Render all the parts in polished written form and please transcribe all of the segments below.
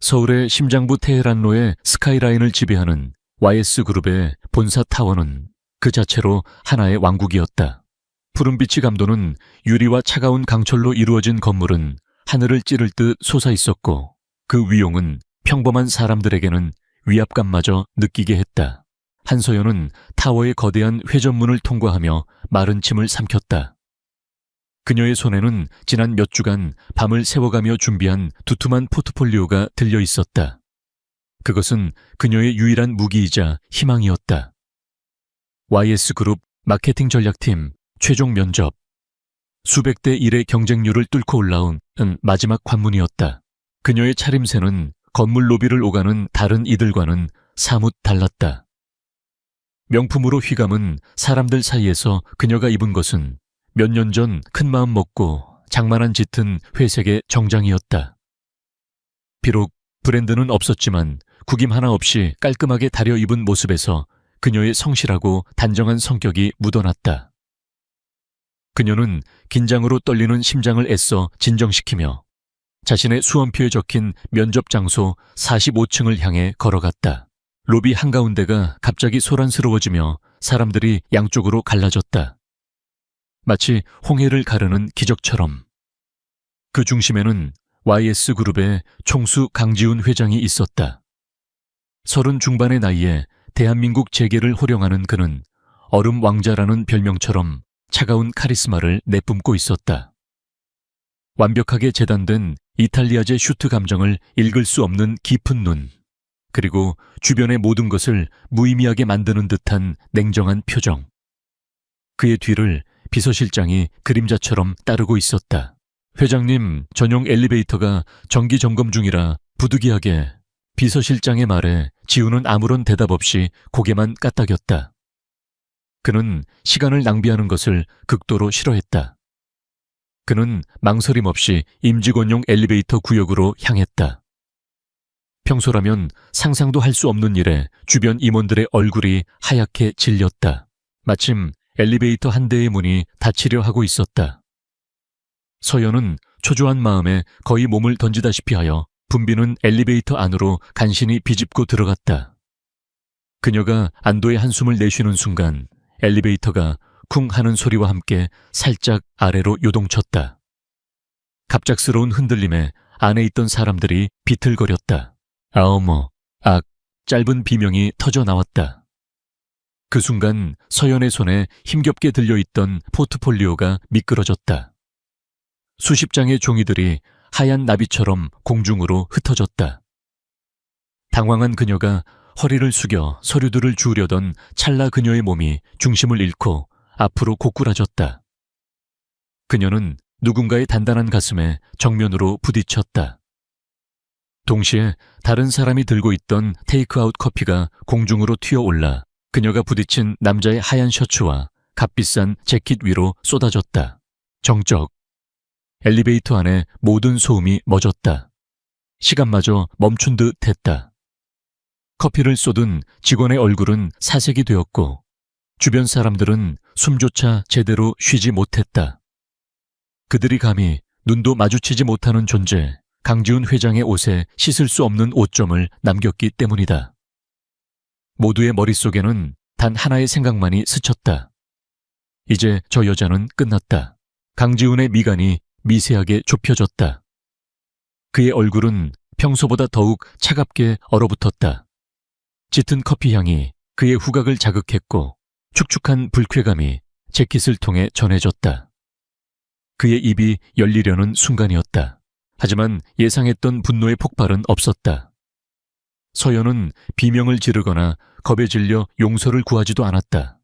서울의 심장부 테헤란로의 스카이라인을 지배하는 YS그룹의 본사 타워는 그 자체로 하나의 왕국이었다. 푸른빛이 감도는 유리와 차가운 강철로 이루어진 건물은 하늘을 찌를 듯 솟아있었고 그 위용은 평범한 사람들에게는 위압감마저 느끼게 했다. 한서연은 타워의 거대한 회전문을 통과하며 마른 침을 삼켰다. 그녀의 손에는 지난 몇 주간 밤을 새워가며 준비한 두툼한 포트폴리오가 들려 있었다. 그것은 그녀의 유일한 무기이자 희망이었다. YS그룹 마케팅 전략팀 최종 면접. 수백 대 1의 경쟁률을 뚫고 올라온 마지막 관문이었다. 그녀의 차림새는 건물 로비를 오가는 다른 이들과는 사뭇 달랐다. 명품으로 휘감은 사람들 사이에서 그녀가 입은 것은 몇 년 전 큰마음 먹고 장만한 짙은 회색의 정장이었다. 비록 브랜드는 없었지만 구김 하나 없이 깔끔하게 다려 입은 모습에서 그녀의 성실하고 단정한 성격이 묻어났다. 그녀는 긴장으로 떨리는 심장을 애써 진정시키며 자신의 수험표에 적힌 면접 장소 45층을 향해 걸어갔다. 로비 한가운데가 갑자기 소란스러워지며 사람들이 양쪽으로 갈라졌다. 마치 홍해를 가르는 기적처럼. 그 중심에는 YS그룹의 총수 강지훈 회장이 있었다. 30 중반의 나이에 대한민국 재계를 호령하는 그는 얼음 왕자라는 별명처럼 차가운 카리스마를 내뿜고 있었다. 완벽하게 재단된 이탈리아제 슈트 감정을 읽을 수 없는 깊은 눈, 그리고 주변의 모든 것을 무의미하게 만드는 듯한 냉정한 표정. 그의 뒤를 비서실장이 그림자처럼 따르고 있었다. 회장님, 전용 엘리베이터가 정기 점검 중이라 부득이하게. 비서실장의 말에 지훈은 아무런 대답 없이 고개만 까딱였다. 그는 시간을 낭비하는 것을 극도로 싫어했다. 그는 망설임 없이 임직원용 엘리베이터 구역으로 향했다. 평소라면 상상도 할 수 없는 일에 주변 임원들의 얼굴이 하얗게 질렸다. 마침 엘리베이터 한 대의 문이 닫히려 하고 있었다. 서연은 초조한 마음에 거의 몸을 던지다시피 하여 붐비는 엘리베이터 안으로 간신히 비집고 들어갔다. 그녀가 안도의 한숨을 내쉬는 순간 엘리베이터가 쿵 하는 소리와 함께 살짝 아래로 요동쳤다. 갑작스러운 흔들림에 안에 있던 사람들이 비틀거렸다. 아어머, 짧은 비명이 터져 나왔다. 그 순간 서연의 손에 힘겹게 들려있던 포트폴리오가 미끄러졌다. 수십 장의 종이들이 하얀 나비처럼 공중으로 흩어졌다. 당황한 그녀가 허리를 숙여 서류들을 주우려던 찰나 그녀의 몸이 중심을 잃고 앞으로 고꾸라졌다. 그녀는 누군가의 단단한 가슴에 정면으로 부딪혔다. 동시에 다른 사람이 들고 있던 테이크아웃 커피가 공중으로 튀어올라 그녀가 부딪힌 남자의 하얀 셔츠와 값비싼 재킷 위로 쏟아졌다. 정적. 엘리베이터 안에 모든 소음이 멎었다. 시간마저 멈춘 듯 했다. 커피를 쏟은 직원의 얼굴은 사색이 되었고 주변 사람들은 숨조차 제대로 쉬지 못했다. 그들이 감히 눈도 마주치지 못하는 존재, 강지훈 회장의 옷에 씻을 수 없는 오점을 남겼기 때문이다. 모두의 머릿속에는 단 하나의 생각만이 스쳤다. 이제 저 여자는 끝났다. 강지훈의 미간이 미세하게 좁혀졌다. 그의 얼굴은 평소보다 더욱 차갑게 얼어붙었다. 짙은 커피 향이 그의 후각을 자극했고 축축한 불쾌감이 재킷을 통해 전해졌다. 그의 입이 열리려는 순간이었다. 하지만 예상했던 분노의 폭발은 없었다. 서연은 비명을 지르거나 겁에 질려 용서를 구하지도 않았다.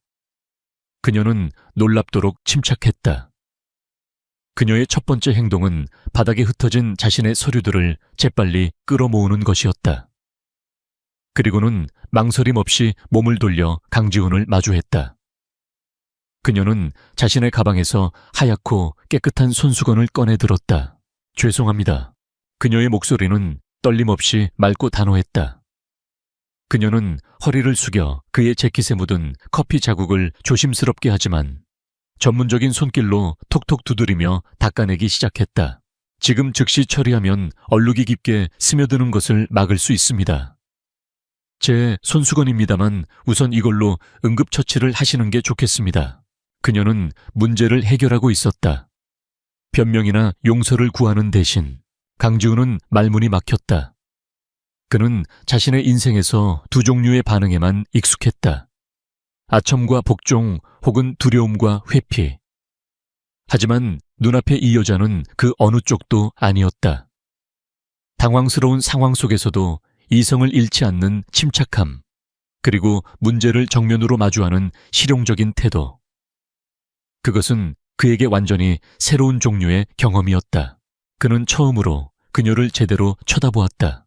그녀는 놀랍도록 침착했다. 그녀의 첫 번째 행동은 바닥에 흩어진 자신의 서류들을 재빨리 끌어모으는 것이었다. 그리고는 망설임 없이 몸을 돌려 강지훈을 마주했다. 그녀는 자신의 가방에서 하얗고 깨끗한 손수건을 꺼내 들었다. 죄송합니다. 그녀의 목소리는 떨림 없이 맑고 단호했다. 그녀는 허리를 숙여 그의 재킷에 묻은 커피 자국을 조심스럽게 하지만 전문적인 손길로 톡톡 두드리며 닦아내기 시작했다. 지금 즉시 처리하면 얼룩이 깊게 스며드는 것을 막을 수 있습니다. 제 손수건입니다만 우선 이걸로 응급처치를 하시는 게 좋겠습니다. 그녀는 문제를 해결하고 있었다. 변명이나 용서를 구하는 대신 강지훈은 말문이 막혔다. 그는 자신의 인생에서 두 종류의 반응에만 익숙했다. 아첨과 복종 혹은 두려움과 회피. 하지만 눈앞의 이 여자는 그 어느 쪽도 아니었다. 당황스러운 상황 속에서도 이성을 잃지 않는 침착함, 그리고 문제를 정면으로 마주하는 실용적인 태도. 그것은 그에게 완전히 새로운 종류의 경험이었다. 그는 처음으로 그녀를 제대로 쳐다보았다.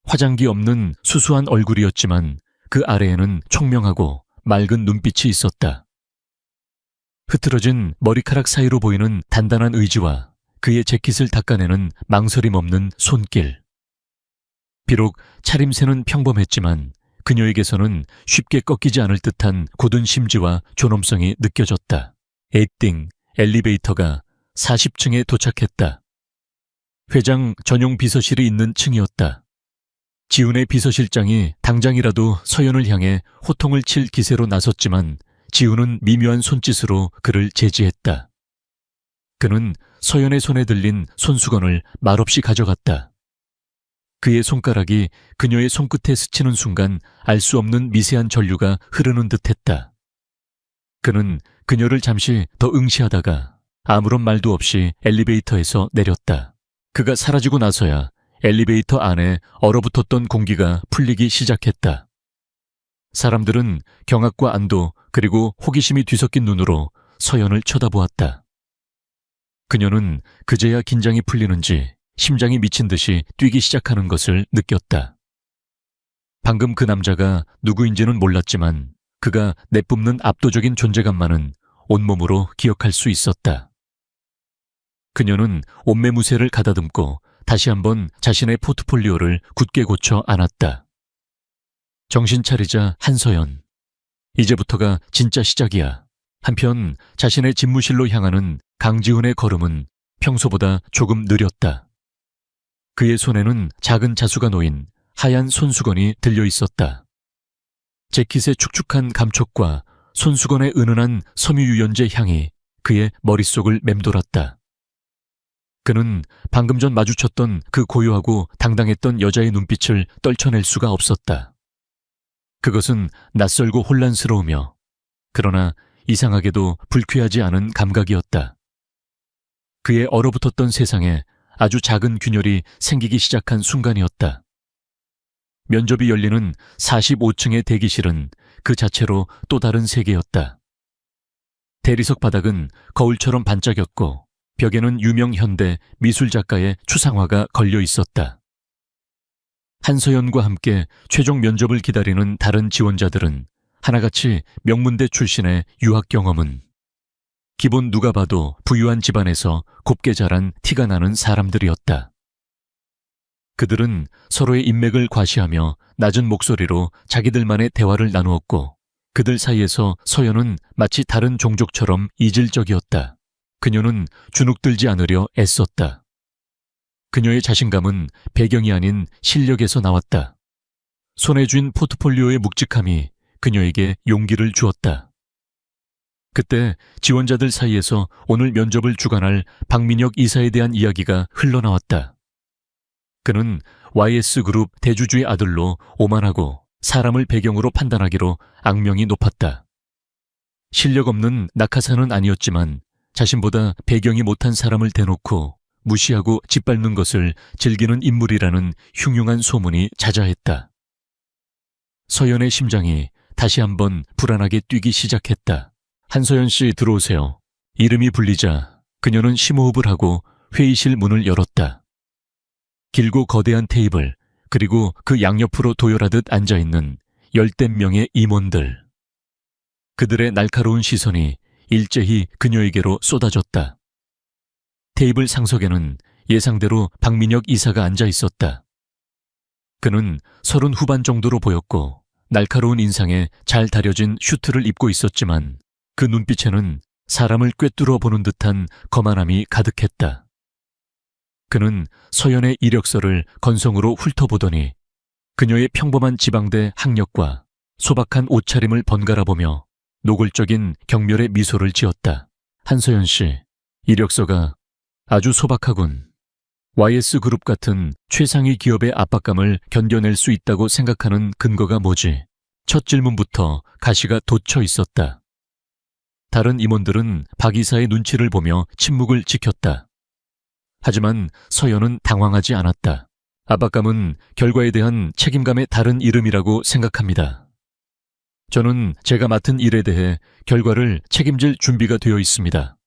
화장기 없는 수수한 얼굴이었지만 그 아래에는 총명하고 맑은 눈빛이 있었다. 흐트러진 머리카락 사이로 보이는 단단한 의지와 그의 재킷을 닦아내는 망설임 없는 손길. 비록 차림새는 평범했지만 그녀에게서는 쉽게 꺾이지 않을 듯한 굳은 심지와 존엄성이 느껴졌다. 에이띵 엘리베이터가 40층에 도착했다. 회장 전용 비서실이 있는 층이었다. 지훈의 비서실장이 당장이라도 서연을 향해 호통을 칠 기세로 나섰지만 지훈은 미묘한 손짓으로 그를 제지했다. 그는 서연의 손에 들린 손수건을 말없이 가져갔다. 그의 손가락이 그녀의 손끝에 스치는 순간 알 수 없는 미세한 전류가 흐르는 듯했다. 그는 그녀를 잠시 더 응시하다가 아무런 말도 없이 엘리베이터에서 내렸다. 그가 사라지고 나서야 엘리베이터 안에 얼어붙었던 공기가 풀리기 시작했다. 사람들은 경악과 안도 그리고 호기심이 뒤섞인 눈으로 서연을 쳐다보았다. 그녀는 그제야 긴장이 풀리는지 심장이 미친 듯이 뛰기 시작하는 것을 느꼈다. 방금 그 남자가 누구인지는 몰랐지만 그가 내뿜는 압도적인 존재감만은 온몸으로 기억할 수 있었다. 그녀는 옷매무새를 가다듬고 다시 한번 자신의 포트폴리오를 굳게 고쳐 안았다. 정신 차리자 한서연. 이제부터가 진짜 시작이야. 한편 자신의 집무실로 향하는 강지훈의 걸음은 평소보다 조금 느렸다. 그의 손에는 작은 자수가 놓인 하얀 손수건이 들려 있었다. 재킷의 축축한 감촉과 손수건의 은은한 섬유유연제 향이 그의 머릿속을 맴돌았다. 그는 방금 전 마주쳤던 그 고요하고 당당했던 여자의 눈빛을 떨쳐낼 수가 없었다. 그것은 낯설고 혼란스러우며 그러나 이상하게도 불쾌하지 않은 감각이었다. 그의 얼어붙었던 세상에 아주 작은 균열이 생기기 시작한 순간이었다. 면접이 열리는 45층의 대기실은 그 자체로 또 다른 세계였다. 대리석 바닥은 거울처럼 반짝였고 벽에는 유명 현대 미술작가의 추상화가 걸려 있었다. 한서연과 함께 최종 면접을 기다리는 다른 지원자들은 하나같이 명문대 출신의 유학 경험은 기본 누가 봐도 부유한 집안에서 곱게 자란 티가 나는 사람들이었다. 그들은 서로의 인맥을 과시하며 낮은 목소리로 자기들만의 대화를 나누었고 그들 사이에서 서연은 마치 다른 종족처럼 이질적이었다. 그녀는 주눅들지 않으려 애썼다. 그녀의 자신감은 배경이 아닌 실력에서 나왔다. 손에 쥔 포트폴리오의 묵직함이 그녀에게 용기를 주었다. 그때 지원자들 사이에서 오늘 면접을 주관할 박민혁 이사에 대한 이야기가 흘러나왔다. 그는 YS그룹 대주주의 아들로 오만하고 사람을 배경으로 판단하기로 악명이 높았다. 실력 없는 낙하산은 아니었지만 자신보다 배경이 못한 사람을 대놓고 무시하고 짓밟는 것을 즐기는 인물이라는 흉흉한 소문이 자자했다. 서연의 심장이 다시 한번 불안하게 뛰기 시작했다. 한서연 씨 들어오세요. 이름이 불리자 그녀는 심호흡을 하고 회의실 문을 열었다. 길고 거대한 테이블 그리고 그 양옆으로 도열하듯 앉아있는 열댓 명의 임원들. 그들의 날카로운 시선이 일제히 그녀에게로 쏟아졌다. 테이블 상석에는 예상대로 박민혁 이사가 앉아 있었다. 그는 30 후반 정도로 보였고 날카로운 인상에 잘 다려진 슈트를 입고 있었지만 그 눈빛에는 사람을 꿰뚫어 보는 듯한 거만함이 가득했다. 그는 서연의 이력서를 건성으로 훑어보더니 그녀의 평범한 지방대 학력과 소박한 옷차림을 번갈아 보며 노골적인 경멸의 미소를 지었다. 한서연 씨, 이력서가 아주 소박하군. YS그룹 같은 최상위 기업의 압박감을 견뎌낼 수 있다고 생각하는 근거가 뭐지? 첫 질문부터 가시가 돋쳐 있었다. 다른 임원들은 박 이사의 눈치를 보며 침묵을 지켰다. 하지만 서연은 당황하지 않았다. 압박감은 결과에 대한 책임감의 다른 이름이라고 생각합니다. 저는 제가 맡은 일에 대해 결과를 책임질 준비가 되어 있습니다.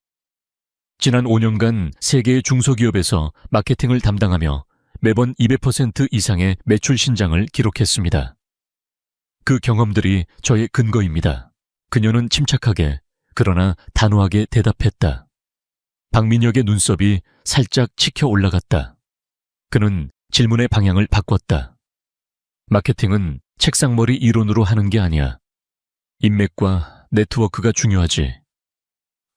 지난 5년간 세계의 중소기업에서 마케팅을 담당하며 매번 200% 이상의 매출 신장을 기록했습니다. 그 경험들이 저의 근거입니다. 그녀는 침착하게 그러나 단호하게 대답했다. 박민혁의 눈썹이 살짝 치켜 올라갔다. 그는 질문의 방향을 바꿨다. 마케팅은 책상머리 이론으로 하는 게 아니야. 인맥과 네트워크가 중요하지.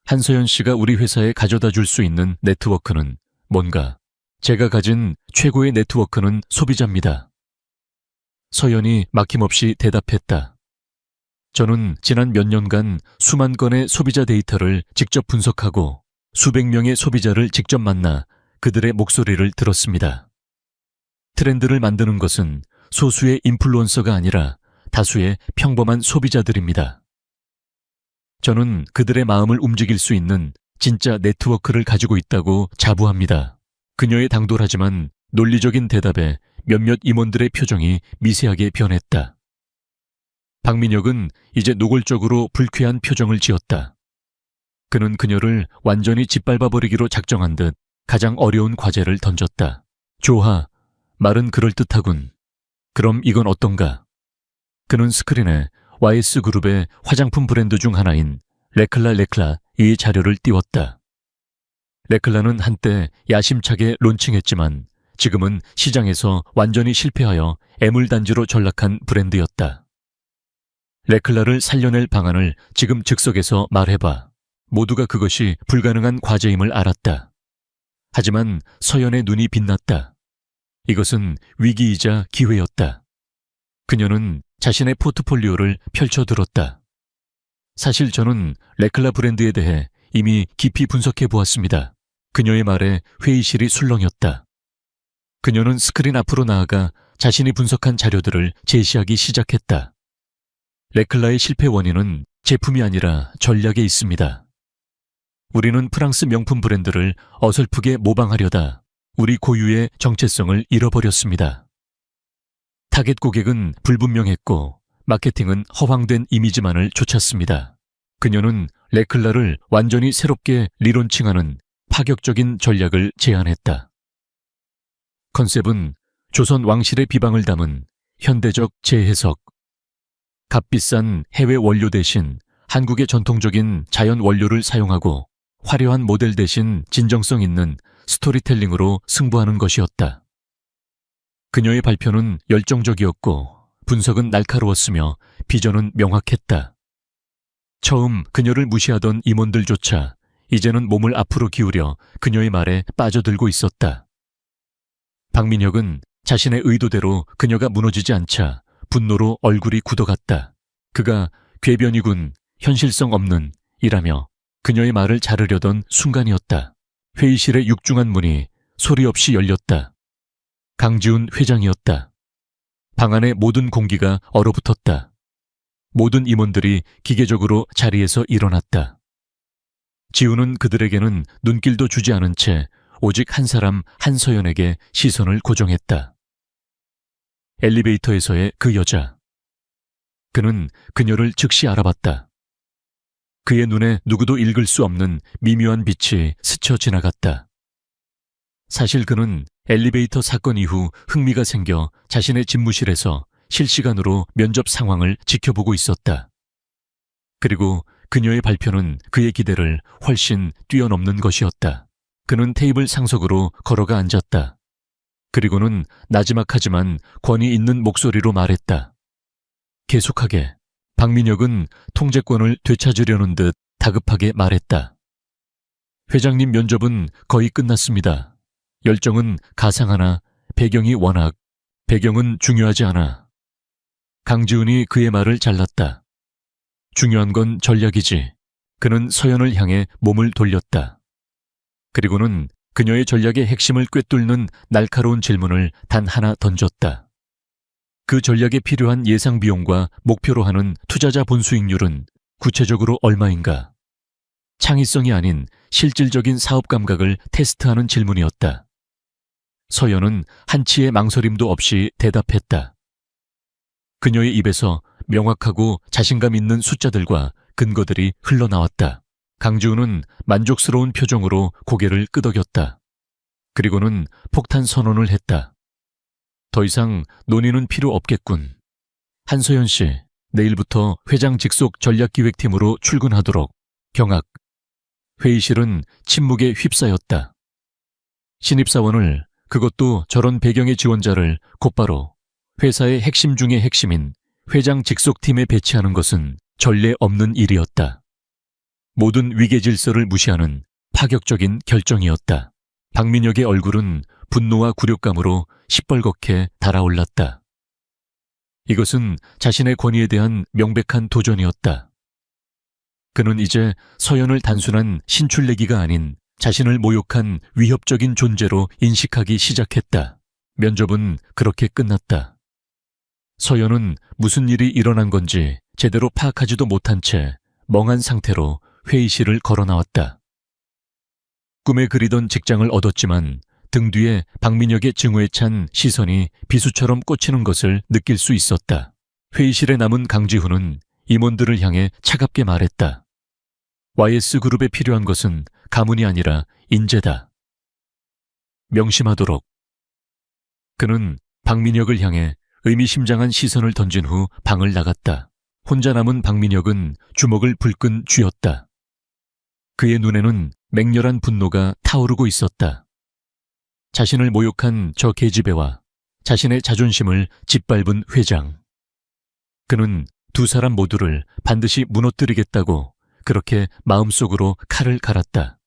한서연 씨가 우리 회사에 가져다 줄 수 있는 네트워크는 뭔가? 제가 가진 최고의 네트워크는 소비자입니다. 서연이 막힘없이 대답했다. 저는 지난 몇 년간 수만 건의 소비자 데이터를 직접 분석하고 수백 명의 소비자를 직접 만나 그들의 목소리를 들었습니다. 트렌드를 만드는 것은 소수의 인플루언서가 아니라 다수의 평범한 소비자들입니다. 저는 그들의 마음을 움직일 수 있는 진짜 네트워크를 가지고 있다고 자부합니다. 그녀의 당돌하지만 논리적인 대답에 몇몇 임원들의 표정이 미세하게 변했다. 박민혁은 이제 노골적으로 불쾌한 표정을 지었다. 그는 그녀를 완전히 짓밟아버리기로 작정한 듯 가장 어려운 과제를 던졌다. 좋아, 말은 그럴듯하군. 그럼 이건 어떤가? 그는 스크린에 YS그룹의 화장품 브랜드 중 하나인 레클라 이 자료를 띄웠다. 레클라는 한때 야심차게 론칭했지만 지금은 시장에서 완전히 실패하여 애물단지로 전락한 브랜드였다. 레클라를 살려낼 방안을 지금 즉석에서 말해봐. 모두가 그것이 불가능한 과제임을 알았다. 하지만 서연의 눈이 빛났다. 이것은 위기이자 기회였다. 그녀는 자신의 포트폴리오를 펼쳐들었다. 사실 저는 레클라 브랜드에 대해 이미 깊이 분석해 보았습니다. 그녀의 말에 회의실이 술렁였다. 그녀는 스크린 앞으로 나아가 자신이 분석한 자료들을 제시하기 시작했다. 레클라의 실패 원인은 제품이 아니라 전략에 있습니다. 우리는 프랑스 명품 브랜드를 어설프게 모방하려다 우리 고유의 정체성을 잃어버렸습니다. 타겟 고객은 불분명했고 마케팅은 허황된 이미지만을 좇았습니다. 그녀는 레클라를 완전히 새롭게 리론칭하는 파격적인 전략을 제안했다. 컨셉은 조선 왕실의 비방을 담은 현대적 재해석. 값비싼 해외 원료 대신 한국의 전통적인 자연 원료를 사용하고 화려한 모델 대신 진정성 있는 스토리텔링으로 승부하는 것이었다. 그녀의 발표는 열정적이었고 분석은 날카로웠으며 비전은 명확했다. 처음 그녀를 무시하던 임원들조차 이제는 몸을 앞으로 기울여 그녀의 말에 빠져들고 있었다. 박민혁은 자신의 의도대로 그녀가 무너지지 않자 분노로 얼굴이 굳어갔다. 그가 궤변이군, 현실성 없는 이라며 그녀의 말을 자르려던 순간이었다. 회의실의 육중한 문이 소리 없이 열렸다. 강지훈 회장이었다. 방 안의 모든 공기가 얼어붙었다. 모든 임원들이 기계적으로 자리에서 일어났다. 지훈은 그들에게는 눈길도 주지 않은 채 오직 한 사람 한서연에게 시선을 고정했다. 엘리베이터에서의 그 여자. 그는 그녀를 즉시 알아봤다. 그의 눈에 누구도 읽을 수 없는 미묘한 빛이 스쳐 지나갔다. 사실 그는 엘리베이터 사건 이후 흥미가 생겨 자신의 집무실에서 실시간으로 면접 상황을 지켜보고 있었다. 그리고 그녀의 발표는 그의 기대를 훨씬 뛰어넘는 것이었다. 그는 테이블 상석으로 걸어가 앉았다. 그리고는 나지막하지만 권위 있는 목소리로 말했다. 계속하게. 박민혁은 통제권을 되찾으려는 듯 다급하게 말했다. 회장님 면접은 거의 끝났습니다. 열정은 가상하나 배경이 워낙 배경은 중요하지 않아. 강지훈이 그의 말을 잘랐다. 중요한 건 전략이지. 그는 서연을 향해 몸을 돌렸다. 그리고는 그녀의 전략의 핵심을 꿰뚫는 날카로운 질문을 단 하나 던졌다. 그 전략에 필요한 예상 비용과 목표로 하는 투자자 본수익률은 구체적으로 얼마인가? 창의성이 아닌 실질적인 사업 감각을 테스트하는 질문이었다. 서연은 한치의 망설임도 없이 대답했다. 그녀의 입에서 명확하고 자신감 있는 숫자들과 근거들이 흘러나왔다. 강지훈은 만족스러운 표정으로 고개를 끄덕였다. 그리고는 폭탄 선언을 했다. 더 이상 논의는 필요 없겠군. 한서연 씨, 내일부터 회장 직속 전략기획팀으로 출근하도록. 경악. 회의실은 침묵에 휩싸였다. 신입사원을, 그것도 저런 배경의 지원자를 곧바로 회사의 핵심 중의 핵심인 회장 직속팀에 배치하는 것은 전례 없는 일이었다. 모든 위계 질서를 무시하는 파격적인 결정이었다. 박민혁의 얼굴은 분노와 굴욕감으로 시뻘겋게 달아올랐다. 이것은 자신의 권위에 대한 명백한 도전이었다. 그는 이제 서연을 단순한 신출내기가 아닌 자신을 모욕한 위협적인 존재로 인식하기 시작했다. 면접은 그렇게 끝났다. 서연은 무슨 일이 일어난 건지 제대로 파악하지도 못한 채 멍한 상태로 회의실을 걸어 나왔다. 꿈에 그리던 직장을 얻었지만 등 뒤에 박민혁의 증오에 찬 시선이 비수처럼 꽂히는 것을 느낄 수 있었다. 회의실에 남은 강지훈은 임원들을 향해 차갑게 말했다. YS그룹에 필요한 것은 가문이 아니라 인재다. 명심하도록. 그는 박민혁을 향해 의미심장한 시선을 던진 후 방을 나갔다. 혼자 남은 박민혁은 주먹을 불끈 쥐었다. 그의 눈에는 맹렬한 분노가 타오르고 있었다. 자신을 모욕한 저 계집애와 자신의 자존심을 짓밟은 회장. 그는 두 사람 모두를 반드시 무너뜨리겠다고 그렇게 마음속으로 칼을 갈았다.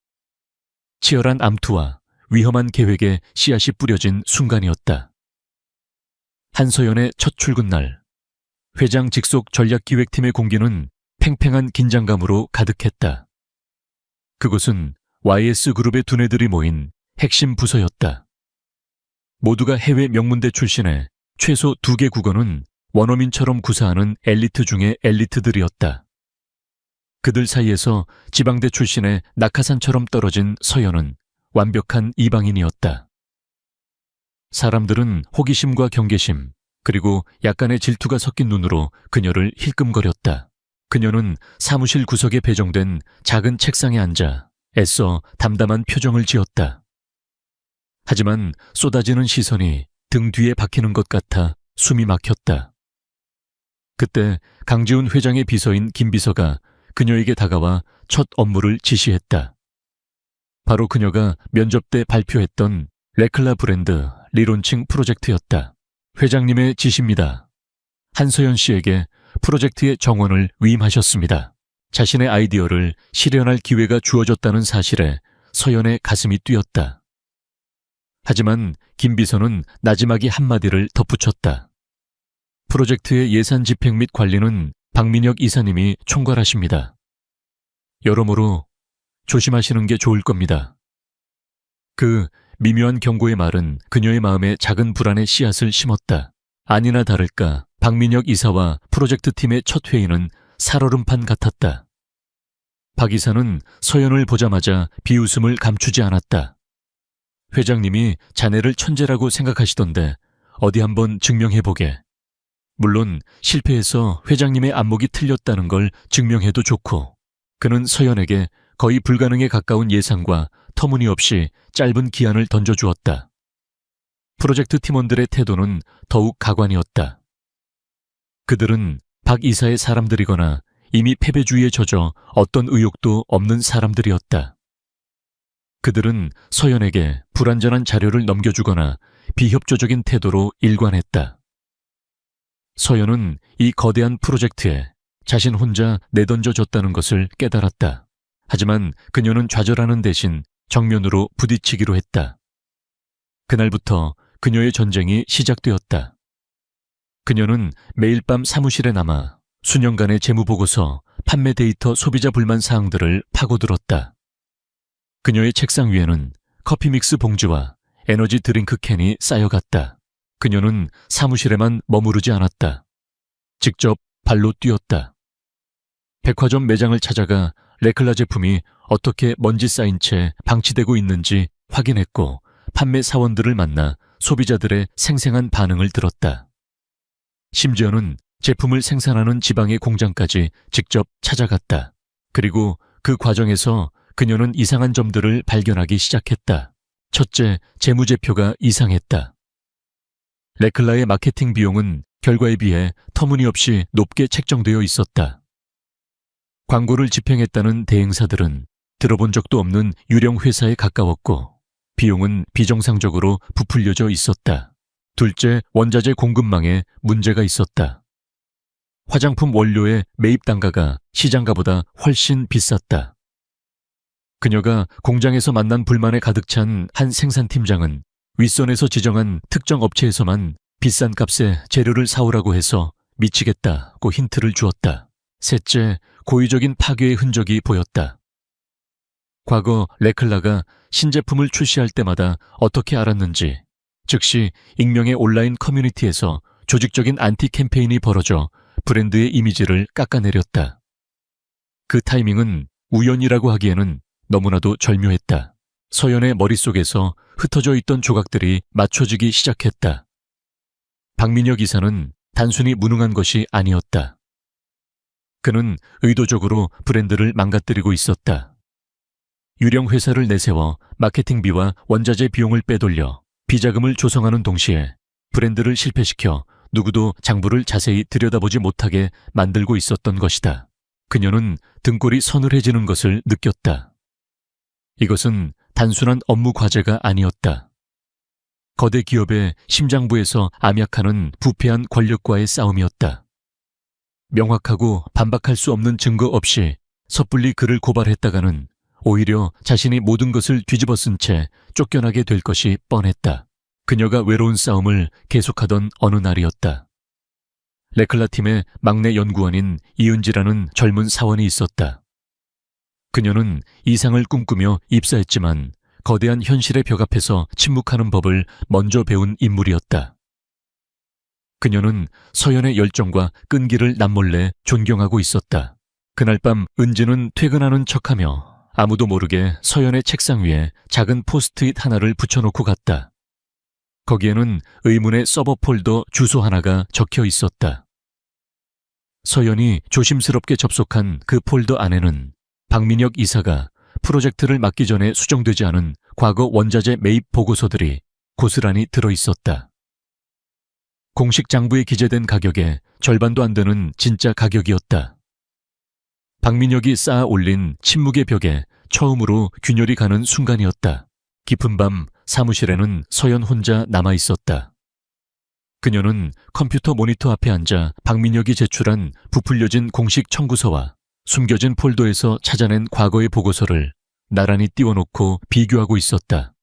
치열한 암투와 위험한 계획에 씨앗이 뿌려진 순간이었다. 한서연의 첫 출근 날, 회장 직속 전략기획팀의 공기는 팽팽한 긴장감으로 가득했다. 그곳은 YS그룹의 두뇌들이 모인 핵심 부서였다. 모두가 해외 명문대 출신의 최소 2개 국어는 원어민처럼 구사하는 엘리트 중의 엘리트들이었다. 그들 사이에서 지방대 출신의 낙하산처럼 떨어진 서연은 완벽한 이방인이었다. 사람들은 호기심과 경계심, 그리고 약간의 질투가 섞인 눈으로 그녀를 힐끔거렸다. 그녀는 사무실 구석에 배정된 작은 책상에 앉아 애써 담담한 표정을 지었다. 하지만 쏟아지는 시선이 등 뒤에 박히는 것 같아 숨이 막혔다. 그때 강지훈 회장의 비서인 김 비서가 그녀에게 다가와 첫 업무를 지시했다. 바로 그녀가 면접 때 발표했던 레클라 브랜드 리론칭 프로젝트였다. 회장님의 지시입니다. 한서연 씨에게 프로젝트의 정원을 위임하셨습니다. 자신의 아이디어를 실현할 기회가 주어졌다는 사실에 서연의 가슴이 뛰었다. 하지만 김 비서는 나지막이 한마디를 덧붙였다. 프로젝트의 예산 집행 및 관리는 박민혁 이사님이 총괄하십니다. 여러모로 조심하시는 게 좋을 겁니다. 그 미묘한 경고의 말은 그녀의 마음에 작은 불안의 씨앗을 심었다. 아니나 다를까 박민혁 이사와 프로젝트 팀의 첫 회의는 살얼음판 같았다. 박 이사는 서연을 보자마자 비웃음을 감추지 않았다. 회장님이 자네를 천재라고 생각하시던데 어디 한번 증명해보게. 물론 실패해서 회장님의 안목이 틀렸다는 걸 증명해도 좋고. 그는 서연에게 거의 불가능에 가까운 예상과 터무니없이 짧은 기한을 던져주었다. 프로젝트 팀원들의 태도는 더욱 가관이었다. 그들은 박 이사의 사람들이거나 이미 패배주의에 젖어 어떤 의욕도 없는 사람들이었다. 그들은 서연에게 불완전한 자료를 넘겨주거나 비협조적인 태도로 일관했다. 서연은 이 거대한 프로젝트에 자신 혼자 내던져줬다는 것을 깨달았다. 하지만 그녀는 좌절하는 대신 정면으로 부딪히기로 했다. 그날부터 그녀의 전쟁이 시작되었다. 그녀는 매일 밤 사무실에 남아 수년간의 재무보고서, 판매 데이터, 소비자 불만 사항들을 파고들었다. 그녀의 책상 위에는 커피 믹스 봉지와 에너지 드링크 캔이 쌓여갔다. 그녀는 사무실에만 머무르지 않았다. 직접 발로 뛰었다. 백화점 매장을 찾아가 레클라 제품이 어떻게 먼지 쌓인 채 방치되고 있는지 확인했고, 판매 사원들을 만나 소비자들의 생생한 반응을 들었다. 심지어는 제품을 생산하는 지방의 공장까지 직접 찾아갔다. 그리고 그 과정에서 그녀는 이상한 점들을 발견하기 시작했다. 첫째, 재무제표가 이상했다. 레클라의 마케팅 비용은 결과에 비해 터무니없이 높게 책정되어 있었다. 광고를 집행했다는 대행사들은 들어본 적도 없는 유령 회사에 가까웠고, 비용은 비정상적으로 부풀려져 있었다. 둘째, 원자재 공급망에 문제가 있었다. 화장품 원료의 매입 단가가 시장가보다 훨씬 비쌌다. 그녀가 공장에서 만난 불만에 가득 찬 한 생산팀장은 윗선에서 지정한 특정 업체에서만 비싼 값에 재료를 사오라고 해서 미치겠다고 힌트를 주었다. 셋째, 고의적인 파괴의 흔적이 보였다. 과거 레클라가 신제품을 출시할 때마다 어떻게 알았는지, 즉시 익명의 온라인 커뮤니티에서 조직적인 안티 캠페인이 벌어져 브랜드의 이미지를 깎아내렸다. 그 타이밍은 우연이라고 하기에는 너무나도 절묘했다. 서연의 머릿속에서 흩어져 있던 조각들이 맞춰지기 시작했다. 박민혁 이사는 단순히 무능한 것이 아니었다. 그는 의도적으로 브랜드를 망가뜨리고 있었다. 유령 회사를 내세워 마케팅비와 원자재 비용을 빼돌려 비자금을 조성하는 동시에 브랜드를 실패시켜 누구도 장부를 자세히 들여다보지 못하게 만들고 있었던 것이다. 그녀는 등골이 서늘해지는 것을 느꼈다. 이것은 단순한 업무 과제가 아니었다. 거대 기업의 심장부에서 암약하는 부패한 권력과의 싸움이었다. 명확하고 반박할 수 없는 증거 없이 섣불리 그를 고발했다가는 오히려 자신이 모든 것을 뒤집어쓴 채 쫓겨나게 될 것이 뻔했다. 그녀가 외로운 싸움을 계속하던 어느 날이었다. 레클라 팀의 막내 연구원인 이은지라는 젊은 사원이 있었다. 그녀는 이상을 꿈꾸며 입사했지만 거대한 현실의 벽 앞에서 침묵하는 법을 먼저 배운 인물이었다. 그녀는 서연의 열정과 끈기를 남몰래 존경하고 있었다. 그날 밤 은지는 퇴근하는 척하며 아무도 모르게 서연의 책상 위에 작은 포스트잇 하나를 붙여놓고 갔다. 거기에는 의문의 서버 폴더 주소 하나가 적혀 있었다. 서연이 조심스럽게 접속한 그 폴더 안에는 박민혁 이사가 프로젝트를 맡기 전에 수정되지 않은 과거 원자재 매입 보고서들이 고스란히 들어있었다. 공식 장부에 기재된 가격의 절반도 안 되는 진짜 가격이었다. 박민혁이 쌓아 올린 침묵의 벽에 처음으로 균열이 가는 순간이었다. 깊은 밤 사무실에는 서연 혼자 남아 있었다. 그녀는 컴퓨터 모니터 앞에 앉아 박민혁이 제출한 부풀려진 공식 청구서와 숨겨진 폴더에서 찾아낸 과거의 보고서를 나란히 띄워놓고 비교하고 있었다.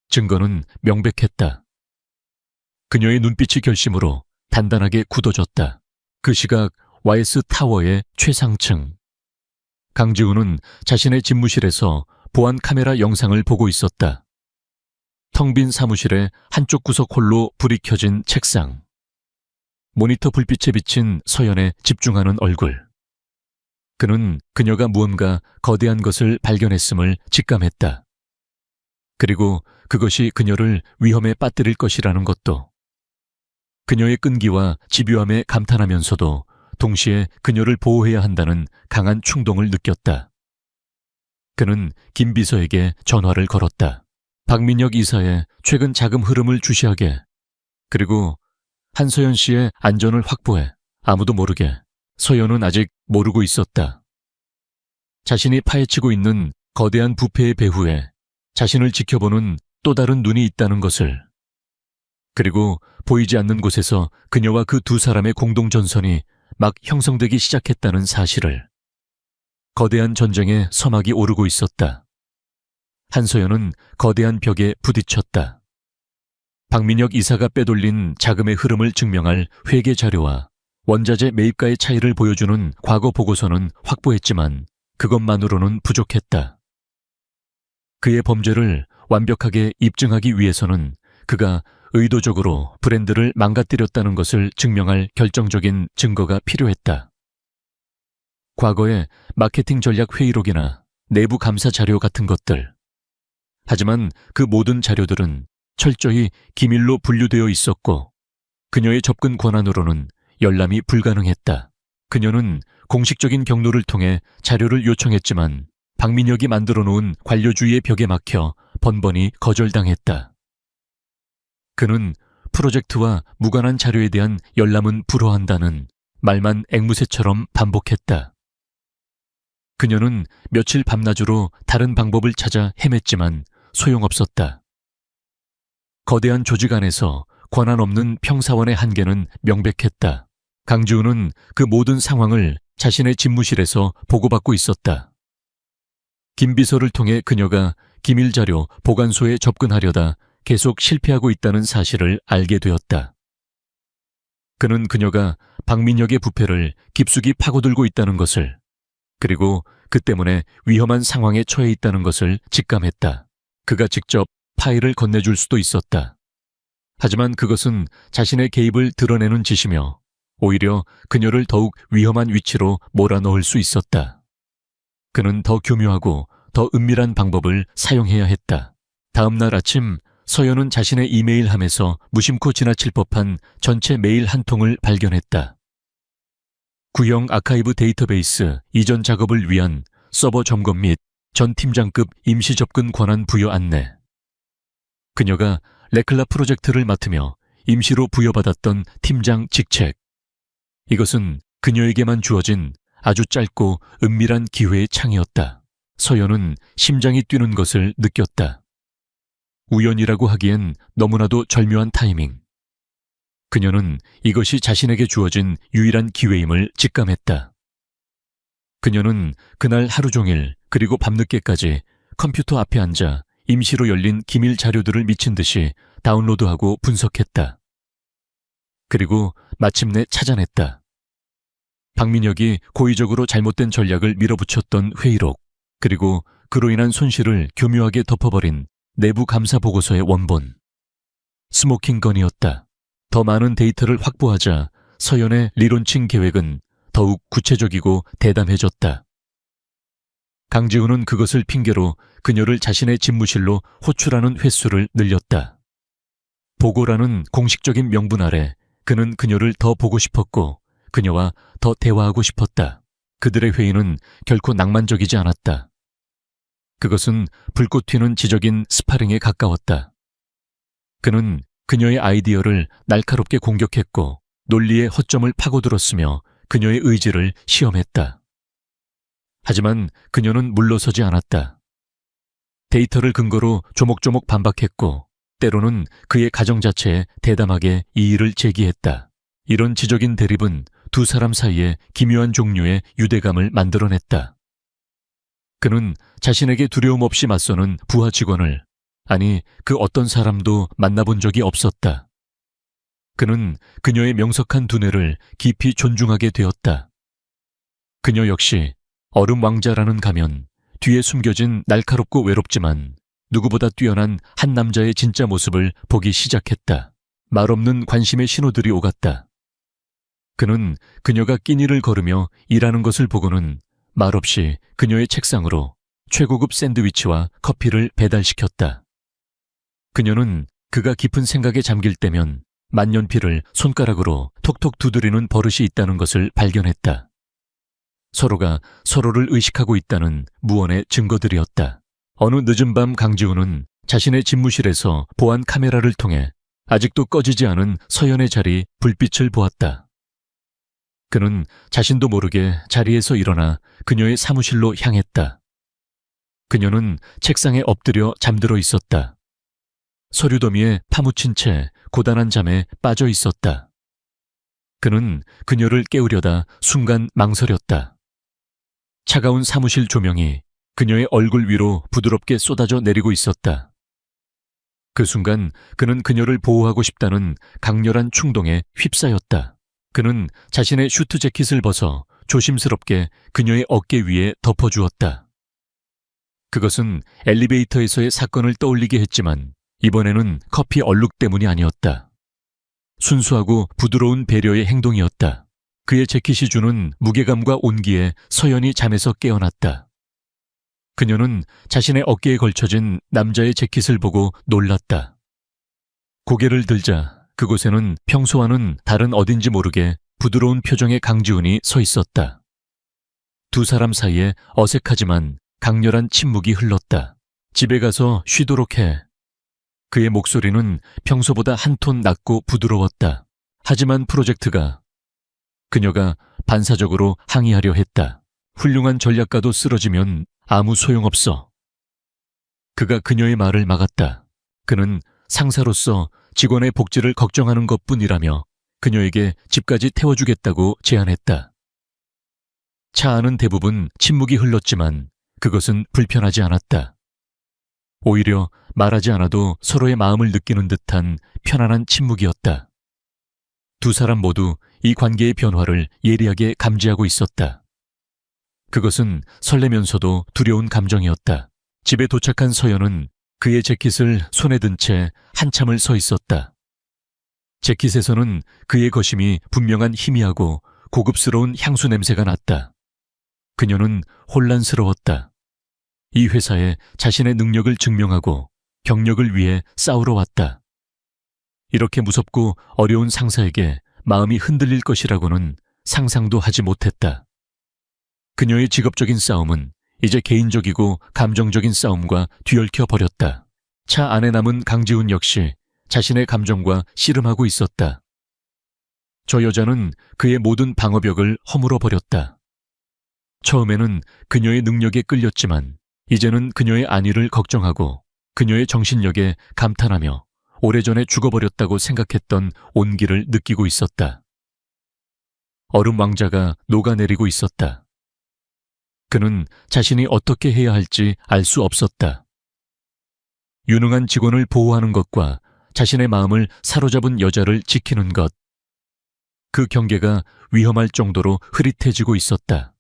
증거는 명백했다. 그녀의 눈빛이 결심으로 단단하게 굳어졌다. 그 시각 YS 타워의 최상층. 강지훈은 자신의 집무실에서 보안 카메라 영상을 보고 있었다. 텅 빈 사무실의 한쪽 구석 홀로 불이 켜진 책상. 모니터 불빛에 비친 서연의 집중하는 얼굴. 그는 그녀가 무언가 거대한 것을 발견했음을 직감했다. 그리고 그것이 그녀를 위험에 빠뜨릴 것이라는 것도. 그녀의 끈기와 집요함에 감탄하면서도 동시에 그녀를 보호해야 한다는 강한 충동을 느꼈다. 그는 김 비서에게 전화를 걸었다. 박민혁 이사의 최근 자금 흐름을 주시하게, 그리고 한서연 씨의 안전을 확보해. 아무도 모르게. 서연은 아직 모르고 있었다. 자신이 파헤치고 있는 거대한 부패의 배후에 자신을 지켜보는 또 다른 눈이 있다는 것을. 그리고 보이지 않는 곳에서 그녀와 그 두 사람의 공동전선이 막 형성되기 시작했다는 사실을. 거대한 전쟁의 서막이 오르고 있었다. 한서연은 거대한 벽에 부딪혔다. 박민혁 이사가 빼돌린 자금의 흐름을 증명할 회계 자료와 원자재 매입가의 차이를 보여주는 과거 보고서는 확보했지만 그것만으로는 부족했다. 그의 범죄를 완벽하게 입증하기 위해서는 그가 의도적으로 브랜드를 망가뜨렸다는 것을 증명할 결정적인 증거가 필요했다. 과거의 마케팅 전략 회의록이나 내부 감사 자료 같은 것들. 하지만 그 모든 자료들은 철저히 기밀로 분류되어 있었고 그녀의 접근 권한으로는 열람이 불가능했다. 그녀는 공식적인 경로를 통해 자료를 요청했지만 박민혁이 만들어 놓은 관료주의의 벽에 막혀 번번이 거절당했다. 그는 프로젝트와 무관한 자료에 대한 열람은 불허한다는 말만 앵무새처럼 반복했다. 그녀는 며칠 밤낮으로 다른 방법을 찾아 헤맸지만 소용없었다. 거대한 조직 안에서 권한 없는 평사원의 한계는 명백했다. 강지우는 그 모든 상황을 자신의 집무실에서 보고받고 있었다. 김 비서를 통해 그녀가 기밀자료 보관소에 접근하려다 계속 실패하고 있다는 사실을 알게 되었다. 그는 그녀가 박민혁의 부패를 깊숙이 파고들고 있다는 것을, 그리고 그 때문에 위험한 상황에 처해 있다는 것을 직감했다. 그가 직접 파일을 건네줄 수도 있었다. 하지만 그것은 자신의 개입을 드러내는 짓이며 오히려 그녀를 더욱 위험한 위치로 몰아넣을 수 있었다. 그는 더 교묘하고 더 은밀한 방법을 사용해야 했다. 다음 날 아침 서연은 자신의 이메일함에서 무심코 지나칠 법한 전체 메일 한 통을 발견했다. 구형 아카이브 데이터베이스 이전 작업을 위한 서버 점검 및 전 팀장급 임시 접근 권한 부여 안내. 그녀가 레클라 프로젝트를 맡으며 임시로 부여받았던 팀장 직책. 이것은 그녀에게만 주어진 아주 짧고 은밀한 기회의 창이었다. 서연은 심장이 뛰는 것을 느꼈다. 우연이라고 하기엔 너무나도 절묘한 타이밍. 그녀는 이것이 자신에게 주어진 유일한 기회임을 직감했다. 그녀는 그날 하루 종일 그리고 밤늦게까지 컴퓨터 앞에 앉아 임시로 열린 기밀 자료들을 미친 듯이 다운로드하고 분석했다. 그리고 마침내 찾아냈다. 박민혁이 고의적으로 잘못된 전략을 밀어붙였던 회의록, 그리고 그로 인한 손실을 교묘하게 덮어버린 내부 감사 보고서의 원본. 스모킹건이었다. 더 많은 데이터를 확보하자 서연의 리론칭 계획은 더욱 구체적이고 대담해졌다. 강지우는 그것을 핑계로 그녀를 자신의 집무실로 호출하는 횟수를 늘렸다. 보고라는 공식적인 명분 아래 그는 그녀를 더 보고 싶었고 그녀와 더 대화하고 싶었다. 그들의 회의는 결코 낭만적이지 않았다. 그것은 불꽃 튀는 지적인 스파링에 가까웠다. 그는 그녀의 아이디어를 날카롭게 공격했고 논리의 허점을 파고들었으며 그녀의 의지를 시험했다. 하지만 그녀는 물러서지 않았다. 데이터를 근거로 조목조목 반박했고 때로는 그의 가정 자체에 대담하게 이의를 제기했다. 이런 지적인 대립은 두 사람 사이에 기묘한 종류의 유대감을 만들어냈다. 그는 자신에게 두려움 없이 맞서는 부하 직원을, 아니 그 어떤 사람도 만나본 적이 없었다. 그는 그녀의 명석한 두뇌를 깊이 존중하게 되었다. 그녀 역시 얼음 왕자라는 가면 뒤에 숨겨진 날카롭고 외롭지만 누구보다 뛰어난 한 남자의 진짜 모습을 보기 시작했다. 말없는 관심의 신호들이 오갔다. 그는 그녀가 끼니를 걸으며 일하는 것을 보고는 말없이 그녀의 책상으로 최고급 샌드위치와 커피를 배달시켰다. 그녀는 그가 깊은 생각에 잠길 때면 만년필을 손가락으로 톡톡 두드리는 버릇이 있다는 것을 발견했다. 서로가 서로를 의식하고 있다는 무언의 증거들이었다. 어느 늦은 밤 강지우는 자신의 집무실에서 보안 카메라를 통해 아직도 꺼지지 않은 서연의 자리 불빛을 보았다. 그는 자신도 모르게 자리에서 일어나 그녀의 사무실로 향했다. 그녀는 책상에 엎드려 잠들어 있었다. 서류 더미에 파묻힌 채 고단한 잠에 빠져 있었다. 그는 그녀를 깨우려다 순간 망설였다. 차가운 사무실 조명이 그녀의 얼굴 위로 부드럽게 쏟아져 내리고 있었다. 그 순간 그는 그녀를 보호하고 싶다는 강렬한 충동에 휩싸였다. 그는 자신의 슈트 재킷을 벗어 조심스럽게 그녀의 어깨 위에 덮어주었다. 그것은 엘리베이터에서의 사건을 떠올리게 했지만 이번에는 커피 얼룩 때문이 아니었다. 순수하고 부드러운 배려의 행동이었다. 그의 재킷이 주는 무게감과 온기에 서연이 잠에서 깨어났다. 그녀는 자신의 어깨에 걸쳐진 남자의 재킷을 보고 놀랐다. 고개를 들자 그곳에는 평소와는 다른 어딘지 모르게 부드러운 표정의 강지훈이 서 있었다. 두 사람 사이에 어색하지만 강렬한 침묵이 흘렀다. 집에 가서 쉬도록 해. 그의 목소리는 평소보다 한 톤 낮고 부드러웠다. 하지만 프로젝트가 그녀가 반사적으로 항의하려 했다. 훌륭한 전략가도 쓰러지면 아무 소용없어. 그가 그녀의 말을 막았다. 그는 상사로서 직원의 복지를 걱정하는 것뿐이라며 그녀에게 집까지 태워주겠다고 제안했다. 차 안은 대부분 침묵이 흘렀지만 그것은 불편하지 않았다. 오히려 말하지 않아도 서로의 마음을 느끼는 듯한 편안한 침묵이었다. 두 사람 모두 이 관계의 변화를 예리하게 감지하고 있었다. 그것은 설레면서도 두려운 감정이었다. 집에 도착한 서연은 그의 재킷을 손에 든 채 한참을 서 있었다. 재킷에서는 그의 거심이 분명한 희미하고 고급스러운 향수 냄새가 났다. 그녀는 혼란스러웠다. 이 회사에 자신의 능력을 증명하고 경력을 위해 싸우러 왔다. 이렇게 무섭고 어려운 상사에게 마음이 흔들릴 것이라고는 상상도 하지 못했다. 그녀의 직업적인 싸움은 이제 개인적이고 감정적인 싸움과 뒤얽혀 버렸다. 차 안에 남은 강지훈 역시 자신의 감정과 씨름하고 있었다. 저 여자는 그의 모든 방어벽을 허물어 버렸다. 처음에는 그녀의 능력에 끌렸지만 이제는 그녀의 안위를 걱정하고 그녀의 정신력에 감탄하며 오래전에 죽어버렸다고 생각했던 온기를 느끼고 있었다. 얼음 왕자가 녹아내리고 있었다. 그는 자신이 어떻게 해야 할지 알 수 없었다. 유능한 직원을 보호하는 것과 자신의 마음을 사로잡은 여자를 지키는 것. 그 경계가 위험할 정도로 흐릿해지고 있었다.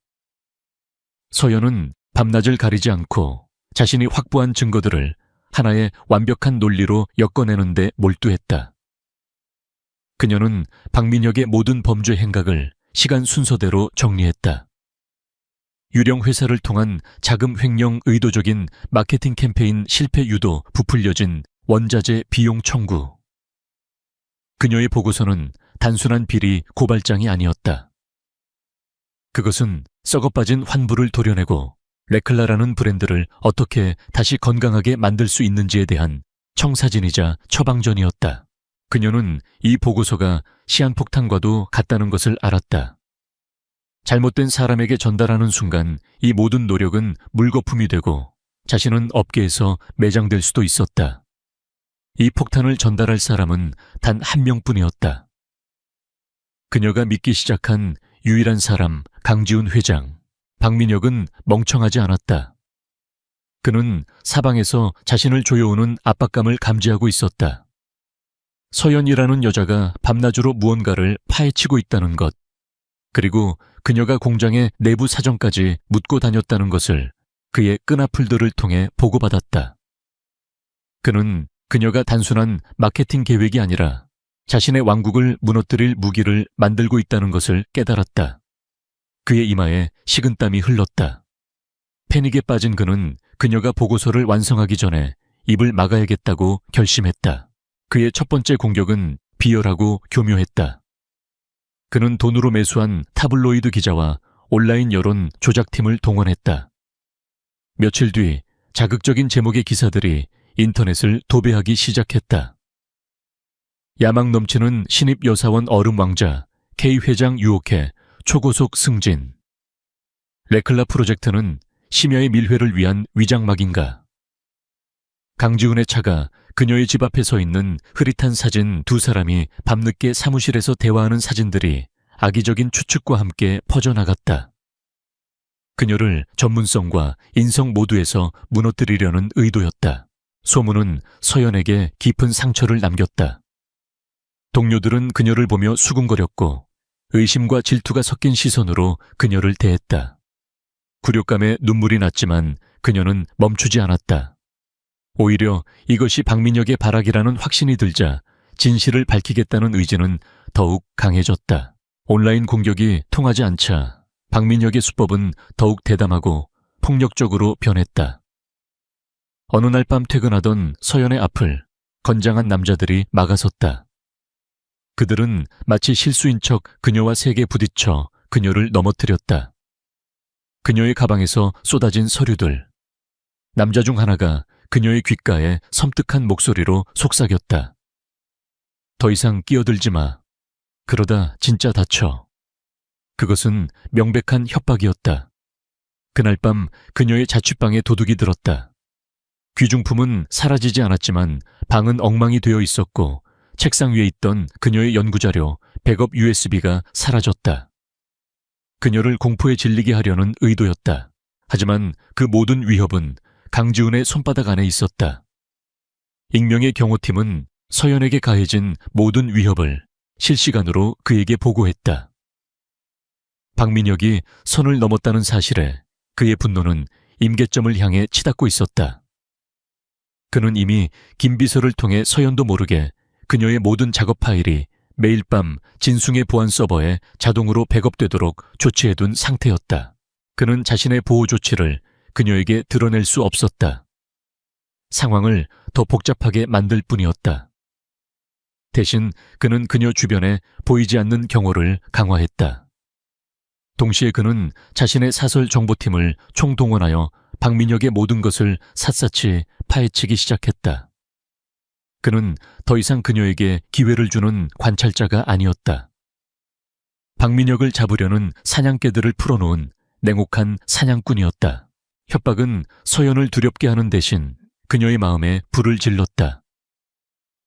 서연은 밤낮을 가리지 않고 자신이 확보한 증거들을 하나의 완벽한 논리로 엮어내는데 몰두했다. 그녀는 박민혁의 모든 범죄 행각을 시간 순서대로 정리했다. 유령 회사를 통한 자금 횡령 의도적인 마케팅 캠페인 실패 유도 부풀려진 원자재 비용 청구. 그녀의 보고서는 단순한 비리 고발장이 아니었다. 그것은 썩어빠진 환부를 도려내고 레클라라는 브랜드를 어떻게 다시 건강하게 만들 수 있는지에 대한 청사진이자 처방전이었다. 그녀는 이 보고서가 시한폭탄과도 같다는 것을 알았다. 잘못된 사람에게 전달하는 순간 이 모든 노력은 물거품이 되고 자신은 업계에서 매장될 수도 있었다. 이 폭탄을 전달할 사람은 단 한 명뿐이었다. 그녀가 믿기 시작한 유일한 사람 강지훈 회장. 박민혁은 멍청하지 않았다. 그는 사방에서 자신을 조여오는 압박감을 감지하고 있었다. 서연이라는 여자가 밤낮으로 무언가를 파헤치고 있다는 것, 그리고 그녀가 공장의 내부 사정까지 묻고 다녔다는 것을 그의 끈앞풀들을 통해 보고받았다. 그는 그녀가 단순한 마케팅 계획이 아니라 자신의 왕국을 무너뜨릴 무기를 만들고 있다는 것을 깨달았다. 그의 이마에 식은땀이 흘렀다. 패닉에 빠진 그는 그녀가 보고서를 완성하기 전에 입을 막아야겠다고 결심했다. 그의 첫 번째 공격은 비열하고 교묘했다. 그는 돈으로 매수한 타블로이드 기자와 온라인 여론 조작팀을 동원했다. 며칠 뒤 자극적인 제목의 기사들이 인터넷을 도배하기 시작했다. 야망 넘치는 신입 여사원 얼음 왕자 K 회장 유혹해 초고속 승진. 레클라 프로젝트는 심야의 밀회를 위한 위장막인가. 강지훈의 차가 그녀의 집 앞에 서 있는 흐릿한 사진 두 사람이 밤늦게 사무실에서 대화하는 사진들이 악의적인 추측과 함께 퍼져나갔다. 그녀를 전문성과 인성 모두에서 무너뜨리려는 의도였다. 소문은 서연에게 깊은 상처를 남겼다. 동료들은 그녀를 보며 수군거렸고 의심과 질투가 섞인 시선으로 그녀를 대했다. 굴욕감에 눈물이 났지만 그녀는 멈추지 않았다. 오히려 이것이 박민혁의 발악이라는 확신이 들자 진실을 밝히겠다는 의지는 더욱 강해졌다. 온라인 공격이 통하지 않자 박민혁의 수법은 더욱 대담하고 폭력적으로 변했다. 어느 날 밤 퇴근하던 서연의 앞을 건장한 남자들이 막아섰다. 그들은 마치 실수인 척 그녀와 세게 부딪혀 그녀를 넘어뜨렸다. 그녀의 가방에서 쏟아진 서류들. 남자 중 하나가 그녀의 귓가에 섬뜩한 목소리로 속삭였다. 더 이상 끼어들지 마. 그러다 진짜 다쳐. 그것은 명백한 협박이었다. 그날 밤 그녀의 자취방에 도둑이 들었다. 귀중품은 사라지지 않았지만 방은 엉망이 되어 있었고 책상 위에 있던 그녀의 연구자료, 백업 USB가 사라졌다. 그녀를 공포에 질리게 하려는 의도였다. 하지만 그 모든 위협은 강지훈의 손바닥 안에 있었다. 익명의 경호팀은 서연에게 가해진 모든 위협을 실시간으로 그에게 보고했다. 박민혁이 선을 넘었다는 사실에 그의 분노는 임계점을 향해 치닫고 있었다. 그는 이미 김 비서를 통해 서연도 모르게 그녀의 모든 작업 파일이 매일 밤 진숭의 보안 서버에 자동으로 백업되도록 조치해둔 상태였다. 그는 자신의 보호 조치를 그녀에게 드러낼 수 없었다. 상황을 더 복잡하게 만들 뿐이었다. 대신 그는 그녀 주변에 보이지 않는 경호를 강화했다. 동시에 그는 자신의 사설 정보팀을 총동원하여 박민혁의 모든 것을 샅샅이 파헤치기 시작했다. 그는 더 이상 그녀에게 기회를 주는 관찰자가 아니었다. 박민혁을 잡으려는 사냥개들을 풀어놓은 냉혹한 사냥꾼이었다. 협박은 서연을 두렵게 하는 대신 그녀의 마음에 불을 질렀다.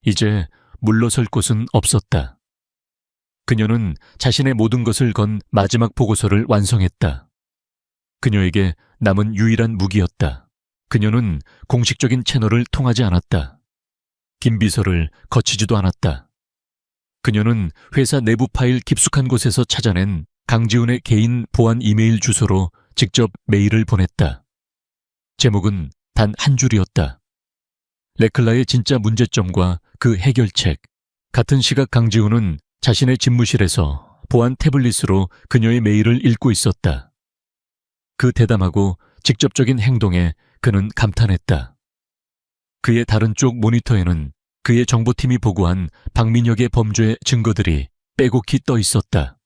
이제 물러설 곳은 없었다. 그녀는 자신의 모든 것을 건 마지막 보고서를 완성했다. 그녀에게 남은 유일한 무기였다. 그녀는 공식적인 채널을 통하지 않았다. 김 비서를 거치지도 않았다. 그녀는 회사 내부 파일 깊숙한 곳에서 찾아낸 강지훈의 개인 보안 이메일 주소로 직접 메일을 보냈다. 제목은 단 한 줄이었다. 레클라의 진짜 문제점과 그 해결책. 같은 시각 강지훈은 자신의 집무실에서 보안 태블릿으로 그녀의 메일을 읽고 있었다. 그 대담하고 직접적인 행동에 그는 감탄했다. 그의 다른 쪽 모니터에는 그의 정보팀이 보고한 박민혁의 범죄 증거들이 빼곡히 떠 있었다.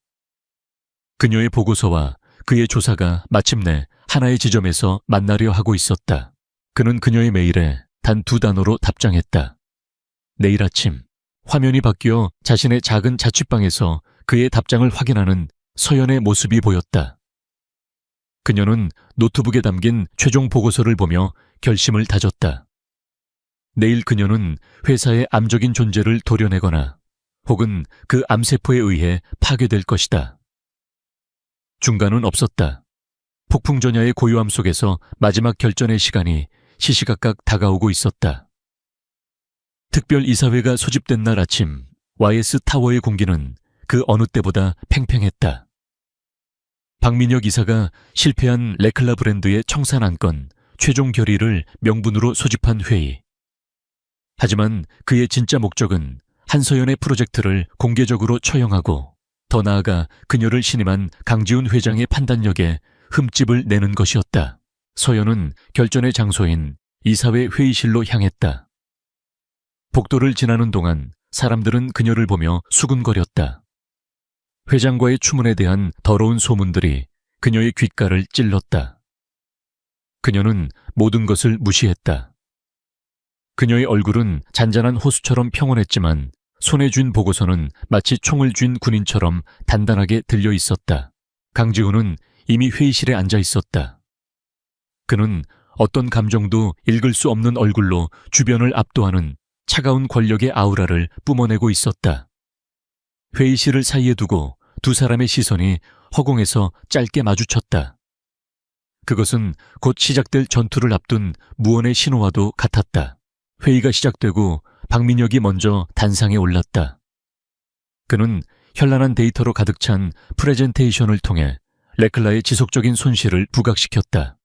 그녀의 보고서와 그의 조사가 마침내 하나의 지점에서 만나려 하고 있었다. 그는 그녀의 메일에 단 2단어로 답장했다. 내일 아침. 화면이 바뀌어 자신의 작은 자취방에서 그의 답장을 확인하는 서연의 모습이 보였다. 그녀는 노트북에 담긴 최종 보고서를 보며 결심을 다졌다. 내일 그녀는 회사의 암적인 존재를 도려내거나 혹은 그 암세포에 의해 파괴될 것이다. 중간은 없었다. 폭풍전야의 고요함 속에서 마지막 결전의 시간이 시시각각 다가오고 있었다. 특별 이사회가 소집된 날 아침, YS 타워의 공기는 그 어느 때보다 팽팽했다. 박민혁 이사가 실패한 레클라 브랜드의 청산 안건 최종 결의를 명분으로 소집한 회의. 하지만 그의 진짜 목적은 한서연의 프로젝트를 공개적으로 처형하고 더 나아가 그녀를 신임한 강지훈 회장의 판단력에 흠집을 내는 것이었다. 서연은 결전의 장소인 이사회 회의실로 향했다. 복도를 지나는 동안 사람들은 그녀를 보며 수군거렸다. 회장과의 추문에 대한 더러운 소문들이 그녀의 귓가를 찔렀다. 그녀는 모든 것을 무시했다. 그녀의 얼굴은 잔잔한 호수처럼 평온했지만 손에 쥔 보고서는 마치 총을 쥔 군인처럼 단단하게 들려 있었다. 강지훈은 이미 회의실에 앉아 있었다. 그는 어떤 감정도 읽을 수 없는 얼굴로 주변을 압도하는 차가운 권력의 아우라를 뿜어내고 있었다. 회의실을 사이에 두고 두 사람의 시선이 허공에서 짧게 마주쳤다. 그것은 곧 시작될 전투를 앞둔 무언의 신호와도 같았다. 회의가 시작되고 박민혁이 먼저 단상에 올랐다. 그는 현란한 데이터로 가득 찬 프레젠테이션을 통해 레클라의 지속적인 손실을 부각시켰다.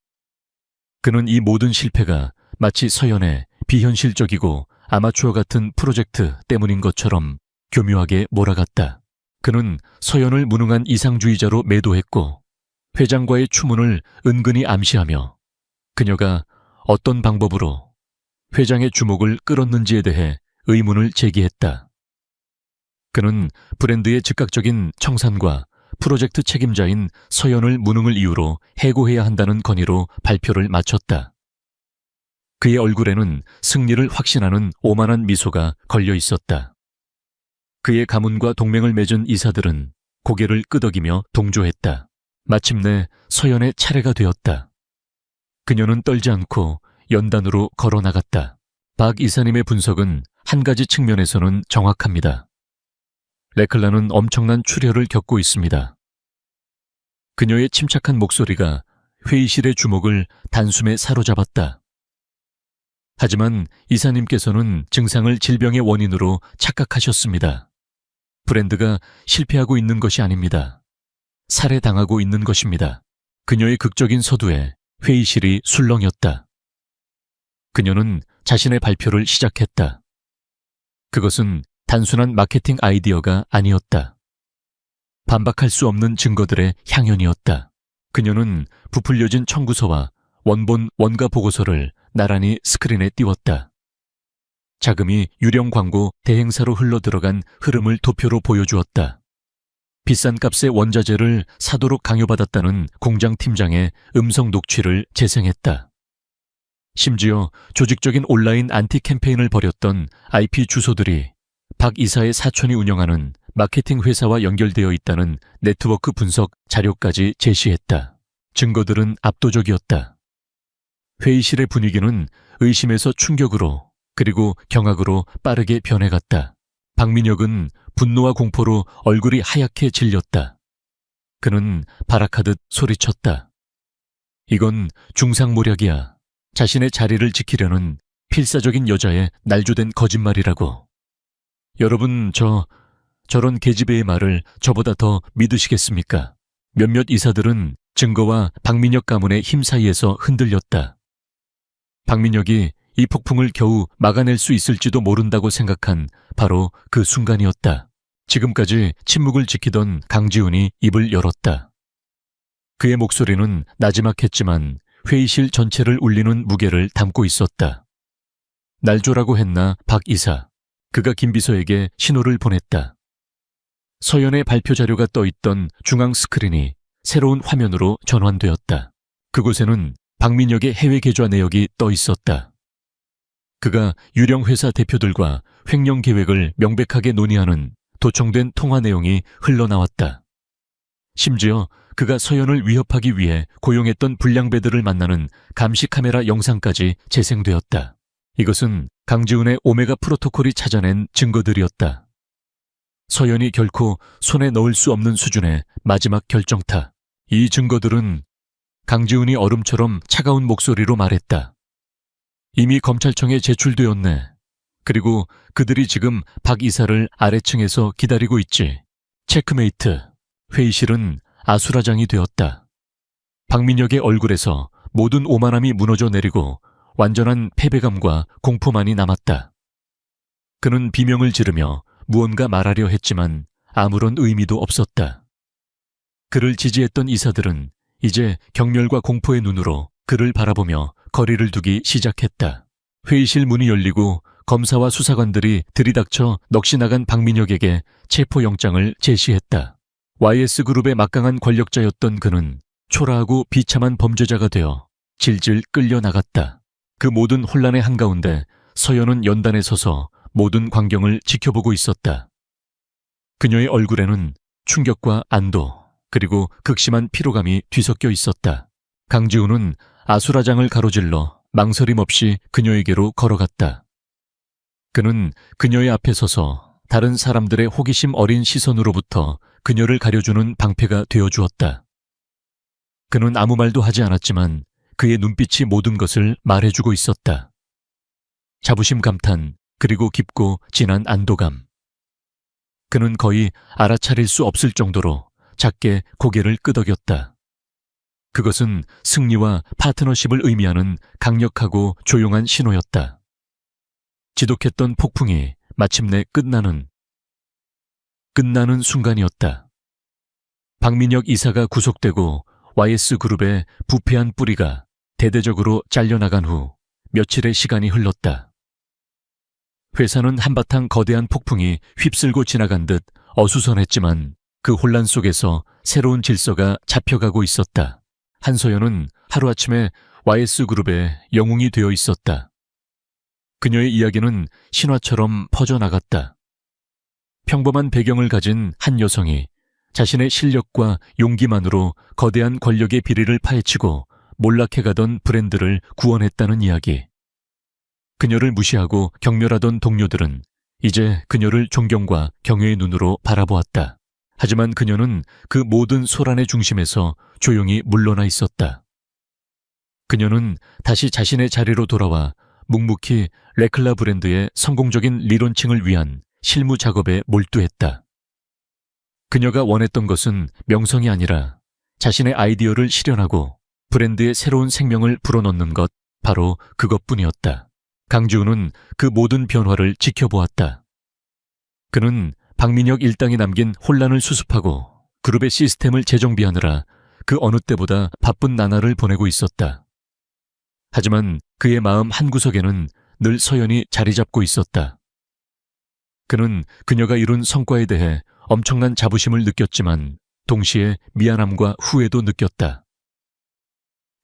그는 이 모든 실패가 마치 서연의 비현실적이고 아마추어 같은 프로젝트 때문인 것처럼 교묘하게 몰아갔다. 그는 서연을 무능한 이상주의자로 매도했고 회장과의 추문을 은근히 암시하며 그녀가 어떤 방법으로 회장의 주목을 끌었는지에 대해 의문을 제기했다. 그는 브랜드의 즉각적인 청산과 프로젝트 책임자인 서연을 무능을 이유로 해고해야 한다는 건의로 발표를 마쳤다. 그의 얼굴에는 승리를 확신하는 오만한 미소가 걸려 있었다. 그의 가문과 동맹을 맺은 이사들은 고개를 끄덕이며 동조했다. 마침내 서연의 차례가 되었다. 그녀는 떨지 않고 연단으로 걸어 나갔다. 박 이사님의 분석은 한 가지 측면에서는 정확합니다. 레클라는 엄청난 출혈을 겪고 있습니다. 그녀의 침착한 목소리가 회의실의 주목을 단숨에 사로잡았다. 하지만 이사님께서는 증상을 질병의 원인으로 착각하셨습니다. 브랜드가 실패하고 있는 것이 아닙니다. 살해당하고 있는 것입니다. 그녀의 극적인 서두에 회의실이 술렁였다. 그녀는 자신의 발표를 시작했다. 그것은 단순한 마케팅 아이디어가 아니었다. 반박할 수 없는 증거들의 향연이었다. 그녀는 부풀려진 청구서와 원본 원가 보고서를 나란히 스크린에 띄웠다. 자금이 유령 광고 대행사로 흘러들어간 흐름을 도표로 보여주었다. 비싼 값의 원자재를 사도록 강요받았다는 공장 팀장의 음성 녹취를 재생했다. 심지어 조직적인 온라인 안티 캠페인을 벌였던 IP 주소들이 박 이사의 사촌이 운영하는 마케팅 회사와 연결되어 있다는 네트워크 분석 자료까지 제시했다. 증거들은 압도적이었다. 회의실의 분위기는 의심에서 충격으로 그리고 경악으로 빠르게 변해갔다. 박민혁은 분노와 공포로 얼굴이 하얗게 질렸다. 그는 발악하듯 소리쳤다. 이건 중상모략이야. 자신의 자리를 지키려는 필사적인 여자의 날조된 거짓말이라고. 여러분, 저런 계집애의 말을 저보다 더 믿으시겠습니까? 몇몇 이사들은 증거와 박민혁 가문의 힘 사이에서 흔들렸다. 박민혁이 이 폭풍을 겨우 막아낼 수 있을지도 모른다고 생각한 바로 그 순간이었다. 지금까지 침묵을 지키던 강지훈이 입을 열었다. 그의 목소리는 나지막했지만 회의실 전체를 울리는 무게를 담고 있었다. 날조라고 했나, 박 이사. 그가 김 비서에게 신호를 보냈다. 서연의 발표 자료가 떠있던 중앙 스크린이 새로운 화면으로 전환되었다. 그곳에는 박민혁의 해외 계좌 내역이 떠있었다. 그가 유령 회사 대표들과 횡령 계획을 명백하게 논의하는 도청된 통화 내용이 흘러나왔다. 심지어 그가 서연을 위협하기 위해 고용했던 불량배들을 만나는 감시 카메라 영상까지 재생되었다. 이것은 강지훈의 오메가 프로토콜이 찾아낸 증거들이었다. 서연이 결코 손에 넣을 수 없는 수준의 마지막 결정타. 이 증거들은 강지훈이 얼음처럼 차가운 목소리로 말했다. 이미 검찰청에 제출되었네. 그리고 그들이 지금 박 이사를 아래층에서 기다리고 있지. 체크메이트. 회의실은 아수라장이 되었다. 박민혁의 얼굴에서 모든 오만함이 무너져 내리고 완전한 패배감과 공포만이 남았다. 그는 비명을 지르며 무언가 말하려 했지만 아무런 의미도 없었다. 그를 지지했던 이사들은 이제 경멸과 공포의 눈으로 그를 바라보며 거리를 두기 시작했다. 회의실 문이 열리고 검사와 수사관들이 들이닥쳐 넋이 나간 박민혁에게 체포영장을 제시했다. YS그룹의 막강한 권력자였던 그는 초라하고 비참한 범죄자가 되어 질질 끌려나갔다. 그 모든 혼란의 한가운데 서연은 연단에 서서 모든 광경을 지켜보고 있었다. 그녀의 얼굴에는 충격과 안도 그리고 극심한 피로감이 뒤섞여 있었다. 강지훈은 아수라장을 가로질러 망설임 없이 그녀에게로 걸어갔다. 그는 그녀의 앞에 서서 다른 사람들의 호기심 어린 시선으로부터 그녀를 가려주는 방패가 되어주었다. 그는 아무 말도 하지 않았지만 그의 눈빛이 모든 것을 말해주고 있었다. 자부심 감탄, 그리고 깊고 진한 안도감. 그는 거의 알아차릴 수 없을 정도로 작게 고개를 끄덕였다. 그것은 승리와 파트너십을 의미하는 강력하고 조용한 신호였다. 지독했던 폭풍이 마침내 끝나는 순간이었다. 박민혁 이사가 구속되고 YS그룹의 부패한 뿌리가 대대적으로 잘려나간 후 며칠의 시간이 흘렀다. 회사는 한바탕 거대한 폭풍이 휩쓸고 지나간 듯 어수선했지만 그 혼란 속에서 새로운 질서가 잡혀가고 있었다. 한서연은 하루아침에 YS그룹의 영웅이 되어 있었다. 그녀의 이야기는 신화처럼 퍼져나갔다. 평범한 배경을 가진 한 여성이 자신의 실력과 용기만으로 거대한 권력의 비리를 파헤치고 몰락해가던 브랜드를 구원했다는 이야기. 그녀를 무시하고 경멸하던 동료들은 이제 그녀를 존경과 경외의 눈으로 바라보았다. 하지만 그녀는 그 모든 소란의 중심에서 조용히 물러나 있었다. 그녀는 다시 자신의 자리로 돌아와 묵묵히 레클라 브랜드의 성공적인 리론칭을 위한 실무 작업에 몰두했다. 그녀가 원했던 것은 명성이 아니라 자신의 아이디어를 실현하고 브랜드의 새로운 생명을 불어넣는 것, 바로 그것뿐이었다. 강지우는 그 모든 변화를 지켜보았다. 그는 박민혁 일당이 남긴 혼란을 수습하고 그룹의 시스템을 재정비하느라 그 어느 때보다 바쁜 나날을 보내고 있었다. 하지만 그의 마음 한구석에는 늘 서연이 자리 잡고 있었다. 그는 그녀가 이룬 성과에 대해 엄청난 자부심을 느꼈지만 동시에 미안함과 후회도 느꼈다.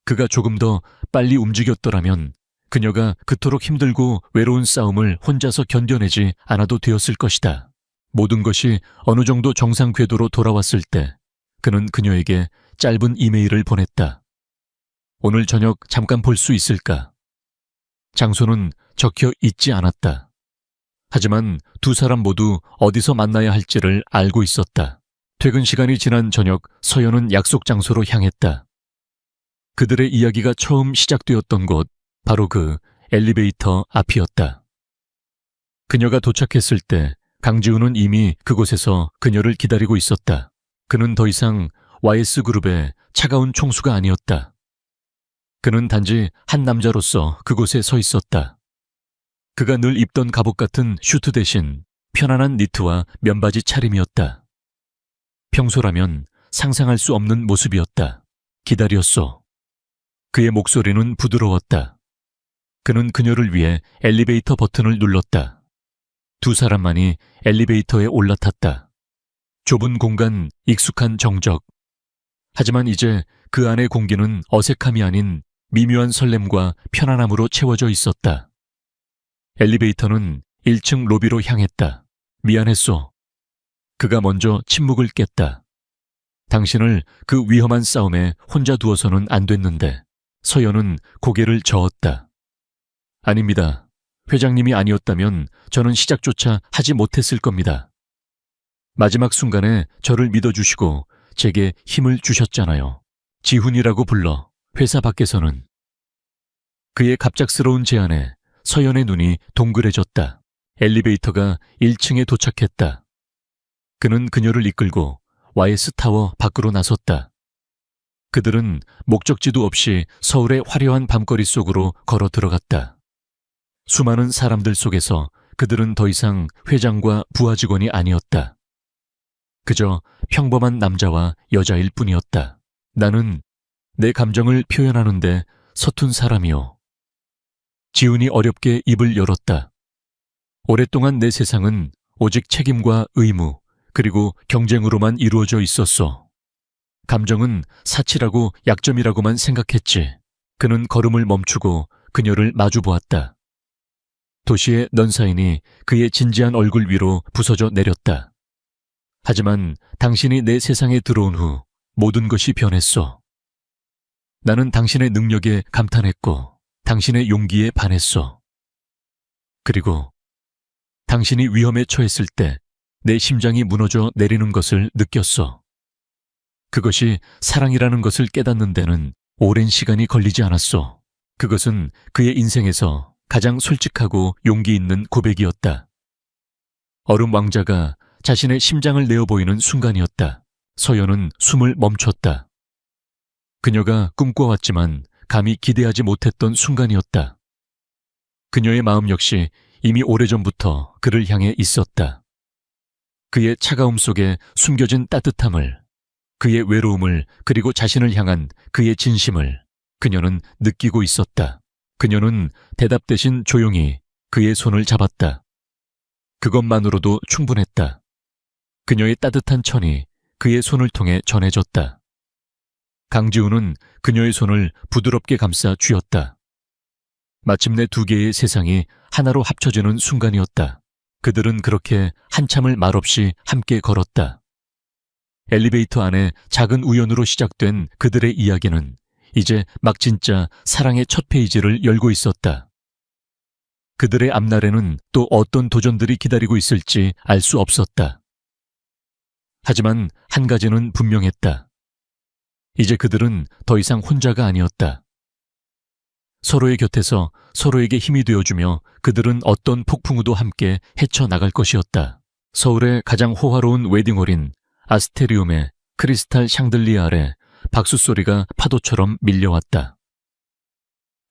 그가 조금 더 빨리 움직였더라면 그녀가 그토록 힘들고 외로운 싸움을 혼자서 견뎌내지 않아도 되었을 것이다. 모든 것이 어느 정도 정상 궤도로 돌아왔을 때 그는 그녀에게 짧은 이메일을 보냈다. 오늘 저녁 잠깐 볼 수 있을까? 장소는 적혀 있지 않았다. 하지만 두 사람 모두 어디서 만나야 할지를 알고 있었다. 퇴근 시간이 지난 저녁 서연은 약속 장소로 향했다. 그들의 이야기가 처음 시작되었던 곳, 바로 그 엘리베이터 앞이었다. 그녀가 도착했을 때 강지우는 이미 그곳에서 그녀를 기다리고 있었다. 그는 더 이상 YS그룹의 차가운 총수가 아니었다. 그는 단지 한 남자로서 그곳에 서 있었다. 그가 늘 입던 갑옷 같은 슈트 대신 편안한 니트와 면바지 차림이었다. 평소라면 상상할 수 없는 모습이었다. 기다렸소. 그의 목소리는 부드러웠다. 그는 그녀를 위해 엘리베이터 버튼을 눌렀다. 두 사람만이 엘리베이터에 올라탔다. 좁은 공간, 익숙한 정적. 하지만 이제 그 안의 공기는 어색함이 아닌 미묘한 설렘과 편안함으로 채워져 있었다. 엘리베이터는 1층 로비로 향했다. 미안했소. 그가 먼저 침묵을 깼다. 당신을 그 위험한 싸움에 혼자 두어서는 안 됐는데. 서연은 고개를 저었다. 아닙니다. 회장님이 아니었다면 저는 시작조차 하지 못했을 겁니다. 마지막 순간에 저를 믿어주시고 제게 힘을 주셨잖아요. 지훈이라고 불러. 회사 밖에서는. 그의 갑작스러운 제안에 서연의 눈이 동그래졌다. 엘리베이터가 1층에 도착했다. 그는 그녀를 이끌고 YS타워 밖으로 나섰다. 그들은 목적지도 없이 서울의 화려한 밤거리 속으로 걸어 들어갔다. 수많은 사람들 속에서 그들은 더 이상 회장과 부하 직원이 아니었다. 그저 평범한 남자와 여자일 뿐이었다. 나는 내 감정을 표현하는데 서툰 사람이요. 지훈이 어렵게 입을 열었다. 오랫동안 내 세상은 오직 책임과 의무, 그리고 경쟁으로만 이루어져 있었어. 감정은 사치라고 약점이라고만 생각했지. 그는 걸음을 멈추고 그녀를 마주보았다. 도시의 넌사인이 그의 진지한 얼굴 위로 부서져 내렸다. 하지만 당신이 내 세상에 들어온 후 모든 것이 변했어. 나는 당신의 능력에 감탄했고 당신의 용기에 반했어. 그리고 당신이 위험에 처했을 때 내 심장이 무너져 내리는 것을 느꼈어. 그것이 사랑이라는 것을 깨닫는 데는 오랜 시간이 걸리지 않았어. 그것은 그의 인생에서 가장 솔직하고 용기 있는 고백이었다. 얼음 왕자가 자신의 심장을 내어 보이는 순간이었다. 서연은 숨을 멈췄다. 그녀가 꿈꿔왔지만 감히 기대하지 못했던 순간이었다. 그녀의 마음 역시 이미 오래전부터 그를 향해 있었다. 그의 차가움 속에 숨겨진 따뜻함을, 그의 외로움을, 그리고 자신을 향한 그의 진심을 그녀는 느끼고 있었다. 그녀는 대답 대신 조용히 그의 손을 잡았다. 그것만으로도 충분했다. 그녀의 따뜻한 천이 그의 손을 통해 전해졌다. 강지우는 그녀의 손을 부드럽게 감싸 쥐었다. 마침내 두 개의 세상이 하나로 합쳐지는 순간이었다. 그들은 그렇게 한참을 말없이 함께 걸었다. 엘리베이터 안에 작은 우연으로 시작된 그들의 이야기는 이제 막 진짜 사랑의 첫 페이지를 열고 있었다. 그들의 앞날에는 또 어떤 도전들이 기다리고 있을지 알 수 없었다. 하지만 한 가지는 분명했다. 이제 그들은 더 이상 혼자가 아니었다. 서로의 곁에서 서로에게 힘이 되어주며 그들은 어떤 폭풍우도 함께 헤쳐나갈 것이었다. 서울의 가장 호화로운 웨딩홀인 아스테리움의 크리스탈 샹들리에 아래 박수 소리가 파도처럼 밀려왔다.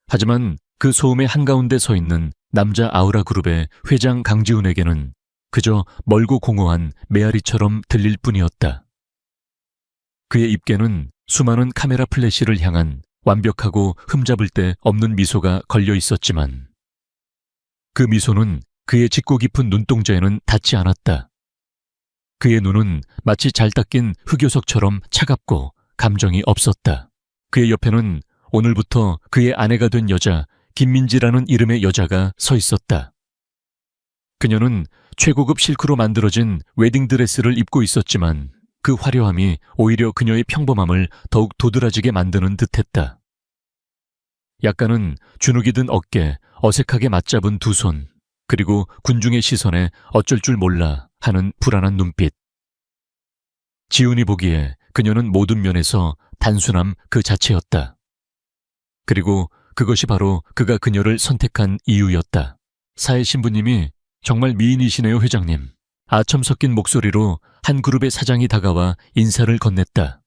하지만 그 소음의 한가운데 서 있는 남자 아우라 그룹의 회장 강지훈에게는 그저 멀고 공허한 메아리처럼 들릴 뿐이었다. 그의 입계는 수많은 카메라 플래시를 향한 완벽하고 흠잡을 데 없는 미소가 걸려 있었지만 그 미소는 그의 짙고 깊은 눈동자에는 닿지 않았다. 그의 눈은 마치 잘 닦인 흑요석처럼 차갑고 감정이 없었다. 그의 옆에는 오늘부터 그의 아내가 된 여자 김민지라는 이름의 여자가 서 있었다. 그녀는 최고급 실크로 만들어진 웨딩드레스를 입고 있었지만 그 화려함이 오히려 그녀의 평범함을 더욱 도드라지게 만드는 듯했다. 약간은 주눅이 든 어깨, 어색하게 맞잡은 두 손, 그리고 군중의 시선에 어쩔 줄 몰라 하는 불안한 눈빛. 지훈이 보기에 그녀는 모든 면에서 단순함 그 자체였다. 그리고 그것이 바로 그가 그녀를 선택한 이유였다. 사회 신부님이 정말 미인이시네요, 회장님. 아첨 섞인 목소리로 한 그룹의 사장이 다가와 인사를 건넸다.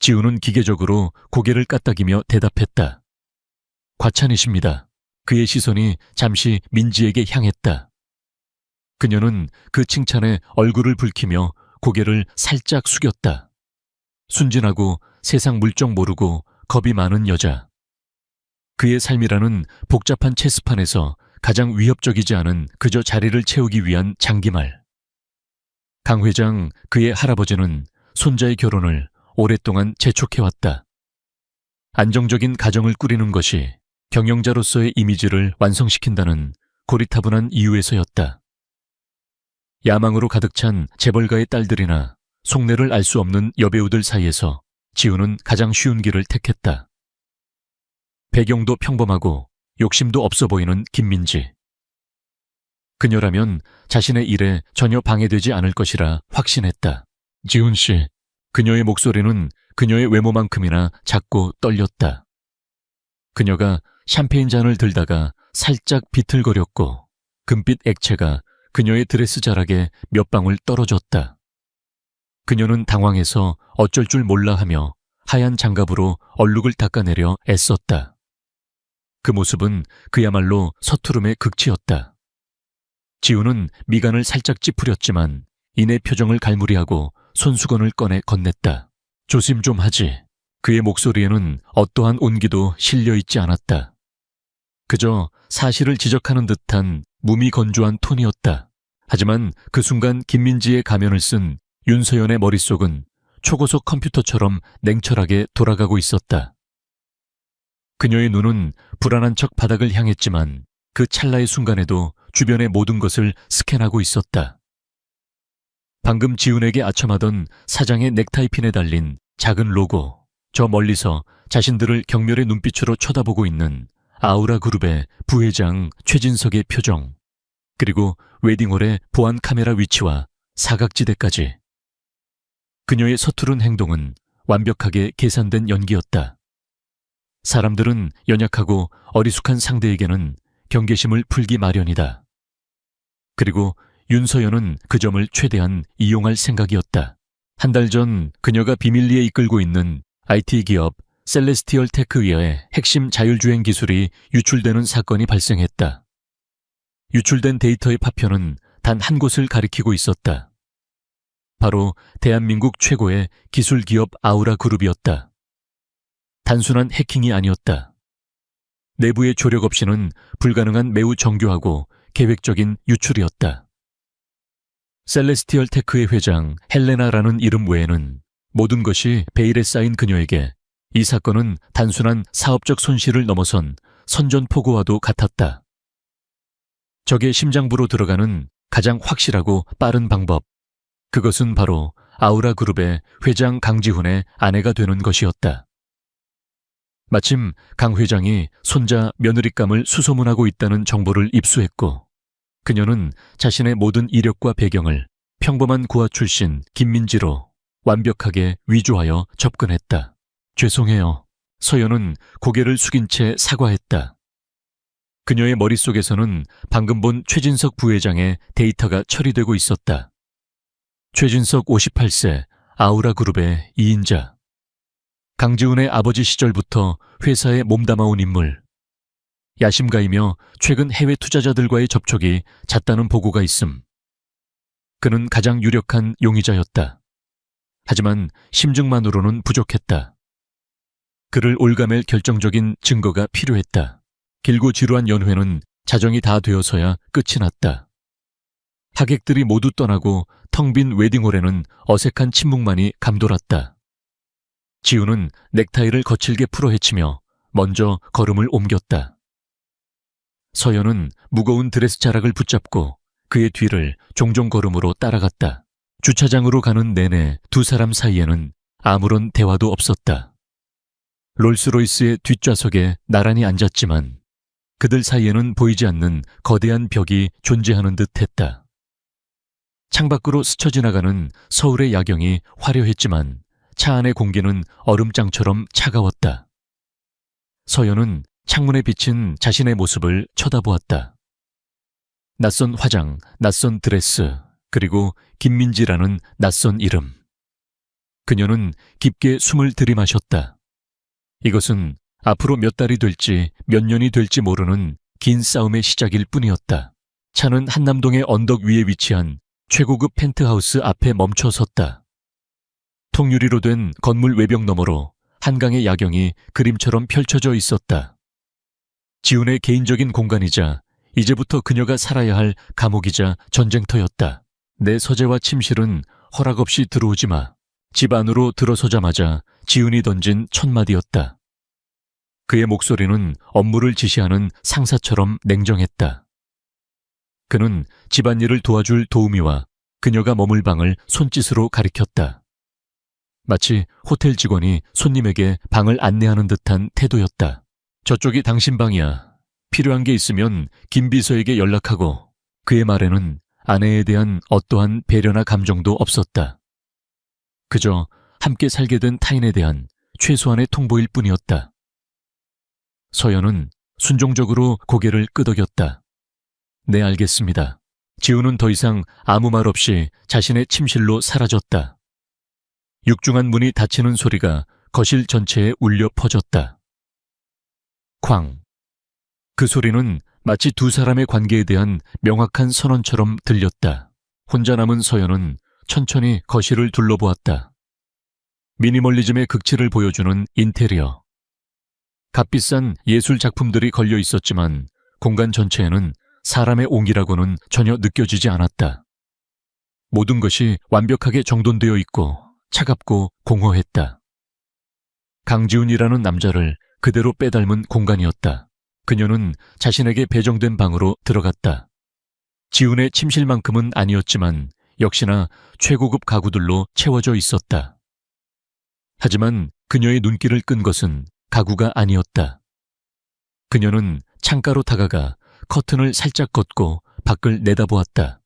지훈은 기계적으로 고개를 까딱이며 대답했다. 과찬이십니다. 그의 시선이 잠시 민지에게 향했다. 그녀는 그 칭찬에 얼굴을 붉히며 고개를 살짝 숙였다. 순진하고 세상 물정 모르고 겁이 많은 여자. 그의 삶이라는 복잡한 체스판에서 가장 위협적이지 않은 그저 자리를 채우기 위한 장기말. 강 회장, 그의 할아버지는 손자의 결혼을 오랫동안 재촉해왔다. 안정적인 가정을 꾸리는 것이 경영자로서의 이미지를 완성시킨다는 고리타분한 이유에서였다. 야망으로 가득 찬 재벌가의 딸들이나 속내를 알 수 없는 여배우들 사이에서 지훈은 가장 쉬운 길을 택했다. 배경도 평범하고 욕심도 없어 보이는 김민지. 그녀라면 자신의 일에 전혀 방해되지 않을 것이라 확신했다. 지훈 씨, 그녀의 목소리는 그녀의 외모만큼이나 작고 떨렸다. 그녀가 샴페인 잔을 들다가 살짝 비틀거렸고 금빛 액체가 그녀의 드레스 자락에 몇 방울 떨어졌다. 그녀는 당황해서 어쩔 줄 몰라 하며 하얀 장갑으로 얼룩을 닦아내려 애썼다. 그 모습은 그야말로 서투름의 극치였다. 지훈은 미간을 살짝 찌푸렸지만 이내 표정을 갈무리하고 손수건을 꺼내 건넸다. 조심 좀 하지. 그의 목소리에는 어떠한 온기도 실려있지 않았다. 그저 사실을 지적하는 듯한 무미건조한 톤이었다. 하지만 그 순간 김민지의 가면을 쓴 윤서연의 머릿속은 초고속 컴퓨터처럼 냉철하게 돌아가고 있었다. 그녀의 눈은 불안한 척 바닥을 향했지만 그 찰나의 순간에도 주변의 모든 것을 스캔하고 있었다. 방금 지훈에게 아첨하던 사장의 넥타이핀에 달린 작은 로고, 저 멀리서 자신들을 경멸의 눈빛으로 쳐다보고 있는 아우라 그룹의 부회장 최진석의 표정, 그리고 웨딩홀의 보안 카메라 위치와 사각지대까지. 그녀의 서투른 행동은 완벽하게 계산된 연기였다. 사람들은 연약하고 어리숙한 상대에게는 경계심을 풀기 마련이다. 그리고 윤서연은 그 점을 최대한 이용할 생각이었다. 한 달 전 그녀가 비밀리에 이끌고 있는 IT 기업 셀레스티얼 테크웨어의 핵심 자율주행 기술이 유출되는 사건이 발생했다. 유출된 데이터의 파편은 단 한 곳을 가리키고 있었다. 바로 대한민국 최고의 기술 기업 아우라 그룹이었다. 단순한 해킹이 아니었다. 내부의 조력 없이는 불가능한 매우 정교하고 계획적인 유출이었다. 셀레스티얼 테크의 회장 헬레나라는 이름 외에는 모든 것이 베일에 쌓인 그녀에게 이 사건은 단순한 사업적 손실을 넘어선 선전포고와도 같았다. 적의 심장부로 들어가는 가장 확실하고 빠른 방법, 그것은 바로 아우라 그룹의 회장 강지훈의 아내가 되는 것이었다. 마침 강 회장이 손자 며느리감을 수소문하고 있다는 정보를 입수했고, 그녀는 자신의 모든 이력과 배경을 평범한 고아 출신 김민지로 완벽하게 위조하여 접근했다. 죄송해요. 서연은 고개를 숙인 채 사과했다. 그녀의 머릿속에서는 방금 본 최진석 부회장의 데이터가 처리되고 있었다. 최진석 58세 아우라 그룹의 2인자. 강지훈의 아버지 시절부터 회사에 몸담아온 인물. 야심가이며 최근 해외 투자자들과의 접촉이 잦다는 보고가 있음. 그는 가장 유력한 용의자였다. 하지만 심증만으로는 부족했다. 그를 올가맬 결정적인 증거가 필요했다. 길고 지루한 연회는 자정이 다 되어서야 끝이 났다. 하객들이 모두 떠나고 텅 빈 웨딩홀에는 어색한 침묵만이 감돌았다. 지우는 넥타이를 거칠게 풀어헤치며 먼저 걸음을 옮겼다. 서연은 무거운 드레스 자락을 붙잡고 그의 뒤를 종종 걸음으로 따라갔다. 주차장으로 가는 내내 두 사람 사이에는 아무런 대화도 없었다. 롤스로이스의 뒷좌석에 나란히 앉았지만 그들 사이에는 보이지 않는 거대한 벽이 존재하는 듯 했다. 창밖으로 스쳐 지나가는 서울의 야경이 화려했지만 차 안의 공기는 얼음장처럼 차가웠다. 서연은 창문에 비친 자신의 모습을 쳐다보았다. 낯선 화장, 낯선 드레스, 그리고 김민지라는 낯선 이름. 그녀는 깊게 숨을 들이마셨다. 이것은 앞으로 몇 달이 될지 몇 년이 될지 모르는 긴 싸움의 시작일 뿐이었다. 차는 한남동의 언덕 위에 위치한 최고급 펜트하우스 앞에 멈춰 섰다. 통유리로 된 건물 외벽 너머로 한강의 야경이 그림처럼 펼쳐져 있었다. 지훈의 개인적인 공간이자 이제부터 그녀가 살아야 할 감옥이자 전쟁터였다. 내 서재와 침실은 허락 없이 들어오지 마. 집 안으로 들어서자마자 지훈이 던진 첫 마디였다. 그의 목소리는 업무를 지시하는 상사처럼 냉정했다. 그는 집안일을 도와줄 도우미와 그녀가 머물 방을 손짓으로 가리켰다. 마치 호텔 직원이 손님에게 방을 안내하는 듯한 태도였다. 저쪽이 당신 방이야. 필요한 게 있으면 김 비서에게 연락하고. 그의 말에는 아내에 대한 어떠한 배려나 감정도 없었다. 그저 함께 살게 된 타인에 대한 최소한의 통보일 뿐이었다. 서연은 순종적으로 고개를 끄덕였다. 네, 알겠습니다. 지우는 더 이상 아무 말 없이 자신의 침실로 사라졌다. 육중한 문이 닫히는 소리가 거실 전체에 울려 퍼졌다. 쾅. 그 소리는 마치 두 사람의 관계에 대한 명확한 선언처럼 들렸다. 혼자 남은 서연은 천천히 거실을 둘러보았다. 미니멀리즘의 극치를 보여주는 인테리어. 값비싼 예술 작품들이 걸려 있었지만 공간 전체에는 사람의 온기라고는 전혀 느껴지지 않았다. 모든 것이 완벽하게 정돈되어 있고 차갑고 공허했다. 강지훈이라는 남자를 그대로 빼닮은 공간이었다. 그녀는 자신에게 배정된 방으로 들어갔다. 지훈의 침실만큼은 아니었지만 역시나 최고급 가구들로 채워져 있었다. 하지만 그녀의 눈길을 끈 것은 가구가 아니었다. 그녀는 창가로 다가가 커튼을 살짝 걷고 밖을 내다보았다.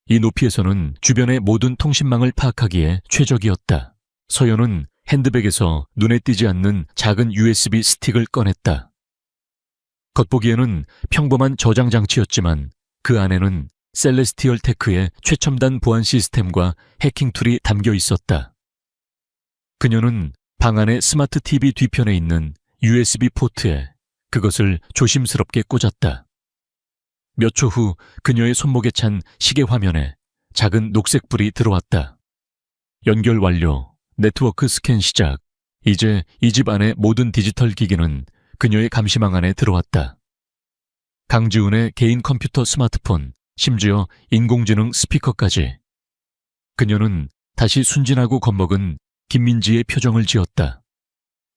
이 높이에서는 주변의 모든 통신망을 파악하기에 최적이었다. 서연은 핸드백에서 눈에 띄지 않는 작은 USB 스틱을 꺼냈다. 겉보기에는 평범한 저장 장치였지만 그 안에는 셀레스티얼 테크의 최첨단 보안 시스템과 해킹 툴이 담겨 있었다. 그녀는 방 안의 스마트 TV 뒤편에 있는 USB 포트에 그것을 조심스럽게 꽂았다. 몇 초 후 그녀의 손목에 찬 시계 화면에 작은 녹색 불이 들어왔다. 연결 완료, 네트워크 스캔 시작. 이제 이 집 안의 모든 디지털 기기는 그녀의 감시망 안에 들어왔다. 강지훈의 개인 컴퓨터, 스마트폰, 심지어 인공지능 스피커까지. 그녀는 다시 순진하고 겁먹은 김민지의 표정을 지었다.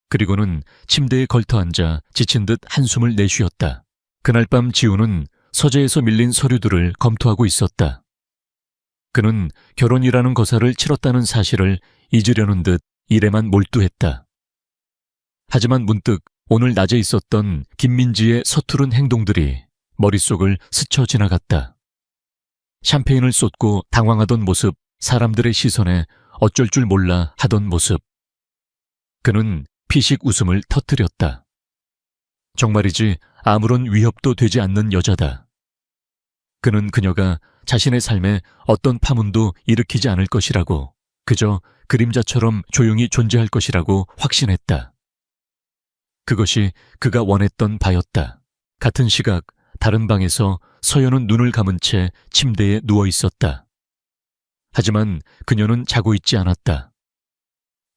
그리고는 침대에 걸터앉아 지친 듯 한숨을 내쉬었다. 그날 밤 지훈은 서재에서 밀린 서류들을 검토하고 있었다. 그는 결혼이라는 거사를 치렀다는 사실을 잊으려는 듯 일에만 몰두했다. 하지만 문득 오늘 낮에 있었던 김민지의 서투른 행동들이 머릿속을 스쳐 지나갔다. 샴페인을 쏟고 당황하던 모습, 사람들의 시선에 어쩔 줄 몰라 하던 모습. 그는 피식 웃음을 터뜨렸다. 정말이지 아무런 위협도 되지 않는 여자다. 그는 그녀가 자신의 삶에 어떤 파문도 일으키지 않을 것이라고, 그저 그림자처럼 조용히 존재할 것이라고 확신했다. 그것이 그가 원했던 바였다. 같은 시각 다른 방에서 서연은 눈을 감은 채 침대에 누워 있었다. 하지만 그녀는 자고 있지 않았다.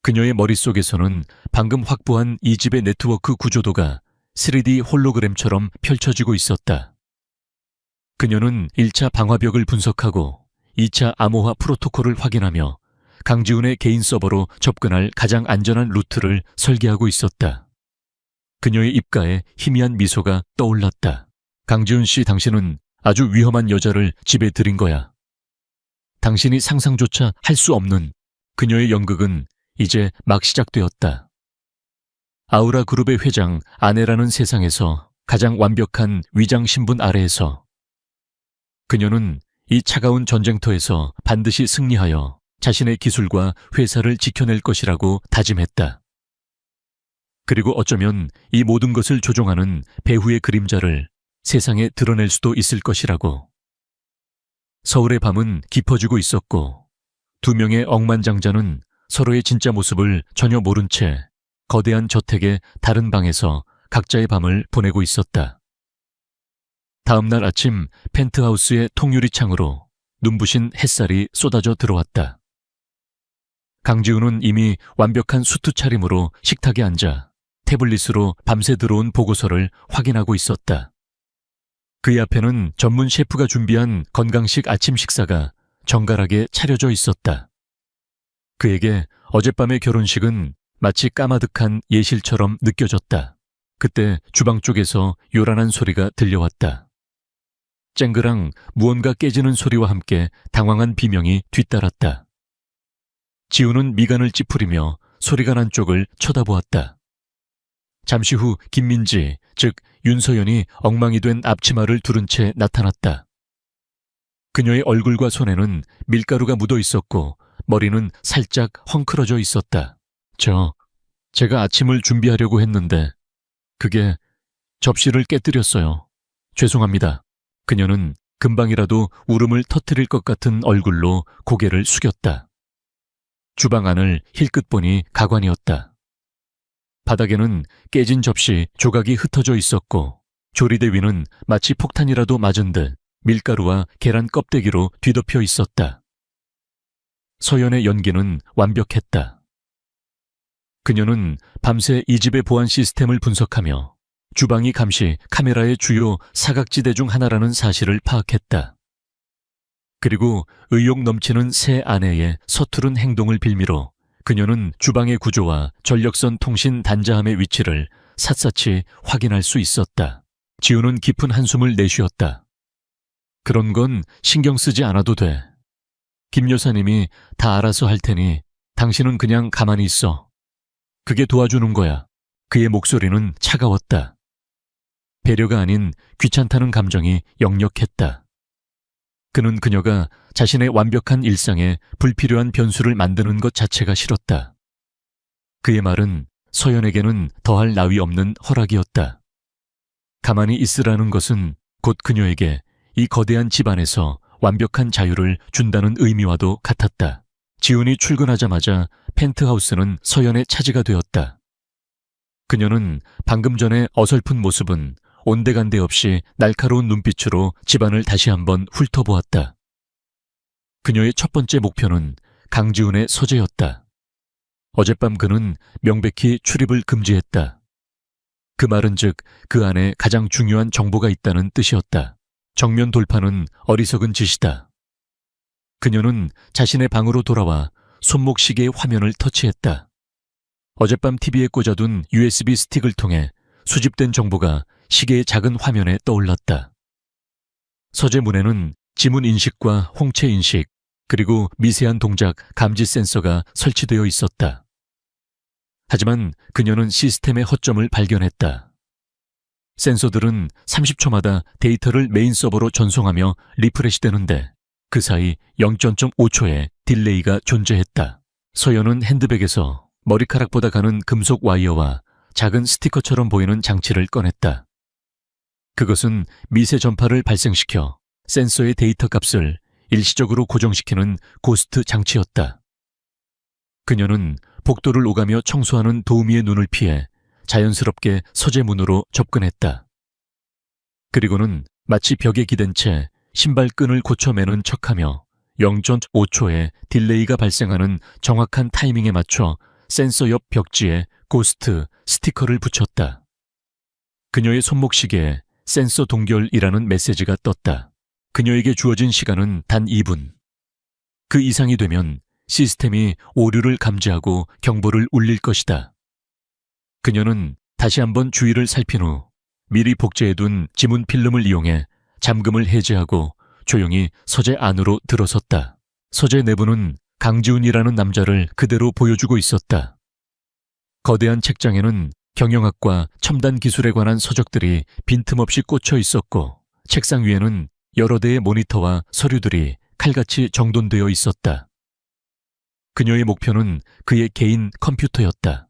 그녀의 머릿속에서는 방금 확보한 이 집의 네트워크 구조도가 3D 홀로그램처럼 펼쳐지고 있었다. 그녀는 1차 방화벽을 분석하고 2차 암호화 프로토콜을 확인하며 강지훈의 개인 서버로 접근할 가장 안전한 루트를 설계하고 있었다. 그녀의 입가에 희미한 미소가 떠올랐다. 강지훈 씨, 당신은 아주 위험한 여자를 집에 들인 거야. 당신이 상상조차 할 수 없는 그녀의 연극은 이제 막 시작되었다. 아우라 그룹의 회장 아내라는 세상에서 가장 완벽한 위장 신분 아래에서 그녀는 이 차가운 전쟁터에서 반드시 승리하여 자신의 기술과 회사를 지켜낼 것이라고 다짐했다. 그리고 어쩌면 이 모든 것을 조종하는 배후의 그림자를 세상에 드러낼 수도 있을 것이라고. 서울의 밤은 깊어지고 있었고 2명의 억만장자는 서로의 진짜 모습을 전혀 모른 채 거대한 저택의 다른 방에서 각자의 밤을 보내고 있었다. 다음 날 아침 펜트하우스의 통유리 창으로 눈부신 햇살이 쏟아져 들어왔다. 강지훈은 이미 완벽한 수트 차림으로 식탁에 앉아 태블릿으로 밤새 들어온 보고서를 확인하고 있었다. 그의 앞에는 전문 셰프가 준비한 건강식 아침 식사가 정갈하게 차려져 있었다. 그에게 어젯밤의 결혼식은 마치 까마득한 예실처럼 느껴졌다. 그때 주방 쪽에서 요란한 소리가 들려왔다. 쨍그랑 무언가 깨지는 소리와 함께 당황한 비명이 뒤따랐다. 지훈은 미간을 찌푸리며 소리가 난 쪽을 쳐다보았다. 잠시 후 김민지, 즉 윤서연이 엉망이 된 앞치마를 두른 채 나타났다. 그녀의 얼굴과 손에는 밀가루가 묻어 있었고 머리는 살짝 헝클어져 있었다. 제가 아침을 준비하려고 했는데 그게 접시를 깨뜨렸어요. 죄송합니다. 그녀는 금방이라도 울음을 터뜨릴 것 같은 얼굴로 고개를 숙였다. 주방 안을 힐끗 보니 가관이었다. 바닥에는 깨진 접시 조각이 흩어져 있었고 조리대 위는 마치 폭탄이라도 맞은 듯 밀가루와 계란 껍데기로 뒤덮여 있었다. 서연의 연기는 완벽했다. 그녀는 밤새 이 집의 보안 시스템을 분석하며 주방이 감시 카메라의 주요 사각지대 중 하나라는 사실을 파악했다. 그리고 의욕 넘치는 새 아내의 서투른 행동을 빌미로 그녀는 주방의 구조와 전력선 통신 단자함의 위치를 샅샅이 확인할 수 있었다. 지우는 깊은 한숨을 내쉬었다. 그런 건 신경 쓰지 않아도 돼. 김 여사님이 다 알아서 할 테니 당신은 그냥 가만히 있어. 그게 도와주는 거야. 그의 목소리는 차가웠다. 배려가 아닌 귀찮다는 감정이 역력했다. 그는 그녀가 자신의 완벽한 일상에 불필요한 변수를 만드는 것 자체가 싫었다. 그의 말은 서연에게는 더할 나위 없는 허락이었다. 가만히 있으라는 것은 곧 그녀에게 이 거대한 집안에서 완벽한 자유를 준다는 의미와도 같았다. 지훈이 출근하자마자 펜트하우스는 서연의 차지가 되었다. 그녀는 방금 전에 어설픈 모습은 온데간데 없이 날카로운 눈빛으로 집안을 다시 한번 훑어보았다. 그녀의 첫 번째 목표는 강지훈의 서재였다. 어젯밤 그는 명백히 출입을 금지했다. 그 말은 즉 그 안에 가장 중요한 정보가 있다는 뜻이었다. 정면 돌파는 어리석은 짓이다. 그녀는 자신의 방으로 돌아와 손목 시계의 화면을 터치했다. 어젯밤 TV에 꽂아둔 USB 스틱을 통해 수집된 정보가 시계의 작은 화면에 떠올랐다. 서재 문에는 지문 인식과 홍채 인식, 그리고 미세한 동작 감지 센서가 설치되어 있었다. 하지만 그녀는 시스템의 허점을 발견했다. 센서들은 30초마다 데이터를 메인 서버로 전송하며 리프레시되는데 그 사이 0.5초의 딜레이가 존재했다. 서연은 핸드백에서 머리카락보다 가는 금속 와이어와 작은 스티커처럼 보이는 장치를 꺼냈다. 그것은 미세 전파를 발생시켜 센서의 데이터 값을 일시적으로 고정시키는 고스트 장치였다. 그녀는 복도를 오가며 청소하는 도우미의 눈을 피해 자연스럽게 서재 문으로 접근했다. 그리고는 마치 벽에 기댄 채 신발끈을 고쳐매는 척하며 0.5초의 딜레이가 발생하는 정확한 타이밍에 맞춰 센서 옆 벽지에 고스트 스티커를 붙였다. 그녀의 손목시계에 센서 동결이라는 메시지가 떴다. 그녀에게 주어진 시간은 단 2분. 그 이상이 되면 시스템이 오류를 감지하고 경보를 울릴 것이다. 그녀는 다시 한번 주위를 살핀 후 미리 복제해둔 지문 필름을 이용해 잠금을 해제하고 조용히 서재 안으로 들어섰다. 서재 내부는 강지훈이라는 남자를 그대로 보여주고 있었다. 거대한 책장에는 경영학과 첨단 기술에 관한 서적들이 빈틈없이 꽂혀 있었고 책상 위에는 여러 대의 모니터와 서류들이 칼같이 정돈되어 있었다. 그녀의 목표는 그의 개인 컴퓨터였다.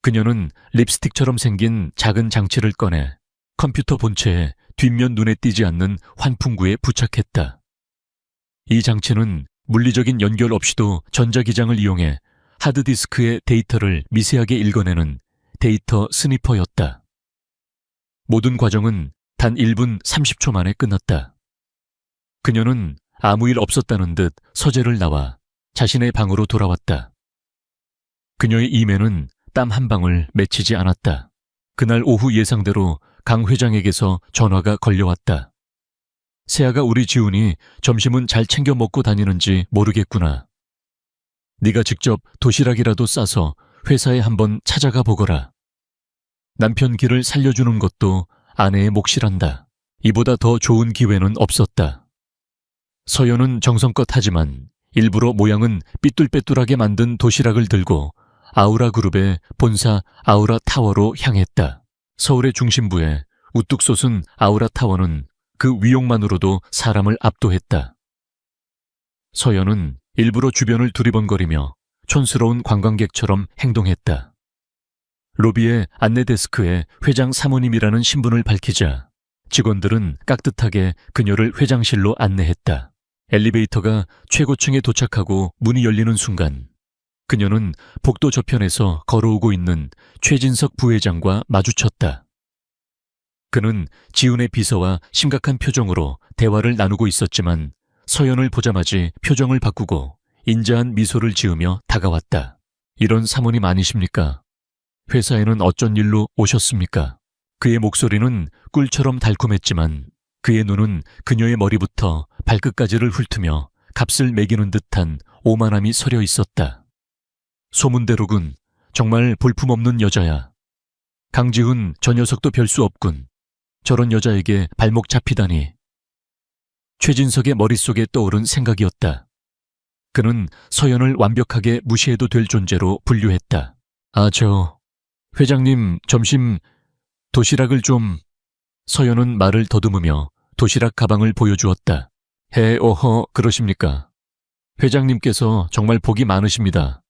그녀는 립스틱처럼 생긴 작은 장치를 꺼내 컴퓨터 본체에 뒷면 눈에 띄지 않는 환풍구에 부착했다. 이 장치는 물리적인 연결 없이도 전자기장을 이용해 하드디스크의 데이터를 미세하게 읽어내는 데이터 스니퍼였다. 모든 과정은 단 1분 30초 만에 끝났다. 그녀는 아무 일 없었다는 듯 서재를 나와 자신의 방으로 돌아왔다. 그녀의 이매는 땀 한 방울 맺히지 않았다. 그날 오후 예상대로 강 회장에게서 전화가 걸려왔다. 세아가 우리 지훈이 점심은 잘 챙겨 먹고 다니는지 모르겠구나. 네가 직접 도시락이라도 싸서 회사에 한번 찾아가 보거라. 남편 길을 살려주는 것도 아내의 몫이란다. 이보다 더 좋은 기회는 없었다. 서연은 정성껏 하지만 일부러 모양은 삐뚤빼뚤하게 만든 도시락을 들고 아우라 그룹의 본사 아우라 타워로 향했다. 서울의 중심부에 우뚝 솟은 아우라 타워는 그 위용만으로도 사람을 압도했다. 서연은 일부러 주변을 두리번거리며 촌스러운 관광객처럼 행동했다. 로비의 안내 데스크에 회장 사모님이라는 신분을 밝히자 직원들은 깍듯하게 그녀를 회장실로 안내했다. 엘리베이터가 최고층에 도착하고 문이 열리는 순간 그녀는 복도 저편에서 걸어오고 있는 최진석 부회장과 마주쳤다. 그는 지훈의 비서와 심각한 표정으로 대화를 나누고 있었지만 서연을 보자마자 표정을 바꾸고 인자한 미소를 지으며 다가왔다. 이런 사모님 아니십니까? 회사에는 어쩐 일로 오셨습니까? 그의 목소리는 꿀처럼 달콤했지만 그의 눈은 그녀의 머리부터 발끝까지를 훑으며 값을 매기는 듯한 오만함이 서려 있었다. 소문대로군. 정말 볼품없는 여자야. 강지훈 저 녀석도 별 수 없군. 저런 여자에게 발목 잡히다니. 최진석의 머릿속에 떠오른 생각이었다. 그는 서연을 완벽하게 무시해도 될 존재로 분류했다. 회장님 점심 도시락을 좀... 서연은 말을 더듬으며 도시락 가방을 보여주었다. 그러십니까? 회장님께서 정말 복이 많으십니다.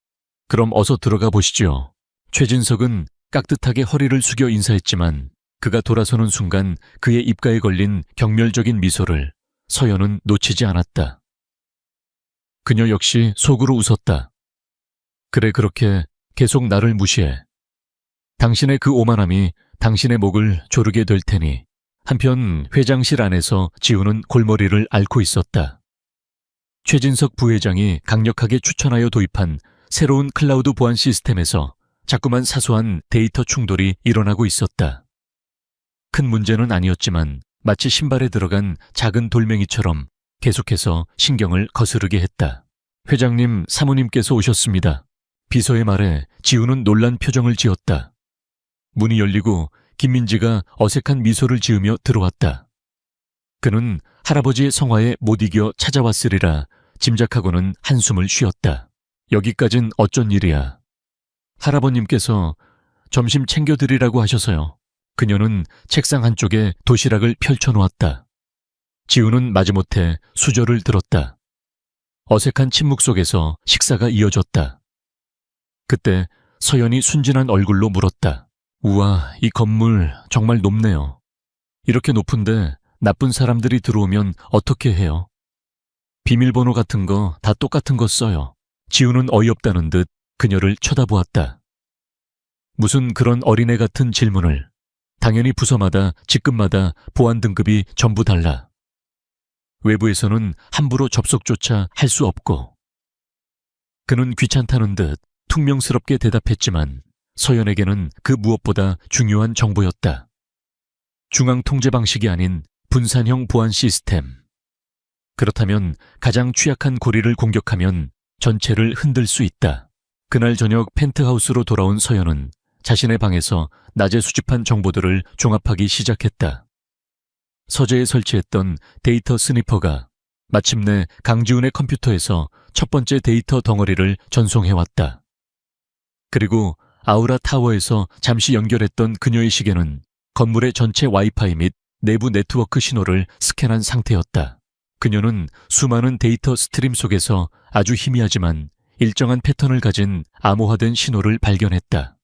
그럼 어서 들어가 보시죠. 최진석은 깍듯하게 허리를 숙여 인사했지만 그가 돌아서는 순간 그의 입가에 걸린 경멸적인 미소를 서연은 놓치지 않았다. 그녀 역시 속으로 웃었다. 그래, 그렇게 계속 나를 무시해. 당신의 그 오만함이 당신의 목을 조르게 될 테니. 한편 회장실 안에서 지우는 골머리를 앓고 있었다. 최진석 부회장이 강력하게 추천하여 도입한 새로운 클라우드 보안 시스템에서 자꾸만 사소한 데이터 충돌이 일어나고 있었다. 큰 문제는 아니었지만 마치 신발에 들어간 작은 돌멩이처럼 계속해서 신경을 거스르게 했다. 회장님, 사모님께서 오셨습니다. 비서의 말에 지우는 놀란 표정을 지었다. 문이 열리고 김민지가 어색한 미소를 지으며 들어왔다. 그는 할아버지의 성화에 못 이겨 찾아왔으리라 짐작하고는 한숨을 쉬었다. 여기까진 어쩐 일이야. 할아버님께서 점심 챙겨드리라고 하셔서요. 그녀는 책상 한쪽에 도시락을 펼쳐놓았다. 지우는 마지못해 수저를 들었다. 어색한 침묵 속에서 식사가 이어졌다. 그때 서연이 순진한 얼굴로 물었다. 우와, 이 건물 정말 높네요. 이렇게 높은데 나쁜 사람들이 들어오면 어떻게 해요? 비밀번호 같은 거 다 똑같은 거 써요. 지우는 어이없다는 듯 그녀를 쳐다보았다. 무슨 그런 어린애 같은 질문을. 당연히 부서마다 직급마다 보안 등급이 전부 달라. 외부에서는 함부로 접속조차 할 수 없고. 그는 귀찮다는 듯 퉁명스럽게 대답했지만 서연에게는 그 무엇보다 중요한 정보였다. 중앙 통제 방식이 아닌 분산형 보안 시스템. 그렇다면 가장 취약한 고리를 공격하면 전체를 흔들 수 있다. 그날 저녁 펜트하우스로 돌아온 서연은 자신의 방에서 낮에 수집한 정보들을 종합하기 시작했다. 서재에 설치했던 데이터 스니퍼가 마침내 강지훈의 컴퓨터에서 첫 번째 데이터 덩어리를 전송해왔다. 그리고 아우라 타워에서 잠시 연결했던 그녀의 시계는 건물의 전체 와이파이 및 내부 네트워크 신호를 스캔한 상태였다. 그녀는 수많은 데이터 스트림 속에서 아주 희미하지만 일정한 패턴을 가진 암호화된 신호를 발견했다.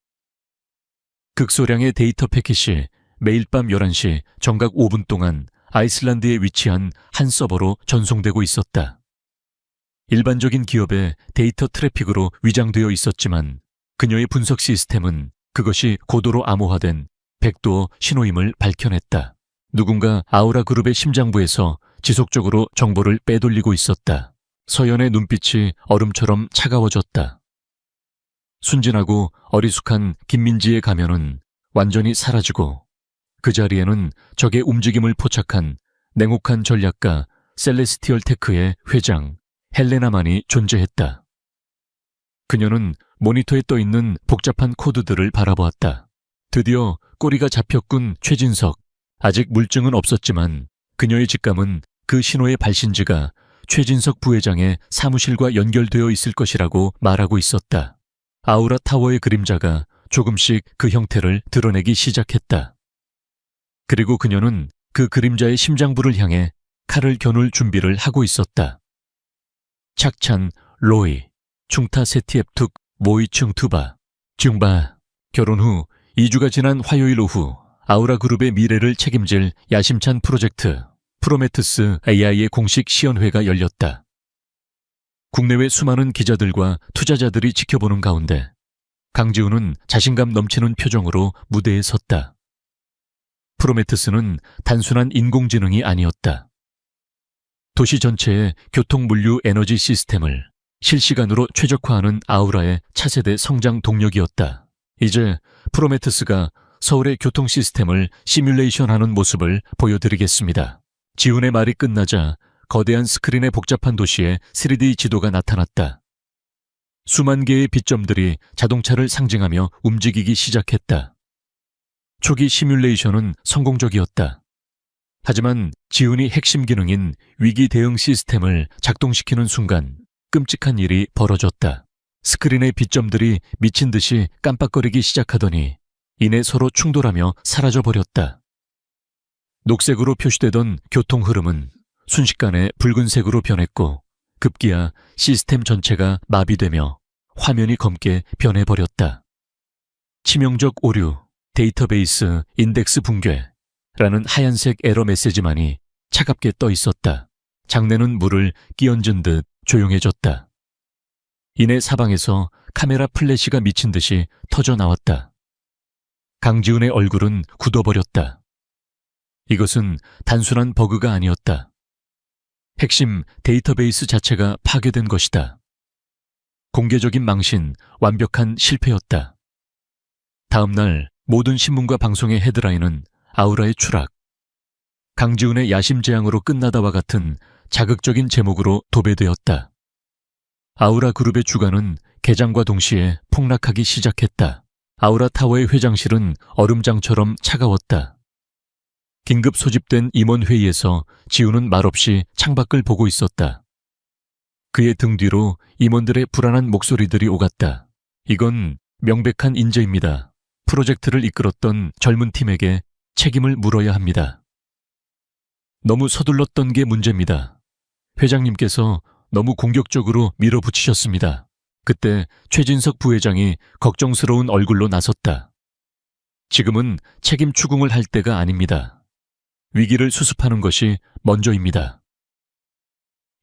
극소량의 데이터 패킷이 매일 밤 11시 정각 5분 동안 아이슬란드에 위치한 한 서버로 전송되고 있었다. 일반적인 기업의 데이터 트래픽으로 위장되어 있었지만 그녀의 분석 시스템은 그것이 고도로 암호화된 백도어 신호임을 밝혀냈다. 누군가 아우라 그룹의 심장부에서 지속적으로 정보를 빼돌리고 있었다. 서연의 눈빛이 얼음처럼 차가워졌다. 순진하고 어리숙한 김민지의 가면은 완전히 사라지고 그 자리에는 적의 움직임을 포착한 냉혹한 전략가 셀레스티얼 테크의 회장 헬레나만이 존재했다. 그녀는 모니터에 떠있는 복잡한 코드들을 바라보았다. 드디어 꼬리가 잡혔군. 최진석. 아직 물증은 없었지만 그녀의 직감은 그 신호의 발신지가 최진석 부회장의 사무실과 연결되어 있을 것이라고 말하고 있었다. 아우라 타워의 그림자가 조금씩 그 형태를 드러내기 시작했다. 그리고 그녀는 그 그림자의 심장부를 향해 칼을 겨눌 준비를 하고 있었다. 착찬, 로이, 충타 세티앱툭, 모이층 투바, 증바. 결혼 후 2주가 지난 화요일 오후 아우라 그룹의 미래를 책임질 야심찬 프로젝트 프로메테스 AI의 공식 시연회가 열렸다. 국내외 수많은 기자들과 투자자들이 지켜보는 가운데 강지훈은 자신감 넘치는 표정으로 무대에 섰다. 프로메테스는 단순한 인공지능이 아니었다. 도시 전체의 교통 물류 에너지 시스템을 실시간으로 최적화하는 아우라의 차세대 성장 동력이었다. 이제 프로메테스가 서울의 교통 시스템을 시뮬레이션하는 모습을 보여드리겠습니다. 지훈의 말이 끝나자 거대한 스크린의 복잡한 도시에 3D 지도가 나타났다. 수만 개의 빛점들이 자동차를 상징하며 움직이기 시작했다. 초기 시뮬레이션은 성공적이었다. 하지만 지훈이 핵심 기능인 위기 대응 시스템을 작동시키는 순간 끔찍한 일이 벌어졌다. 스크린의 빛점들이 미친 듯이 깜빡거리기 시작하더니 이내 서로 충돌하며 사라져버렸다. 녹색으로 표시되던 교통 흐름은 순식간에 붉은색으로 변했고 급기야 시스템 전체가 마비되며 화면이 검게 변해버렸다. 치명적 오류, 데이터베이스 인덱스 붕괴라는 하얀색 에러 메시지만이 차갑게 떠 있었다. 장내는 물을 끼얹은 듯 조용해졌다. 이내 사방에서 카메라 플래시가 미친 듯이 터져 나왔다. 강지훈의 얼굴은 굳어버렸다. 이것은 단순한 버그가 아니었다. 핵심 데이터베이스 자체가 파괴된 것이다. 공개적인 망신, 완벽한 실패였다. 다음 날 모든 신문과 방송의 헤드라인은 아우라의 추락, 강지훈의 야심재앙으로 끝나다와 같은 자극적인 제목으로 도배되었다. 아우라 그룹의 주가는 개장과 동시에 폭락하기 시작했다. 아우라 타워의 회장실은 얼음장처럼 차가웠다. 긴급 소집된 임원회의에서 지훈은 말없이 창밖을 보고 있었다. 그의 등 뒤로 임원들의 불안한 목소리들이 오갔다. 이건 명백한 인재입니다. 프로젝트를 이끌었던 젊은 팀에게 책임을 물어야 합니다. 너무 서둘렀던 게 문제입니다. 회장님께서 너무 공격적으로 밀어붙이셨습니다. 그때 최진석 부회장이 걱정스러운 얼굴로 나섰다. 지금은 책임 추궁을 할 때가 아닙니다. 위기를 수습하는 것이 먼저입니다.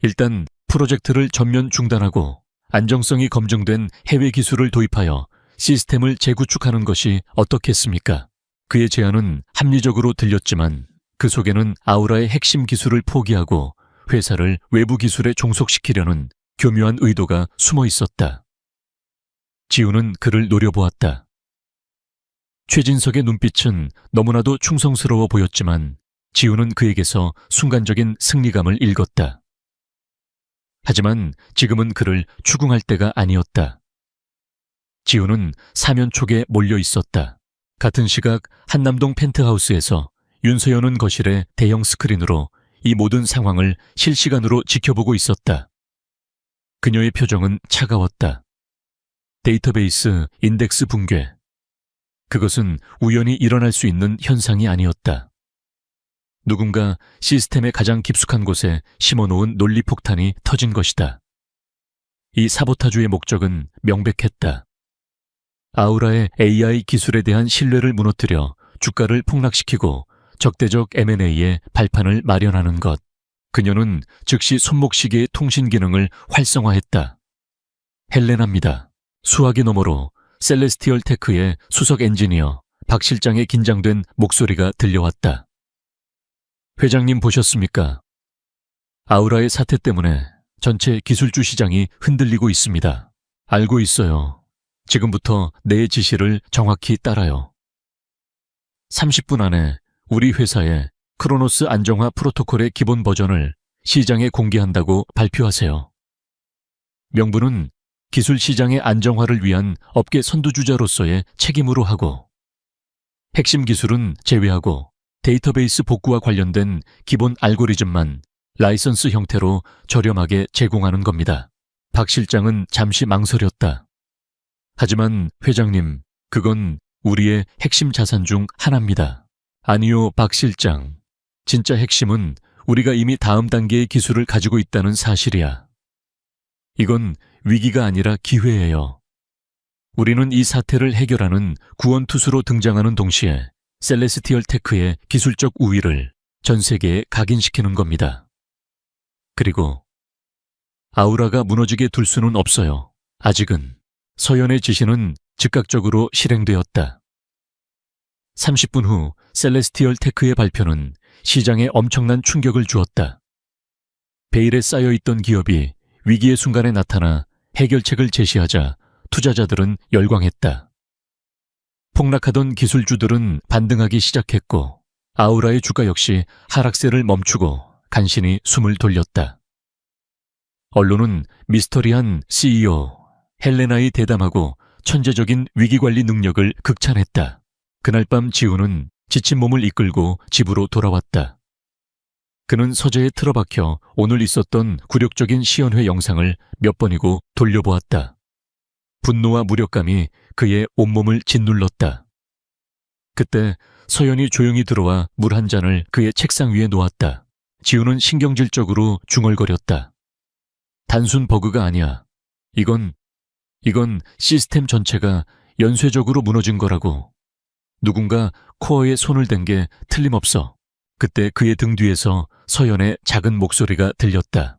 일단 프로젝트를 전면 중단하고 안정성이 검증된 해외 기술을 도입하여 시스템을 재구축하는 것이 어떻겠습니까? 그의 제안은 합리적으로 들렸지만 그 속에는 아우라의 핵심 기술을 포기하고 회사를 외부 기술에 종속시키려는 교묘한 의도가 숨어 있었다. 지훈은 그를 노려보았다. 최진석의 눈빛은 너무나도 충성스러워 보였지만 지훈은 그에게서 순간적인 승리감을 읽었다. 하지만 지금은 그를 추궁할 때가 아니었다. 지훈은 사면촉에 몰려 있었다. 같은 시각 한남동 펜트하우스에서 윤서연은 거실의 대형 스크린으로 이 모든 상황을 실시간으로 지켜보고 있었다. 그녀의 표정은 차가웠다. 데이터베이스 인덱스 붕괴. 그것은 우연히 일어날 수 있는 현상이 아니었다. 누군가 시스템의 가장 깊숙한 곳에 심어놓은 논리폭탄이 터진 것이다. 이 사보타주의 목적은 명백했다. 아우라의 AI 기술에 대한 신뢰를 무너뜨려 주가를 폭락시키고 적대적 M&A에 발판을 마련하는 것. 그녀는 즉시 손목시계의 통신 기능을 활성화했다. 헬레나입니다. 수화기 너머로 셀레스티얼 테크의 수석 엔지니어 박 실장의 긴장된 목소리가 들려왔다. 회장님 보셨습니까? 아우라의 사태 때문에 전체 기술주 시장이 흔들리고 있습니다. 알고 있어요. 지금부터 내 지시를 정확히 따라요. 30분 안에 우리 회사에 크로노스 안정화 프로토콜의 기본 버전을 시장에 공개한다고 발표하세요. 명분은 기술 시장의 안정화를 위한 업계 선두주자로서의 책임으로 하고, 핵심 기술은 제외하고 데이터베이스 복구와 관련된 기본 알고리즘만 라이선스 형태로 저렴하게 제공하는 겁니다. 박 실장은 잠시 망설였다. 하지만 회장님, 그건 우리의 핵심 자산 중 하나입니다. 아니요, 박 실장. 진짜 핵심은 우리가 이미 다음 단계의 기술을 가지고 있다는 사실이야. 이건 위기가 아니라 기회예요. 우리는 이 사태를 해결하는 구원투수로 등장하는 동시에 셀레스티얼 테크의 기술적 우위를 전 세계에 각인시키는 겁니다. 그리고 아우라가 무너지게 둘 수는 없어요. 아직은. 서연의 지시는 즉각적으로 실행되었다. 30분 후 셀레스티얼 테크의 발표는 시장에 엄청난 충격을 주었다. 베일에 쌓여있던 기업이 위기의 순간에 나타나 해결책을 제시하자 투자자들은 열광했다. 폭락하던 기술주들은 반등하기 시작했고 아우라의 주가 역시 하락세를 멈추고 간신히 숨을 돌렸다. 언론은 미스터리한 CEO 헬레나의 대담하고 천재적인 위기관리 능력을 극찬했다. 그날 밤 지훈은 지친 몸을 이끌고 집으로 돌아왔다. 그는 서재에 틀어박혀 오늘 있었던 굴욕적인 시연회 영상을 몇 번이고 돌려보았다. 분노와 무력감이 그의 온몸을 짓눌렀다. 그때 서연이 조용히 들어와 물 한 잔을 그의 책상 위에 놓았다. 지훈은 신경질적으로 중얼거렸다. 단순 버그가 아니야. 이건 시스템 전체가 연쇄적으로 무너진 거라고. 누군가 코어에 손을 댄 게 틀림없어. 그때 그의 등 뒤에서 서연의 작은 목소리가 들렸다.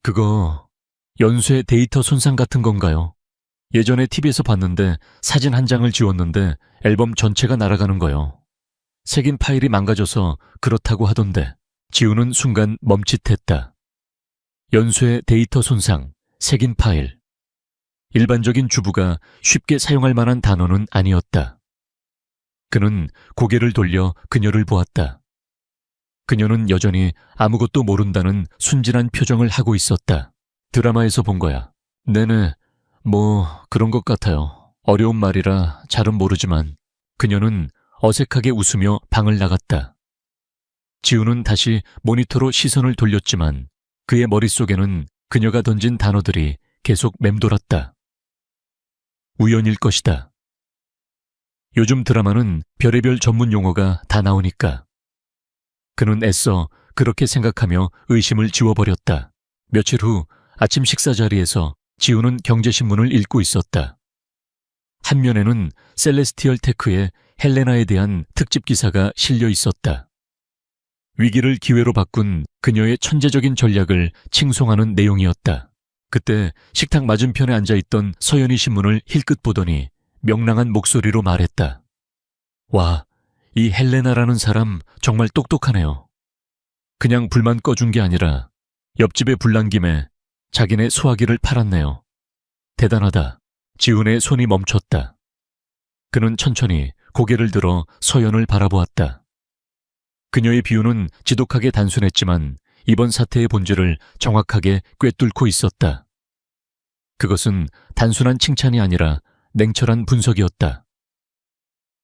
그거 연쇄 데이터 손상 같은 건가요? 예전에 TV에서 봤는데 사진 한 장을 지웠는데 앨범 전체가 날아가는 거요. 새긴 파일이 망가져서 그렇다고 하던데. 지우는 순간 멈칫했다. 연쇄 데이터 손상, 새긴 파일. 일반적인 주부가 쉽게 사용할 만한 단어는 아니었다. 그는 고개를 돌려 그녀를 보았다. 그녀는 여전히 아무것도 모른다는 순진한 표정을 하고 있었다. 드라마에서 본 거야. 네네, 뭐 그런 것 같아요. 어려운 말이라 잘은 모르지만. 그녀는 어색하게 웃으며 방을 나갔다. 지우는 다시 모니터로 시선을 돌렸지만 그의 머릿속에는 그녀가 던진 단어들이 계속 맴돌았다. 우연일 것이다. 요즘 드라마는 별의별 전문 용어가 다 나오니까. 그는 애써 그렇게 생각하며 의심을 지워버렸다. 며칠 후 아침 식사 자리에서 지우는 경제신문을 읽고 있었다. 한 면에는 셀레스티얼 테크의 헬레나에 대한 특집 기사가 실려 있었다. 위기를 기회로 바꾼 그녀의 천재적인 전략을 칭송하는 내용이었다. 그때 식탁 맞은편에 앉아있던 서연이 신문을 힐끗 보더니 명랑한 목소리로 말했다. 와, 이 헬레나라는 사람 정말 똑똑하네요. 그냥 불만 꺼준 게 아니라 옆집에 불난 김에 자기네 소화기를 팔았네요. 대단하다. 지훈의 손이 멈췄다. 그는 천천히 고개를 들어 서연을 바라보았다. 그녀의 비유는 지독하게 단순했지만 이번 사태의 본질을 정확하게 꿰뚫고 있었다. 그것은 단순한 칭찬이 아니라 냉철한 분석이었다.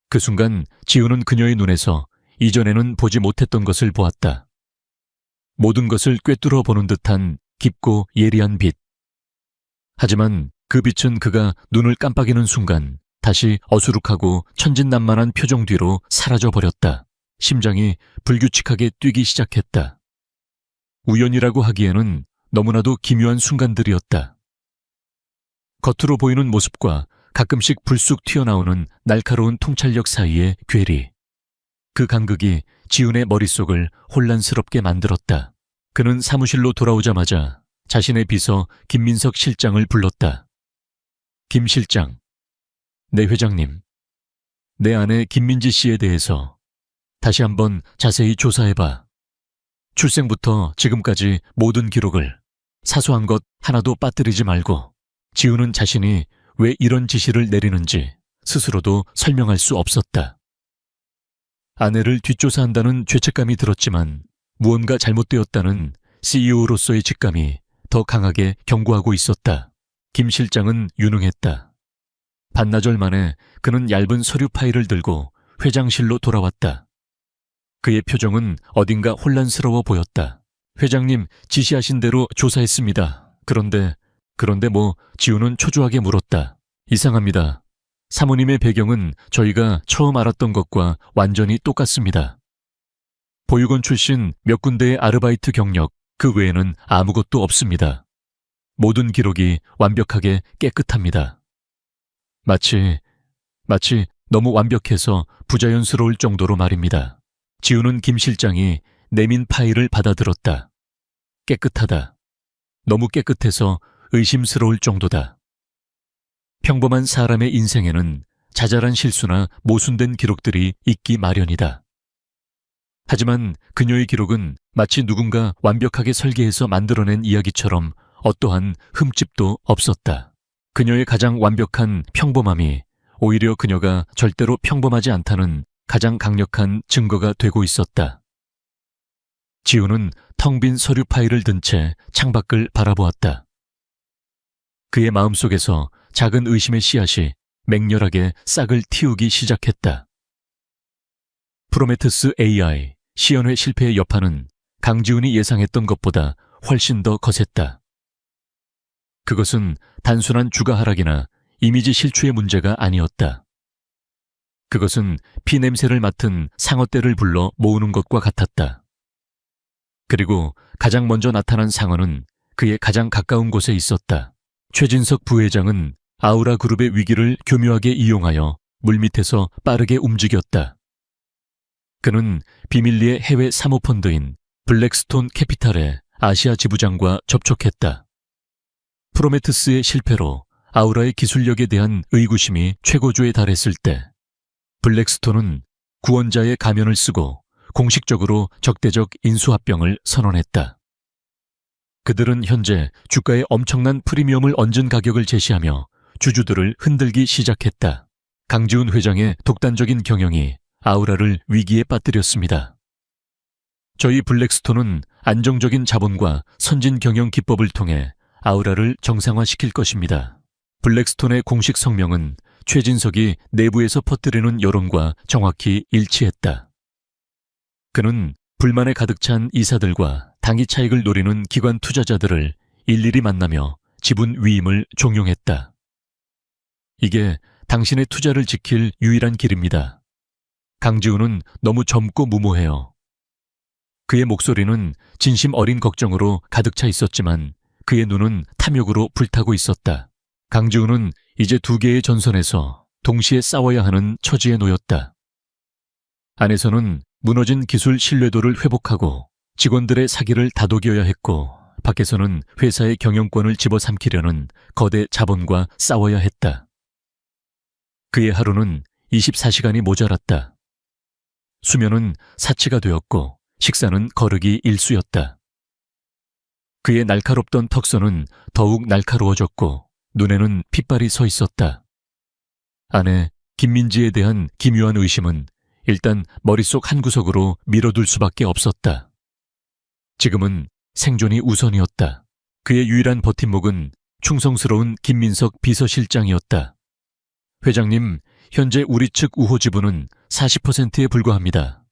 그 순간 지훈은 그녀의 눈에서 이전에는 보지 못했던 것을 보았다. 모든 것을 꿰뚫어 보는 듯한 깊고 예리한 빛. 하지만 그 빛은 그가 눈을 깜빡이는 순간 다시 어수룩하고 천진난만한 표정 뒤로 사라져버렸다. 심장이 불규칙하게 뛰기 시작했다. 우연이라고 하기에는 너무나도 기묘한 순간들이었다. 겉으로 보이는 모습과 가끔씩 불쑥 튀어나오는 날카로운 통찰력 사이의 괴리. 그 간극이 지훈의 머릿속을 혼란스럽게 만들었다. 그는 사무실로 돌아오자마자 자신의 비서 김민석 실장을 불렀다. 김 실장, 내 회장님, 내 아내 김민지 씨에 대해서 다시 한번 자세히 조사해봐. 출생부터 지금까지 모든 기록을 사소한 것 하나도 빠뜨리지 말고. 지훈은 자신이 왜 이런 지시를 내리는지 스스로도 설명할 수 없었다. 아내를 뒷조사한다는 죄책감이 들었지만 무언가 잘못되었다는 CEO로서의 직감이 더 강하게 경고하고 있었다. 김 실장은 유능했다. 반나절 만에 그는 얇은 서류 파일을 들고 회장실로 돌아왔다. 그의 표정은 어딘가 혼란스러워 보였다. 회장님, 지시하신 대로 조사했습니다. 그런데 뭐 지훈은 초조하게 물었다. 이상합니다. 사모님의 배경은 저희가 처음 알았던 것과 완전히 똑같습니다. 보육원 출신 몇 군데의 아르바이트 경력, 그 외에는 아무것도 없습니다. 모든 기록이 완벽하게 깨끗합니다. 마치 너무 완벽해서 부자연스러울 정도로 말입니다. 지훈은 김 실장이 내민 파일을 받아들었다. 깨끗하다. 너무 깨끗해서 의심스러울 정도다. 평범한 사람의 인생에는 자잘한 실수나 모순된 기록들이 있기 마련이다. 하지만 그녀의 기록은 마치 누군가 완벽하게 설계해서 만들어낸 이야기처럼 어떠한 흠집도 없었다. 그녀의 가장 완벽한 평범함이 오히려 그녀가 절대로 평범하지 않다는 가장 강력한 증거가 되고 있었다. 지훈은 텅 빈 서류 파일을 든 채 창밖을 바라보았다. 그의 마음속에서 작은 의심의 씨앗이 맹렬하게 싹을 틔우기 시작했다. 프로메테스 AI 시연회 실패의 여파는 강지훈이 예상했던 것보다 훨씬 더 거셌다. 그것은 단순한 주가 하락이나 이미지 실추의 문제가 아니었다. 그것은 피냄새를 맡은 상어떼를 불러 모으는 것과 같았다. 그리고 가장 먼저 나타난 상어는 그의 가장 가까운 곳에 있었다. 최진석 부회장은 아우라 그룹의 위기를 교묘하게 이용하여 물밑에서 빠르게 움직였다. 그는 비밀리에 해외 사모펀드인 블랙스톤 캐피탈의 아시아 지부장과 접촉했다. 프로메테스의 실패로 아우라의 기술력에 대한 의구심이 최고조에 달했을 때 블랙스톤은 구원자의 가면을 쓰고 공식적으로 적대적 인수합병을 선언했다. 그들은 현재 주가에 엄청난 프리미엄을 얹은 가격을 제시하며 주주들을 흔들기 시작했다. 강지훈 회장의 독단적인 경영이 아우라를 위기에 빠뜨렸습니다. 저희 블랙스톤은 안정적인 자본과 선진 경영 기법을 통해 아우라를 정상화시킬 것입니다. 블랙스톤의 공식 성명은 최진석이 내부에서 퍼뜨리는 여론과 정확히 일치했다. 그는 불만에 가득 찬 이사들과 당기 차익을 노리는 기관 투자자들을 일일이 만나며 지분 위임을 종용했다. 이게 당신의 투자를 지킬 유일한 길입니다. 강지훈은 너무 젊고 무모해요. 그의 목소리는 진심 어린 걱정으로 가득 차 있었지만 그의 눈은 탐욕으로 불타고 있었다. 강지훈은 이제 두 개의 전선에서 동시에 싸워야 하는 처지에 놓였다. 안에서는 무너진 기술 신뢰도를 회복하고 직원들의 사기를 다독여야 했고, 밖에서는 회사의 경영권을 집어삼키려는 거대 자본과 싸워야 했다. 그의 하루는 24시간이 모자랐다. 수면은 사치가 되었고 식사는 거르기 일쑤였다. 그의 날카롭던 턱선은 더욱 날카로워졌고 눈에는 핏발이 서 있었다. 아내 김민지에 대한 기묘한 의심은 일단 머릿속 한구석으로 밀어둘 수밖에 없었다. 지금은 생존이 우선이었다. 그의 유일한 버팀목은 충성스러운 김민석 비서실장이었다. 회장님, 현재 우리 측 우호 지분은 40%에 불과합니다.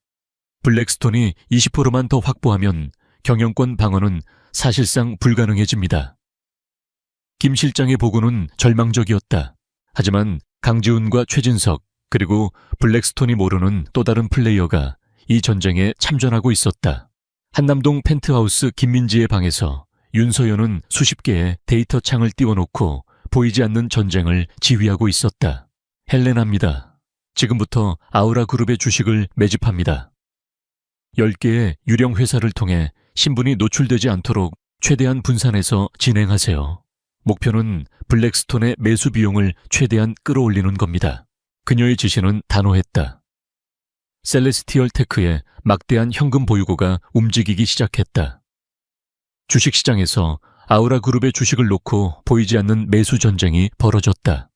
블랙스톤이 20%만 더 확보하면 경영권 방어는 사실상 불가능해집니다. 김 실장의 보고는 절망적이었다. 하지만 강지훈과 최진석 그리고 블랙스톤이 모르는 또 다른 플레이어가 이 전쟁에 참전하고 있었다. 한남동 펜트하우스 김민지의 방에서 윤서연은 수십 개의 데이터 창을 띄워놓고 보이지 않는 전쟁을 지휘하고 있었다. 헬레나입니다. 지금부터 아우라 그룹의 주식을 매집합니다. 10개의 유령 회사를 통해 신분이 노출되지 않도록 최대한 분산해서 진행하세요. 목표는 블랙스톤의 매수 비용을 최대한 끌어올리는 겁니다. 그녀의 지시는 단호했다. 셀레스티얼 테크의 막대한 현금 보유고가 움직이기 시작했다. 주식시장에서 아우라 그룹의 주식을 놓고 보이지 않는 매수 전쟁이 벌어졌다.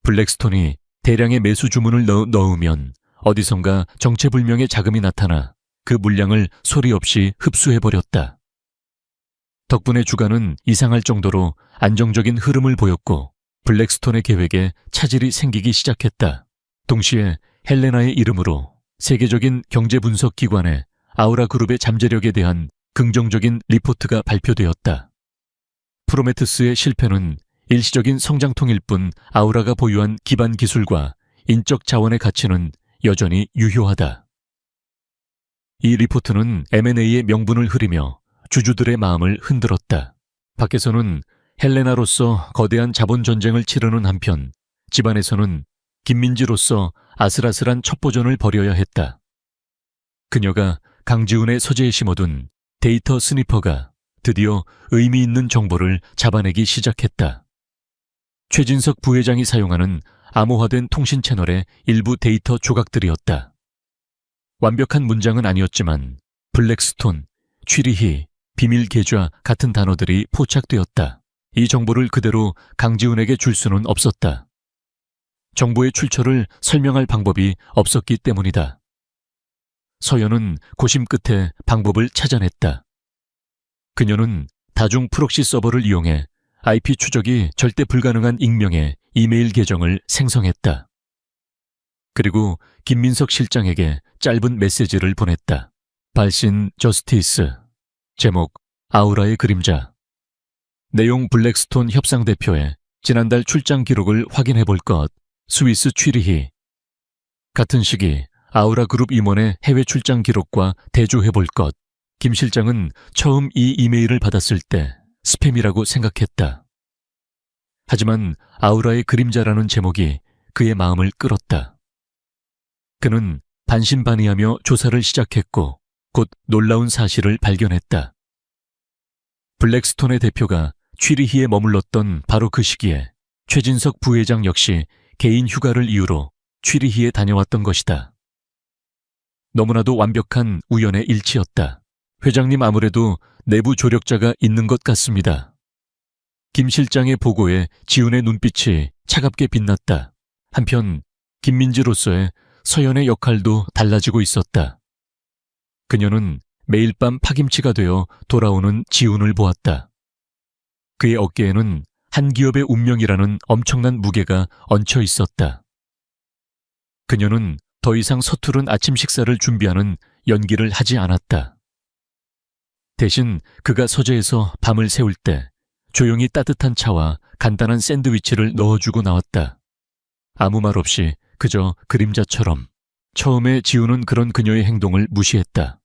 블랙스톤이 대량의 매수 주문을 넣으면 어디선가 정체불명의 자금이 나타나 그 물량을 소리 없이 흡수해버렸다. 덕분에 주가는 이상할 정도로 안정적인 흐름을 보였고 블랙스톤의 계획에 차질이 생기기 시작했다. 동시에 헬레나의 이름으로 세계적인 경제분석 기관의 아우라 그룹의 잠재력에 대한 긍정적인 리포트가 발표되었다. 프로메테스의 실패는 일시적인 성장통일 뿐 아우라가 보유한 기반 기술과 인적 자원의 가치는 여전히 유효하다. 이 리포트는 M&A의 명분을 흐리며 주주들의 마음을 흔들었다. 밖에서는 헬레나로서 거대한 자본 전쟁을 치르는 한편 집안에서는 김민지로서 아슬아슬한 첩보전을 벌여야 했다. 그녀가 강지훈의 서재에 심어둔 데이터 스니퍼가 드디어 의미 있는 정보를 잡아내기 시작했다. 최진석 부회장이 사용하는 암호화된 통신 채널의 일부 데이터 조각들이었다. 완벽한 문장은 아니었지만 블랙스톤, 취리히, 비밀 계좌 같은 단어들이 포착되었다. 이 정보를 그대로 강지훈에게 줄 수는 없었다. 정보의 출처를 설명할 방법이 없었기 때문이다. 서연은 고심 끝에 방법을 찾아냈다. 그녀는 다중 프록시 서버를 이용해 IP 추적이 절대 불가능한 익명의 이메일 계정을 생성했다. 그리고 김민석 실장에게 짧은 메시지를 보냈다. 발신 저스티스. 제목 아우라의 그림자. 내용 블랙스톤 협상 대표의 지난달 출장 기록을 확인해 볼 것. 스위스 취리히. 같은 시기 아우라 그룹 임원의 해외 출장 기록과 대조해 볼 것. 김 실장은 처음 이 이메일을 받았을 때 스팸이라고 생각했다. 하지만 아우라의 그림자라는 제목이 그의 마음을 끌었다. 그는 반신반의하며 조사를 시작했고 곧 놀라운 사실을 발견했다. 블랙스톤의 대표가 취리히에 머물렀던 바로 그 시기에 최진석 부회장 역시 개인 휴가를 이유로 취리히에 다녀왔던 것이다. 너무나도 완벽한 우연의 일치였다. 회장님, 아무래도 내부 조력자가 있는 것 같습니다. 김 실장의 보고에 지훈의 눈빛이 차갑게 빛났다. 한편 김민지로서의 서연의 역할도 달라지고 있었다. 그녀는 매일 밤 파김치가 되어 돌아오는 지훈을 보았다. 그의 어깨에는 한 기업의 운명이라는 엄청난 무게가 얹혀 있었다. 그녀는 더 이상 서투른 아침 식사를 준비하는 연기를 하지 않았다. 대신 그가 서재에서 밤을 새울 때 조용히 따뜻한 차와 간단한 샌드위치를 넣어주고 나왔다. 아무 말 없이 그저 그림자처럼. 처음에 지훈은 그런 그녀의 행동을 무시했다.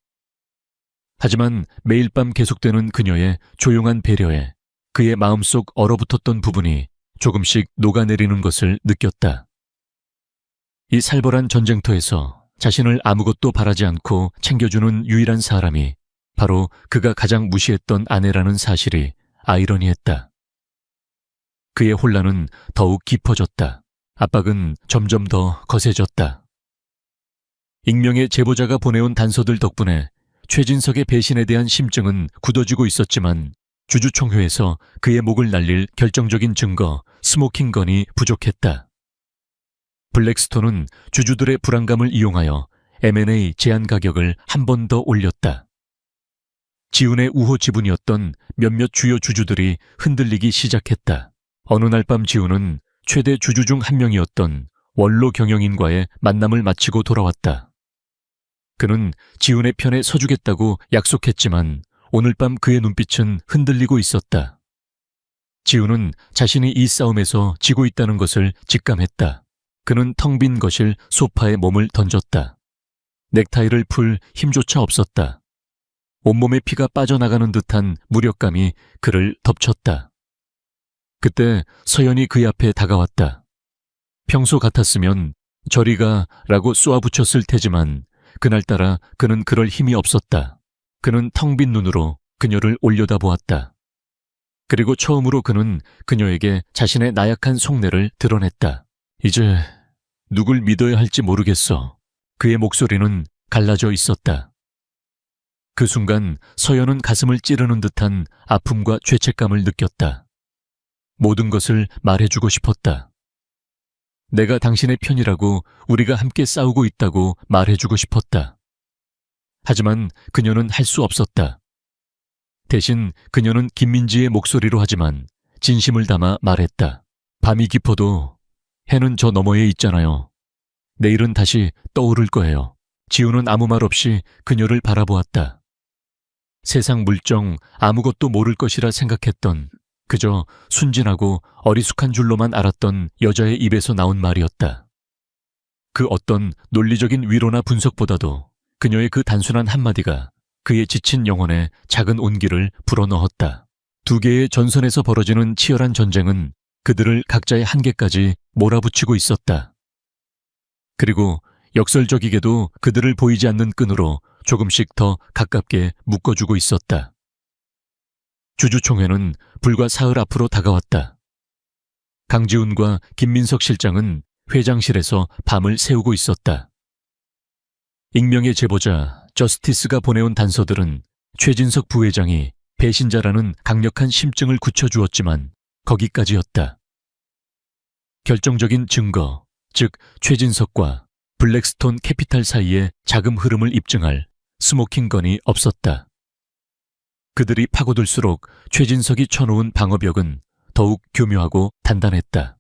하지만 매일 밤 계속되는 그녀의 조용한 배려에 그의 마음속 얼어붙었던 부분이 조금씩 녹아내리는 것을 느꼈다. 이 살벌한 전쟁터에서 자신을 아무것도 바라지 않고 챙겨주는 유일한 사람이 바로 그가 가장 무시했던 아내라는 사실이 아이러니했다. 그의 혼란은 더욱 깊어졌다. 압박은 점점 더 거세졌다. 익명의 제보자가 보내온 단서들 덕분에 최진석의 배신에 대한 심증은 굳어지고 있었지만 주주총회에서 그의 목을 날릴 결정적인 증거, 스모킹건이 부족했다. 블랙스톤은 주주들의 불안감을 이용하여 M&A 제한 가격을 한 번 더 올렸다. 지훈의 우호 지분이었던 몇몇 주요 주주들이 흔들리기 시작했다. 어느 날 밤 지훈은 최대 주주 중 한 명이었던 원로 경영인과의 만남을 마치고 돌아왔다. 그는 지훈의 편에 서주겠다고 약속했지만 오늘 밤 그의 눈빛은 흔들리고 있었다. 지훈은 자신이 이 싸움에서 지고 있다는 것을 직감했다. 그는 텅 빈 거실 소파에 몸을 던졌다. 넥타이를 풀 힘조차 없었다. 온몸에 피가 빠져나가는 듯한 무력감이 그를 덮쳤다. 그때 서연이 그의 앞에 다가왔다. 평소 같았으면 저리 가라고 쏘아붙였을 테지만 그날따라 그는 그럴 힘이 없었다. 그는 텅 빈 눈으로 그녀를 올려다보았다. 그리고 처음으로 그는 그녀에게 자신의 나약한 속내를 드러냈다. 이제 누굴 믿어야 할지 모르겠어. 그의 목소리는 갈라져 있었다. 그 순간 서연은 가슴을 찌르는 듯한 아픔과 죄책감을 느꼈다. 모든 것을 말해주고 싶었다. 내가 당신의 편이라고, 우리가 함께 싸우고 있다고 말해주고 싶었다. 하지만 그녀는 할 수 없었다. 대신 그녀는 김민지의 목소리로 하지만 진심을 담아 말했다. 밤이 깊어도 해는 저 너머에 있잖아요. 내일은 다시 떠오를 거예요. 지훈은 아무 말 없이 그녀를 바라보았다. 세상 물정 아무것도 모를 것이라 생각했던, 그저 순진하고 어리숙한 줄로만 알았던 여자의 입에서 나온 말이었다. 그 어떤 논리적인 위로나 분석보다도 그녀의 그 단순한 한마디가 그의 지친 영혼에 작은 온기를 불어넣었다. 두 개의 전선에서 벌어지는 치열한 전쟁은 그들을 각자의 한계까지 몰아붙이고 있었다. 그리고 역설적이게도 그들을 보이지 않는 끈으로 조금씩 더 가깝게 묶어주고 있었다. 주주총회는 불과 사흘 앞으로 다가왔다. 강지훈과 김민석 실장은 회장실에서 밤을 새우고 있었다. 익명의 제보자 저스티스가 보내온 단서들은 최진석 부회장이 배신자라는 강력한 심증을 굳혀주었지만 거기까지였다. 결정적인 증거, 즉 최진석과 블랙스톤 캐피탈 사이의 자금 흐름을 입증할 스모킹건이 없었다. 그들이 파고들수록 최진석이 쳐놓은 방어벽은 더욱 교묘하고 단단했다.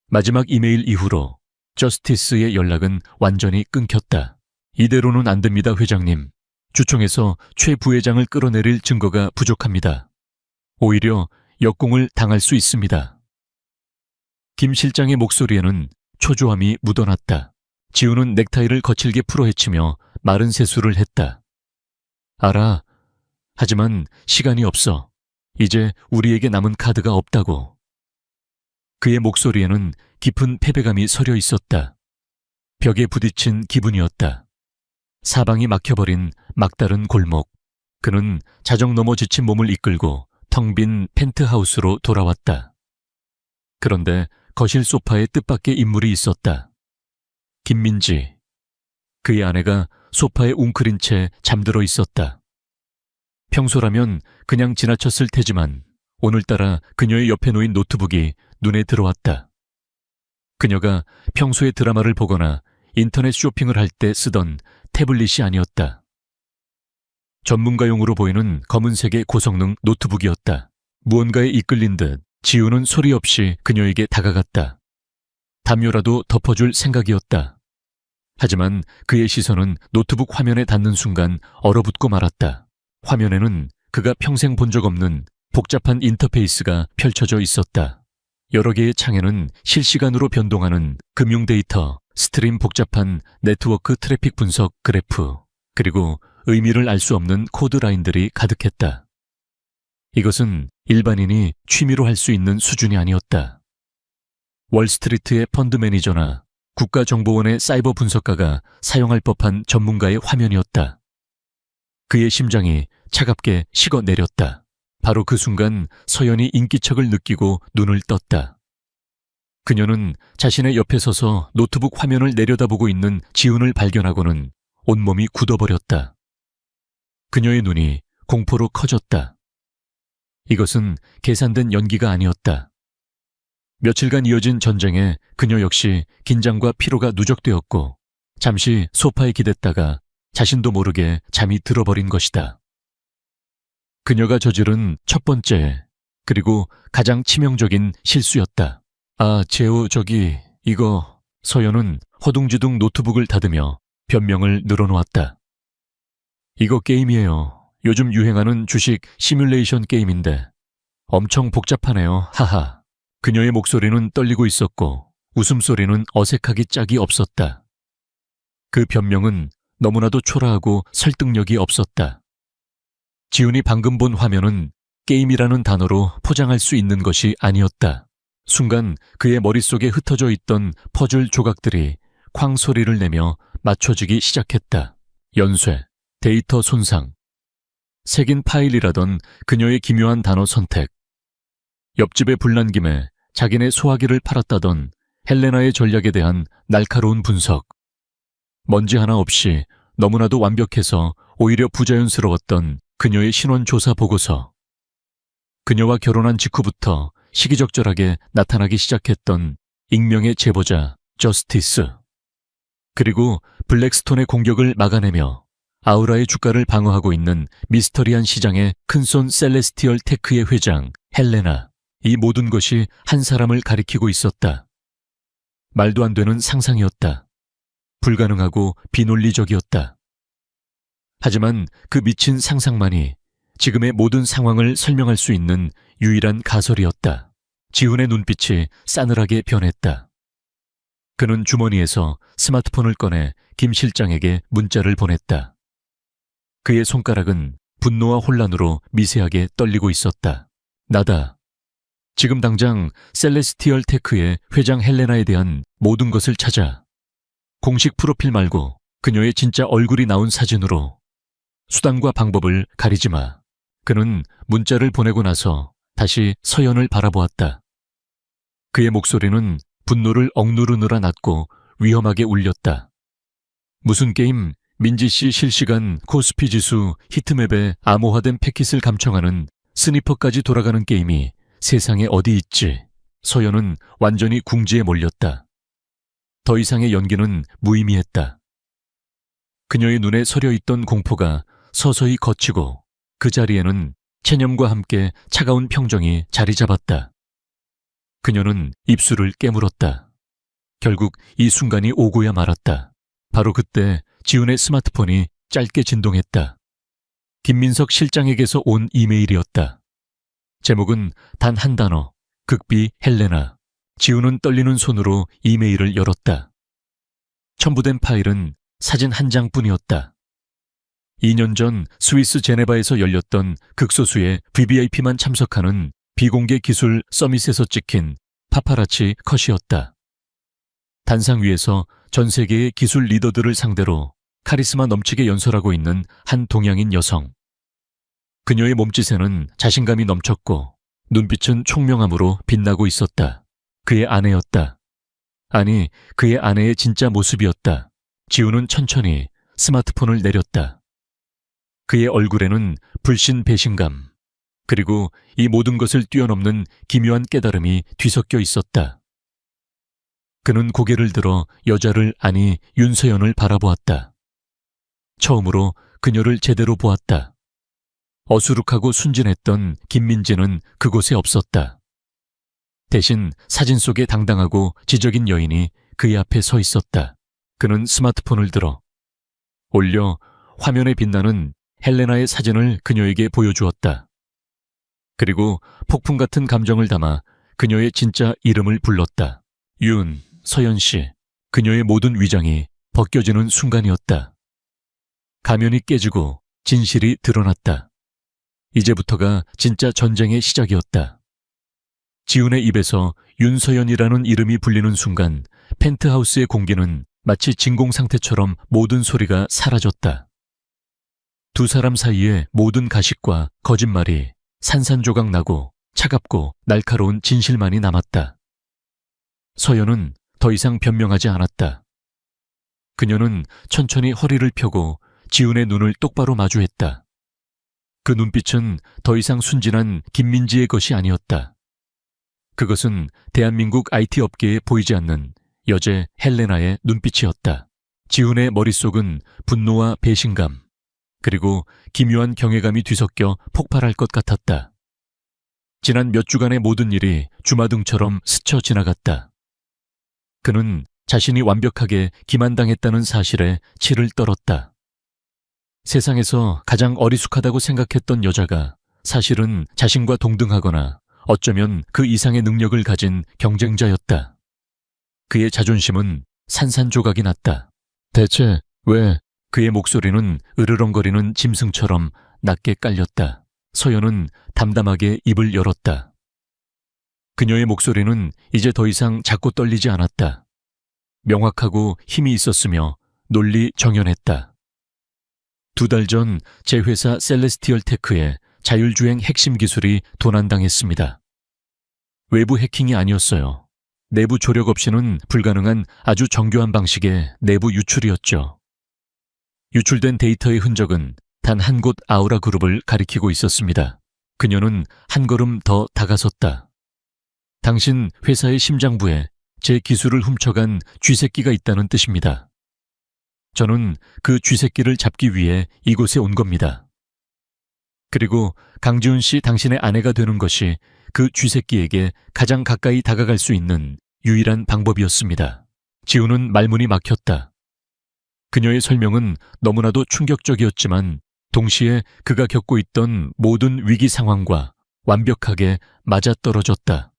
마지막 이메일 이후로 저스티스의 연락은 완전히 끊겼다. 이대로는 안 됩니다, 회장님. 주총에서 최 부회장을 끌어내릴 증거가 부족합니다. 오히려 역공을 당할 수 있습니다. 김 실장의 목소리에는 초조함이 묻어났다. 지훈은 넥타이를 거칠게 풀어헤치며 마른 세수를 했다. 알아. 하지만 시간이 없어. 이제 우리에게 남은 카드가 없다고. 그의 목소리에는 깊은 패배감이 서려 있었다. 벽에 부딪힌 기분이었다. 사방이 막혀버린 막다른 골목. 그는 자정 넘어 지친 몸을 이끌고 텅 빈 펜트하우스로 돌아왔다. 그런데 거실 소파에 뜻밖의 인물이 있었다. 김민지. 그의 아내가 소파에 웅크린 채 잠들어 있었다. 평소라면 그냥 지나쳤을 테지만 오늘따라 그녀의 옆에 놓인 노트북이 눈에 들어왔다. 그녀가 평소에 드라마를 보거나 인터넷 쇼핑을 할 때 쓰던 태블릿이 아니었다. 전문가용으로 보이는 검은색의 고성능 노트북이었다. 무언가에 이끌린 듯 지우는 소리 없이 그녀에게 다가갔다. 담요라도 덮어줄 생각이었다. 하지만 그의 시선은 노트북 화면에 닿는 순간 얼어붙고 말았다. 화면에는 그가 평생 본 적 없는 복잡한 인터페이스가 펼쳐져 있었다. 여러 개의 창에는 실시간으로 변동하는 금융 데이터, 스트림 복잡한 네트워크 트래픽 분석 그래프, 그리고 의미를 알 수 없는 코드 라인들이 가득했다. 이것은 일반인이 취미로 할 수 있는 수준이 아니었다. 월스트리트의 펀드 매니저나 국가정보원의 사이버 분석가가 사용할 법한 전문가의 화면이었다. 그의 심장이 차갑게 식어 내렸다. 바로 그 순간 서연이 인기척을 느끼고 눈을 떴다. 그녀는 자신의 옆에 서서 노트북 화면을 내려다보고 있는 지훈을 발견하고는 온몸이 굳어버렸다. 그녀의 눈이 공포로 커졌다. 이것은 계산된 연기가 아니었다. 며칠간 이어진 전쟁에 그녀 역시 긴장과 피로가 누적되었고 잠시 소파에 기댔다가 자신도 모르게 잠이 들어버린 것이다. 그녀가 저지른 첫 번째, 그리고 가장 치명적인 실수였다. 아, 재호, 이거... 서연은 허둥지둥 노트북을 닫으며 변명을 늘어놓았다. 이거 게임이에요. 요즘 유행하는 주식 시뮬레이션 게임인데 엄청 복잡하네요. 하하. 그녀의 목소리는 떨리고 있었고 웃음소리는 어색하기 짝이 없었다. 그 변명은 너무나도 초라하고 설득력이 없었다. 지훈이 방금 본 화면은 게임이라는 단어로 포장할 수 있는 것이 아니었다. 순간 그의 머릿속에 흩어져 있던 퍼즐 조각들이 쾅 소리를 내며 맞춰지기 시작했다. 연쇄, 데이터 손상, 새긴 파일이라던 그녀의 기묘한 단어 선택, 옆집에 불난 김에 자기네 소화기를 팔았다던 헬레나의 전략에 대한 날카로운 분석, 먼지 하나 없이 너무나도 완벽해서 오히려 부자연스러웠던 그녀의 신원조사 보고서, 그녀와 결혼한 직후부터 시기적절하게 나타나기 시작했던 익명의 제보자 저스티스, 그리고 블랙스톤의 공격을 막아내며 아우라의 주가를 방어하고 있는 미스터리한 시장의 큰손 셀레스티얼 테크의 회장 헬레나. 이 모든 것이 한 사람을 가리키고 있었다. 말도 안 되는 상상이었다. 불가능하고 비논리적이었다. 하지만 그 미친 상상만이 지금의 모든 상황을 설명할 수 있는 유일한 가설이었다. 지훈의 눈빛이 싸늘하게 변했다. 그는 주머니에서 스마트폰을 꺼내 김 실장에게 문자를 보냈다. 그의 손가락은 분노와 혼란으로 미세하게 떨리고 있었다. 나다. 지금 당장 셀레스티얼 테크의 회장 헬레나에 대한 모든 것을 찾아. 공식 프로필 말고 그녀의 진짜 얼굴이 나온 사진으로. 수단과 방법을 가리지 마. 그는 문자를 보내고 나서 다시 서연을 바라보았다. 그의 목소리는 분노를 억누르느라 낮고 위험하게 울렸다. 무슨 게임? 민지씨 실시간 코스피 지수 히트맵에 암호화된 패킷을 감청하는 스니퍼까지 돌아가는 게임이 세상에 어디 있지? 서연은 완전히 궁지에 몰렸다. 더 이상의 연기는 무의미했다. 그녀의 눈에 서려 있던 공포가 서서히 걷히고 그 자리에는 체념과 함께 차가운 평정이 자리 잡았다. 그녀는 입술을 깨물었다. 결국 이 순간이 오고야 말았다. 바로 그때 지훈의 스마트폰이 짧게 진동했다. 김민석 실장에게서 온 이메일이었다. 제목은 단 한 단어, 극비 헬레나. 지훈은 떨리는 손으로 이메일을 열었다. 첨부된 파일은 사진 한 장뿐이었다. 2년 전 스위스 제네바에서 열렸던 극소수의 VVIP만 참석하는 비공개 기술 서밋에서 찍힌 파파라치 컷이었다. 단상 위에서 전 세계의 기술 리더들을 상대로 카리스마 넘치게 연설하고 있는 한 동양인 여성. 그녀의 몸짓에는 자신감이 넘쳤고 눈빛은 총명함으로 빛나고 있었다. 그의 아내였다. 아니, 그의 아내의 진짜 모습이었다. 지우는 천천히 스마트폰을 내렸다. 그의 얼굴에는 불신 배신감, 그리고 이 모든 것을 뛰어넘는 기묘한 깨달음이 뒤섞여 있었다. 그는 고개를 들어 여자를, 아니 윤서연을 바라보았다. 처음으로 그녀를 제대로 보았다. 어수룩하고 순진했던 김민지는 그곳에 없었다. 대신 사진 속에 당당하고 지적인 여인이 그의 앞에 서 있었다. 그는 스마트폰을 들어 올려 화면에 빛나는 헬레나의 사진을 그녀에게 보여주었다. 그리고 폭풍 같은 감정을 담아 그녀의 진짜 이름을 불렀다. 윤서연 씨. 그녀의 모든 위장이 벗겨지는 순간이었다. 가면이 깨지고 진실이 드러났다. 이제부터가 진짜 전쟁의 시작이었다. 지훈의 입에서 윤서연이라는 이름이 불리는 순간 펜트하우스의 공기는 마치 진공 상태처럼 모든 소리가 사라졌다. 두 사람 사이에 모든 가식과 거짓말이 산산조각 나고 차갑고 날카로운 진실만이 남았다. 서연은 더 이상 변명하지 않았다. 그녀는 천천히 허리를 펴고 지훈의 눈을 똑바로 마주했다. 그 눈빛은 더 이상 순진한 김민지의 것이 아니었다. 그것은 대한민국 IT 업계에 보이지 않는 여제 헬레나의 눈빛이었다. 지훈의 머릿속은 분노와 배신감, 그리고 기묘한 경외감이 뒤섞여 폭발할 것 같았다. 지난 몇 주간의 모든 일이 주마등처럼 스쳐 지나갔다. 그는 자신이 완벽하게 기만당했다는 사실에 치를 떨었다. 세상에서 가장 어리숙하다고 생각했던 여자가 사실은 자신과 동등하거나 어쩌면 그 이상의 능력을 가진 경쟁자였다. 그의 자존심은 산산조각이 났다. 대체 왜? 그의 목소리는 으르렁거리는 짐승처럼 낮게 깔렸다. 서연은 담담하게 입을 열었다. 그녀의 목소리는 이제 더 이상 작고 떨리지 않았다. 명확하고 힘이 있었으며 논리 정연했다. 2달 전 제 회사 셀레스티얼 테크의 자율주행 핵심 기술이 도난당했습니다. 외부 해킹이 아니었어요. 내부 조력 없이는 불가능한 아주 정교한 방식의 내부 유출이었죠. 유출된 데이터의 흔적은 단 한 곳 아우라 그룹을 가리키고 있었습니다. 그녀는 한 걸음 더 다가섰다. 당신 회사의 심장부에 제 기술을 훔쳐간 쥐새끼가 있다는 뜻입니다. 저는 그 쥐새끼를 잡기 위해 이곳에 온 겁니다. 그리고 강지훈 씨 당신의 아내가 되는 것이 그 쥐새끼에게 가장 가까이 다가갈 수 있는 유일한 방법이었습니다. 지훈은 말문이 막혔다. 그녀의 설명은 너무나도 충격적이었지만 동시에 그가 겪고 있던 모든 위기 상황과 완벽하게 맞아떨어졌다.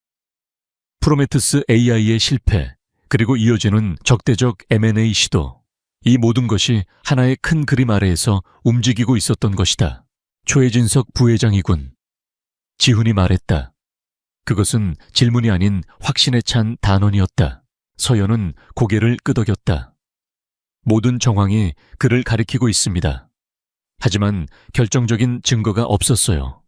프로메테우스 AI의 실패, 그리고 이어지는 적대적 M&A 시도, 이 모든 것이 하나의 큰 그림 아래에서 움직이고 있었던 것이다. 초해진석 부회장이군. 지훈이 말했다. 그것은 질문이 아닌 확신에 찬 단언이었다. 서연은 고개를 끄덕였다. 모든 정황이 그를 가리키고 있습니다. 하지만 결정적인 증거가 없었어요.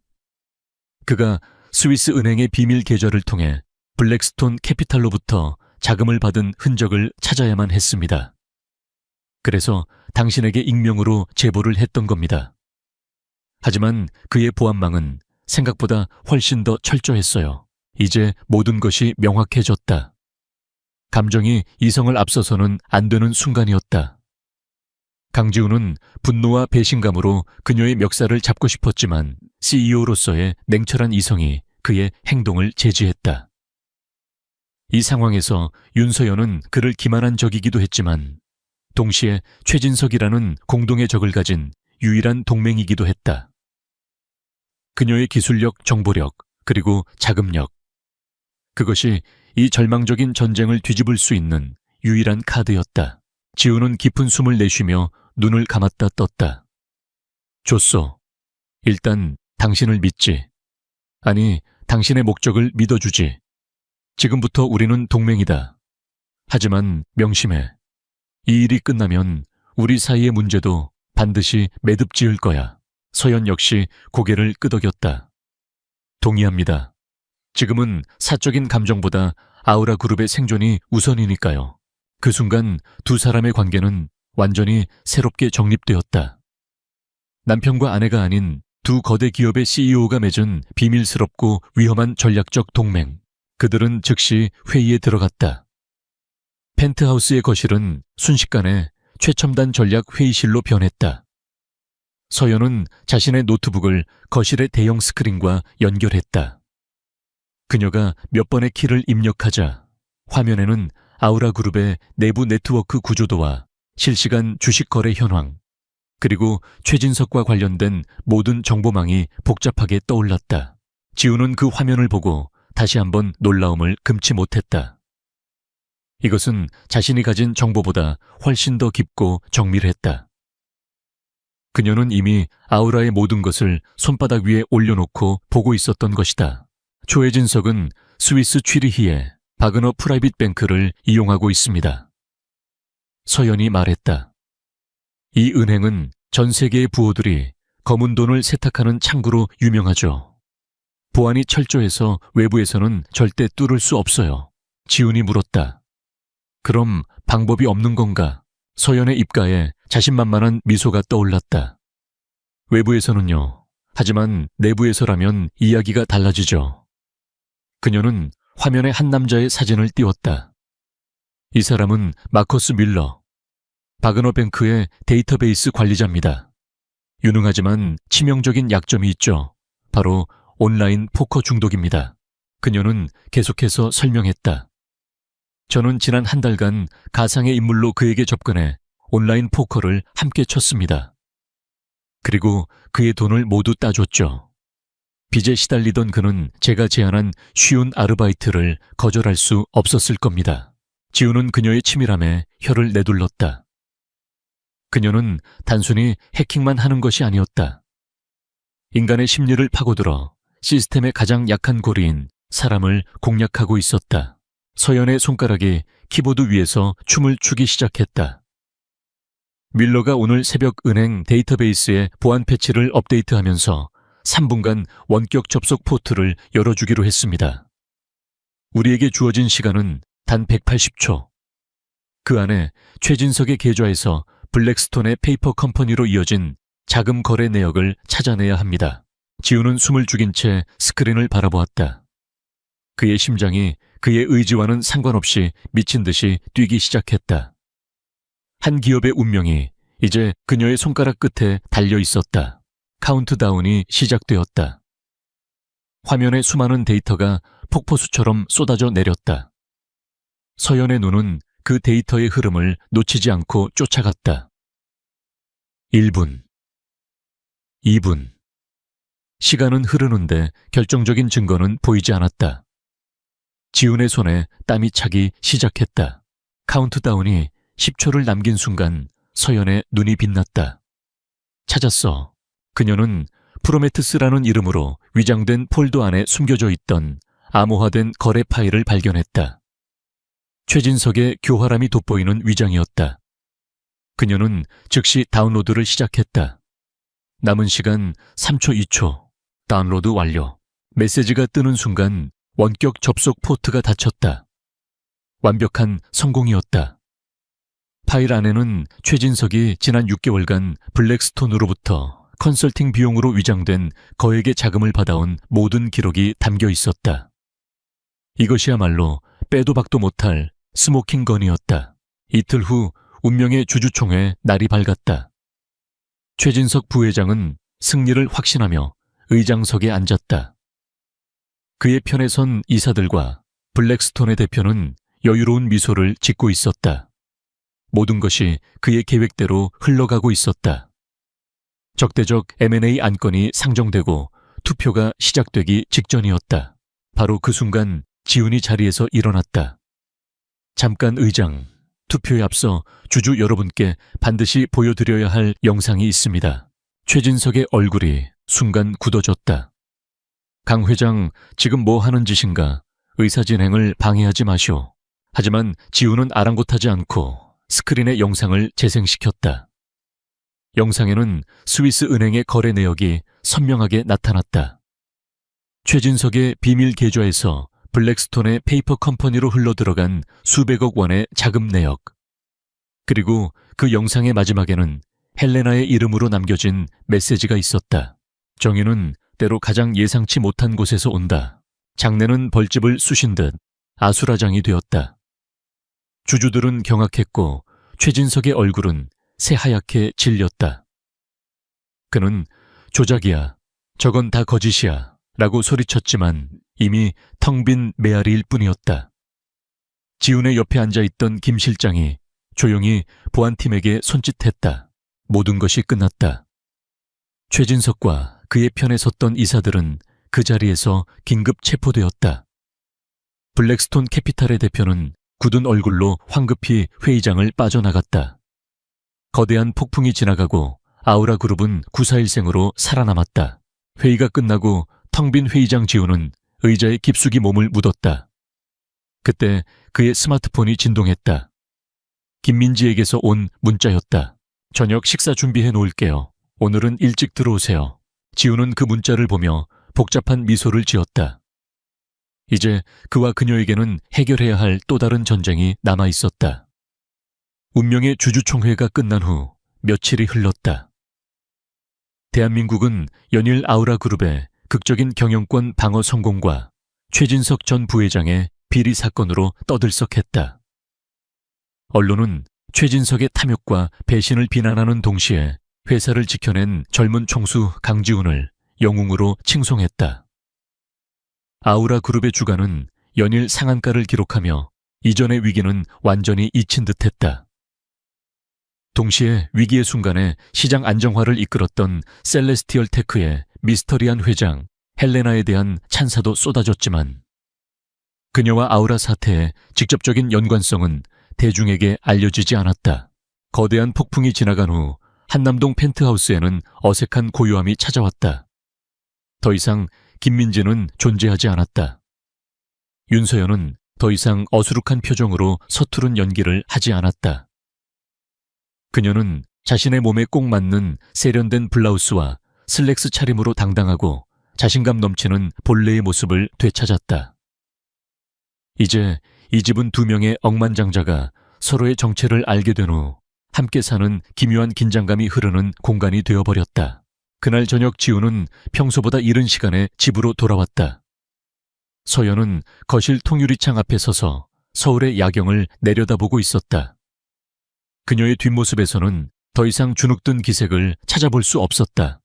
그가 스위스 은행의 비밀 계좌를 통해 블랙스톤 캐피탈로부터 자금을 받은 흔적을 찾아야만 했습니다. 그래서 당신에게 익명으로 제보를 했던 겁니다. 하지만 그의 보안망은 생각보다 훨씬 더 철저했어요. 이제 모든 것이 명확해졌다. 감정이 이성을 앞서서는 안 되는 순간이었다. 강지훈은 분노와 배신감으로 그녀의 멱살을 잡고 싶었지만 CEO로서의 냉철한 이성이 그의 행동을 제지했다. 이 상황에서 윤서연은 그를 기만한 적이기도 했지만 동시에 최진석이라는 공동의 적을 가진 유일한 동맹이기도 했다. 그녀의 기술력, 정보력, 그리고 자금력. 그것이 이 절망적인 전쟁을 뒤집을 수 있는 유일한 카드였다. 지훈은 깊은 숨을 내쉬며 눈을 감았다 떴다. 좋소. 일단 당신을 믿지. 아니, 당신의 목적을 믿어주지. 지금부터 우리는 동맹이다. 하지만 명심해. 이 일이 끝나면 우리 사이의 문제도 반드시 매듭 지을 거야. 서연 역시 고개를 끄덕였다. 동의합니다. 지금은 사적인 감정보다 아우라 그룹의 생존이 우선이니까요. 그 순간 두 사람의 관계는 완전히 새롭게 정립되었다. 남편과 아내가 아닌 두 거대 기업의 CEO가 맺은 비밀스럽고 위험한 전략적 동맹. 그들은 즉시 회의에 들어갔다. 펜트하우스의 거실은 순식간에 최첨단 전략 회의실로 변했다. 서연은 자신의 노트북을 거실의 대형 스크린과 연결했다. 그녀가 몇 번의 키를 입력하자 화면에는 아우라 그룹의 내부 네트워크 구조도와 실시간 주식 거래 현황, 그리고 최진석과 관련된 모든 정보망이 복잡하게 떠올랐다. 지우는 그 화면을 보고 다시 한번 놀라움을 금치 못했다. 이것은 자신이 가진 정보보다 훨씬 더 깊고 정밀했다. 그녀는 이미 아우라의 모든 것을 손바닥 위에 올려놓고 보고 있었던 것이다. 조혜진석은 스위스 취리히의 바그너 프라이빗 뱅크를 이용하고 있습니다. 서연이 말했다. 이 은행은 전 세계의 부호들이 검은 돈을 세탁하는 창구로 유명하죠. 보안이 철저해서 외부에서는 절대 뚫을 수 없어요. 지훈이 물었다. 그럼 방법이 없는 건가? 서연의 입가에 자신만만한 미소가 떠올랐다. 외부에서는요. 하지만 내부에서라면 이야기가 달라지죠. 그녀는 화면에 한 남자의 사진을 띄웠다. 이 사람은 마커스 밀러, 바그너뱅크의 데이터베이스 관리자입니다. 유능하지만 치명적인 약점이 있죠. 바로 온라인 포커 중독입니다. 그녀는 계속해서 설명했다. 저는 지난 한 달간 가상의 인물로 그에게 접근해 온라인 포커를 함께 쳤습니다. 그리고 그의 돈을 모두 따줬죠. 빚에 시달리던 그는 제가 제안한 쉬운 아르바이트를 거절할 수 없었을 겁니다. 지우는 그녀의 치밀함에 혀를 내둘렀다. 그녀는 단순히 해킹만 하는 것이 아니었다. 인간의 심리를 파고들어 시스템의 가장 약한 고리인 사람을 공략하고 있었다. 서연의 손가락이 키보드 위에서 춤을 추기 시작했다. 밀러가 오늘 새벽 은행 데이터베이스에 보안 패치를 업데이트하면서 3분간 원격 접속 포트를 열어주기로 했습니다. 우리에게 주어진 시간은 단 180초. 그 안에 최진석의 계좌에서 블랙스톤의 페이퍼 컴퍼니로 이어진 자금 거래 내역을 찾아내야 합니다. 지우는 숨을 죽인 채 스크린을 바라보았다. 그의 심장이 그의 의지와는 상관없이 미친 듯이 뛰기 시작했다. 한 기업의 운명이 이제 그녀의 손가락 끝에 달려 있었다. 카운트다운이 시작되었다. 화면에 수많은 데이터가 폭포수처럼 쏟아져 내렸다. 서연의 눈은 그 데이터의 흐름을 놓치지 않고 쫓아갔다. 1분, 2분. 시간은 흐르는데 결정적인 증거는 보이지 않았다. 지훈의 손에 땀이 차기 시작했다. 카운트다운이 10초를 남긴 순간 서연의 눈이 빛났다. 찾았어. 그녀는 프로메트스라는 이름으로 위장된 폴더 안에 숨겨져 있던 암호화된 거래 파일을 발견했다. 최진석의 교활함이 돋보이는 위장이었다. 그녀는 즉시 다운로드를 시작했다. 남은 시간 3초 2초. 다운로드 완료. 메시지가 뜨는 순간 원격 접속 포트가 닫혔다. 완벽한 성공이었다. 파일 안에는 최진석이 지난 6개월간 블랙스톤으로부터 컨설팅 비용으로 위장된 거액의 자금을 받아온 모든 기록이 담겨 있었다. 이것이야말로 빼도 박도 못할 스모킹건이었다. 이틀 후 운명의 주주총회 날이 밝았다. 최진석 부회장은 승리를 확신하며 의장석에 앉았다. 그의 편에 선 이사들과 블랙스톤의 대표는 여유로운 미소를 짓고 있었다. 모든 것이 그의 계획대로 흘러가고 있었다. 적대적 M&A 안건이 상정되고 투표가 시작되기 직전이었다. 바로 그 순간 지훈이 자리에서 일어났다. 잠깐 의장, 투표에 앞서 주주 여러분께 반드시 보여드려야 할 영상이 있습니다. 최진석의 얼굴이 순간 굳어졌다. 강 회장, 지금 뭐 하는 짓인가? 의사 진행을 방해하지 마시오. 하지만 지우는 아랑곳하지 않고 스크린에 영상을 재생시켰다. 영상에는 스위스 은행의 거래 내역이 선명하게 나타났다. 최진석의 비밀 계좌에서 블랙스톤의 페이퍼 컴퍼니로 흘러들어간 수백억 원의 자금 내역. 그리고 그 영상의 마지막에는 헬레나의 이름으로 남겨진 메시지가 있었다. 정의는 때로 가장 예상치 못한 곳에서 온다. 장내는 벌집을 쑤신 듯 아수라장이 되었다. 주주들은 경악했고 최진석의 얼굴은 새하얗게 질렸다. 그는 조작이야. 저건 다 거짓이야. 라고 소리쳤지만 이미 텅 빈 메아리일 뿐이었다. 지훈의 옆에 앉아있던 김 실장이 조용히 보안팀에게 손짓했다. 모든 것이 끝났다. 최진석과 그의 편에 섰던 이사들은 그 자리에서 긴급 체포되었다. 블랙스톤 캐피탈의 대표는 굳은 얼굴로 황급히 회의장을 빠져나갔다. 거대한 폭풍이 지나가고 아우라 그룹은 구사일생으로 살아남았다. 회의가 끝나고 텅 빈 회의장 지훈은 의자에 깊숙이 몸을 묻었다. 그때 그의 스마트폰이 진동했다. 김민지에게서 온 문자였다. 저녁 식사 준비해 놓을게요. 오늘은 일찍 들어오세요. 지훈은 그 문자를 보며 복잡한 미소를 지었다. 이제 그와 그녀에게는 해결해야 할 또 다른 전쟁이 남아 있었다. 운명의 주주총회가 끝난 후 며칠이 흘렀다. 대한민국은 연일 아우라 그룹의 극적인 경영권 방어 성공과 최진석 전 부회장의 비리 사건으로 떠들썩했다. 언론은 최진석의 탐욕과 배신을 비난하는 동시에 회사를 지켜낸 젊은 총수 강지훈을 영웅으로 칭송했다. 아우라 그룹의 주가는 연일 상한가를 기록하며 이전의 위기는 완전히 잊힌 듯했다. 동시에 위기의 순간에 시장 안정화를 이끌었던 셀레스티얼 테크의 미스터리한 회장 헬레나에 대한 찬사도 쏟아졌지만 그녀와 아우라 사태의 직접적인 연관성은 대중에게 알려지지 않았다. 거대한 폭풍이 지나간 후 한남동 펜트하우스에는 어색한 고요함이 찾아왔다. 더 이상 김민지는 존재하지 않았다. 윤서연은 더 이상 어수룩한 표정으로 서투른 연기를 하지 않았다. 그녀는 자신의 몸에 꼭 맞는 세련된 블라우스와 슬랙스 차림으로 당당하고 자신감 넘치는 본래의 모습을 되찾았다. 이제 이 집은 두 명의 억만장자가 서로의 정체를 알게 된 후 함께 사는 기묘한 긴장감이 흐르는 공간이 되어버렸다. 그날 저녁 지우는 평소보다 이른 시간에 집으로 돌아왔다. 서연은 거실 통유리창 앞에 서서 서울의 야경을 내려다보고 있었다. 그녀의 뒷모습에서는 더 이상 주눅든 기색을 찾아볼 수 없었다.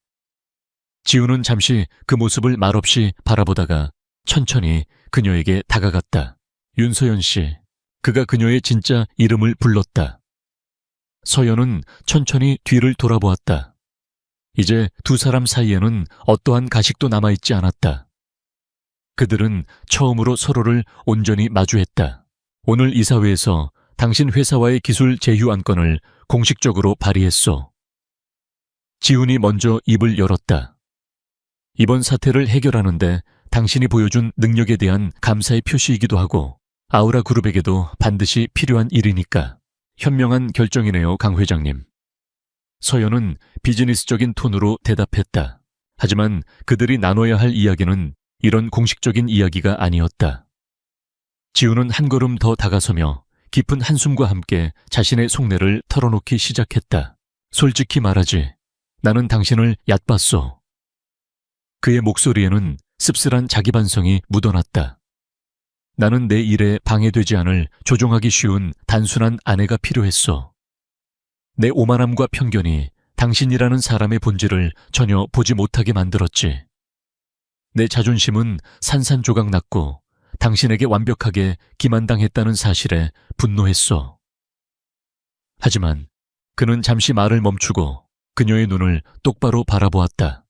지우는 잠시 그 모습을 말없이 바라보다가 천천히 그녀에게 다가갔다. 윤서연 씨, 그가 그녀의 진짜 이름을 불렀다. 서연은 천천히 뒤를 돌아보았다. 이제 두 사람 사이에는 어떠한 가식도 남아있지 않았다. 그들은 처음으로 서로를 온전히 마주했다. 오늘 이사회에서 당신 회사와의 기술 제휴 안건을 공식적으로 발의했소. 지훈이 먼저 입을 열었다. 이번 사태를 해결하는데 당신이 보여준 능력에 대한 감사의 표시이기도 하고 아우라 그룹에게도 반드시 필요한 일이니까. 현명한 결정이네요, 강 회장님. 서연은 비즈니스적인 톤으로 대답했다. 하지만 그들이 나눠야 할 이야기는 이런 공식적인 이야기가 아니었다. 지훈은 한 걸음 더 다가서며 깊은 한숨과 함께 자신의 속내를 털어놓기 시작했다. 솔직히 말하지, 나는 당신을 얕봤소. 그의 목소리에는 씁쓸한 자기반성이 묻어났다. 나는 내 일에 방해되지 않을 조종하기 쉬운 단순한 아내가 필요했어. 내 오만함과 편견이 당신이라는 사람의 본질을 전혀 보지 못하게 만들었지. 내 자존심은 산산조각 났고 당신에게 완벽하게 기만당했다는 사실에 분노했어. 하지만 그는 잠시 말을 멈추고 그녀의 눈을 똑바로 바라보았다.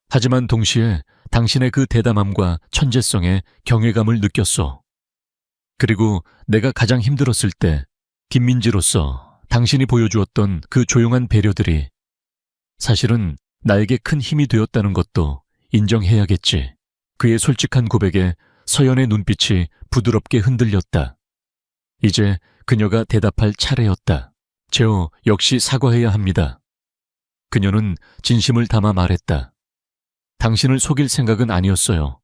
하지만 동시에 당신의 그 대담함과 천재성에 경외감을 느꼈어. 그리고 내가 가장 힘들었을 때 김민지로서 당신이 보여주었던 그 조용한 배려들이 사실은 나에게 큰 힘이 되었다는 것도 인정해야겠지. 그의 솔직한 고백에 서연의 눈빛이 부드럽게 흔들렸다. 이제 그녀가 대답할 차례였다. 제오, 역시 사과해야 합니다. 그녀는 진심을 담아 말했다. 당신을 속일 생각은 아니었어요.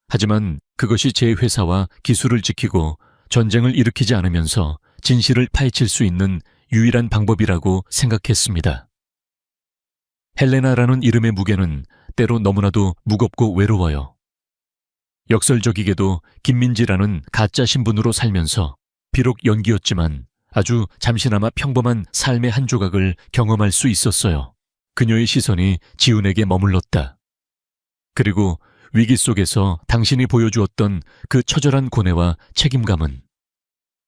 하지만 그것이 제 회사와 기술을 지키고 전쟁을 일으키지 않으면서 진실을 파헤칠 수 있는 유일한 방법이라고 생각했습니다. 헬레나라는 이름의 무게는 때로 너무나도 무겁고 외로워요. 역설적이게도 김민지라는 가짜 신분으로 살면서 비록 연기였지만 아주 잠시나마 평범한 삶의 한 조각을 경험할 수 있었어요. 그녀의 시선이 지훈에게 머물렀다. 그리고 위기 속에서 당신이 보여주었던 그 처절한 고뇌와 책임감은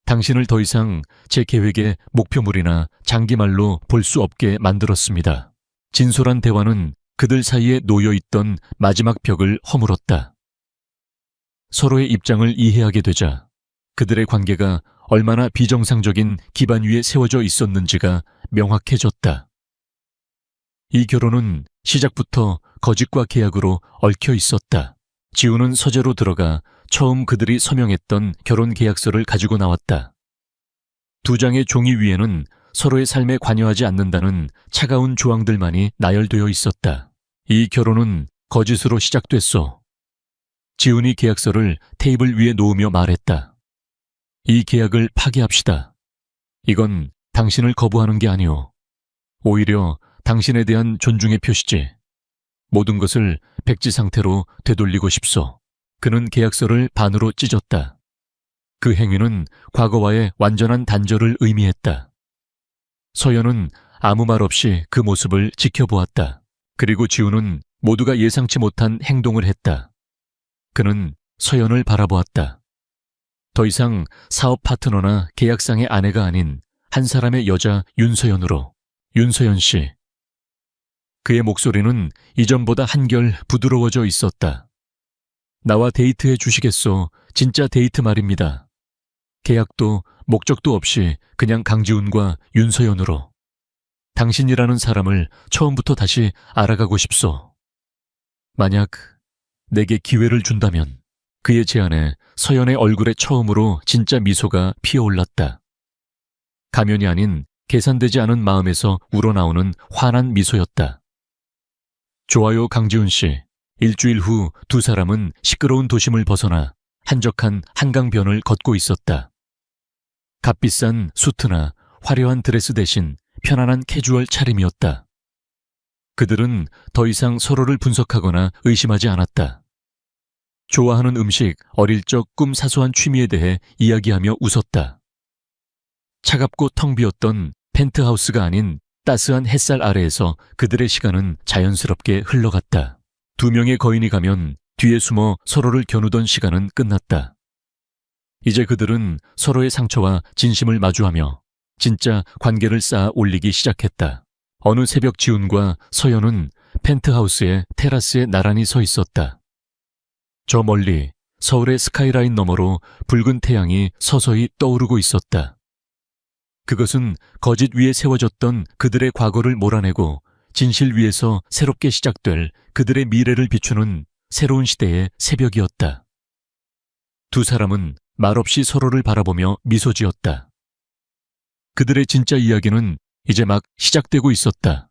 당신을 더 이상 제 계획의 목표물이나 장기말로 볼 수 없게 만들었습니다. 진솔한 대화는 그들 사이에 놓여있던 마지막 벽을 허물었다. 서로의 입장을 이해하게 되자 그들의 관계가 얼마나 비정상적인 기반 위에 세워져 있었는지가 명확해졌다. 이 결혼은 시작부터 거짓과 계약으로 얽혀 있었다. 지우는 서재로 들어가 처음 그들이 서명했던 결혼 계약서를 가지고 나왔다. 두 장의 종이 위에는 서로의 삶에 관여하지 않는다는 차가운 조항들만이 나열되어 있었다. 이 결혼은 거짓으로 시작됐소. 지훈이 계약서를 테이블 위에 놓으며 말했다. 이 계약을 파기합시다. 이건 당신을 거부하는 게 아니오. 오히려 당신에 대한 존중의 표시지. 모든 것을 백지 상태로 되돌리고 싶소. 그는 계약서를 반으로 찢었다. 그 행위는 과거와의 완전한 단절을 의미했다. 서연은 아무 말 없이 그 모습을 지켜보았다. 그리고 지우는 모두가 예상치 못한 행동을 했다. 그는 서연을 바라보았다. 더 이상 사업 파트너나 계약상의 아내가 아닌 한 사람의 여자 윤서연으로. 윤서연 씨. 그의 목소리는 이전보다 한결 부드러워져 있었다. 나와 데이트해 주시겠소. 진짜 데이트 말입니다. 계약도 목적도 없이 그냥 강지훈과 윤서연으로. 당신이라는 사람을 처음부터 다시 알아가고 싶소. 만약 내게 기회를 준다면. 그의 제안에 서연의 얼굴에 처음으로 진짜 미소가 피어올랐다. 가면이 아닌 계산되지 않은 마음에서 우러나오는 환한 미소였다. 좋아요, 강지훈 씨. 일주일 후 두 사람은 시끄러운 도심을 벗어나 한적한 한강변을 걷고 있었다. 값비싼 수트나 화려한 드레스 대신 편안한 캐주얼 차림이었다. 그들은 더 이상 서로를 분석하거나 의심하지 않았다. 좋아하는 음식, 어릴 적 꿈 사소한 취미에 대해 이야기하며 웃었다. 차갑고 텅 비었던 펜트하우스가 아닌 따스한 햇살 아래에서 그들의 시간은 자연스럽게 흘러갔다. 두 명의 거인이 가면 뒤에 숨어 서로를 겨누던 시간은 끝났다. 이제 그들은 서로의 상처와 진심을 마주하며 진짜 관계를 쌓아 올리기 시작했다. 어느 새벽 지훈과 서연은 펜트하우스의 테라스에 나란히 서 있었다. 저 멀리 서울의 스카이라인 너머로 붉은 태양이 서서히 떠오르고 있었다. 그것은 거짓 위에 세워졌던 그들의 과거를 몰아내고 진실 위에서 새롭게 시작될 그들의 미래를 비추는 새로운 시대의 새벽이었다. 두 사람은 말없이 서로를 바라보며 미소 지었다. 그들의 진짜 이야기는 이제 막 시작되고 있었다.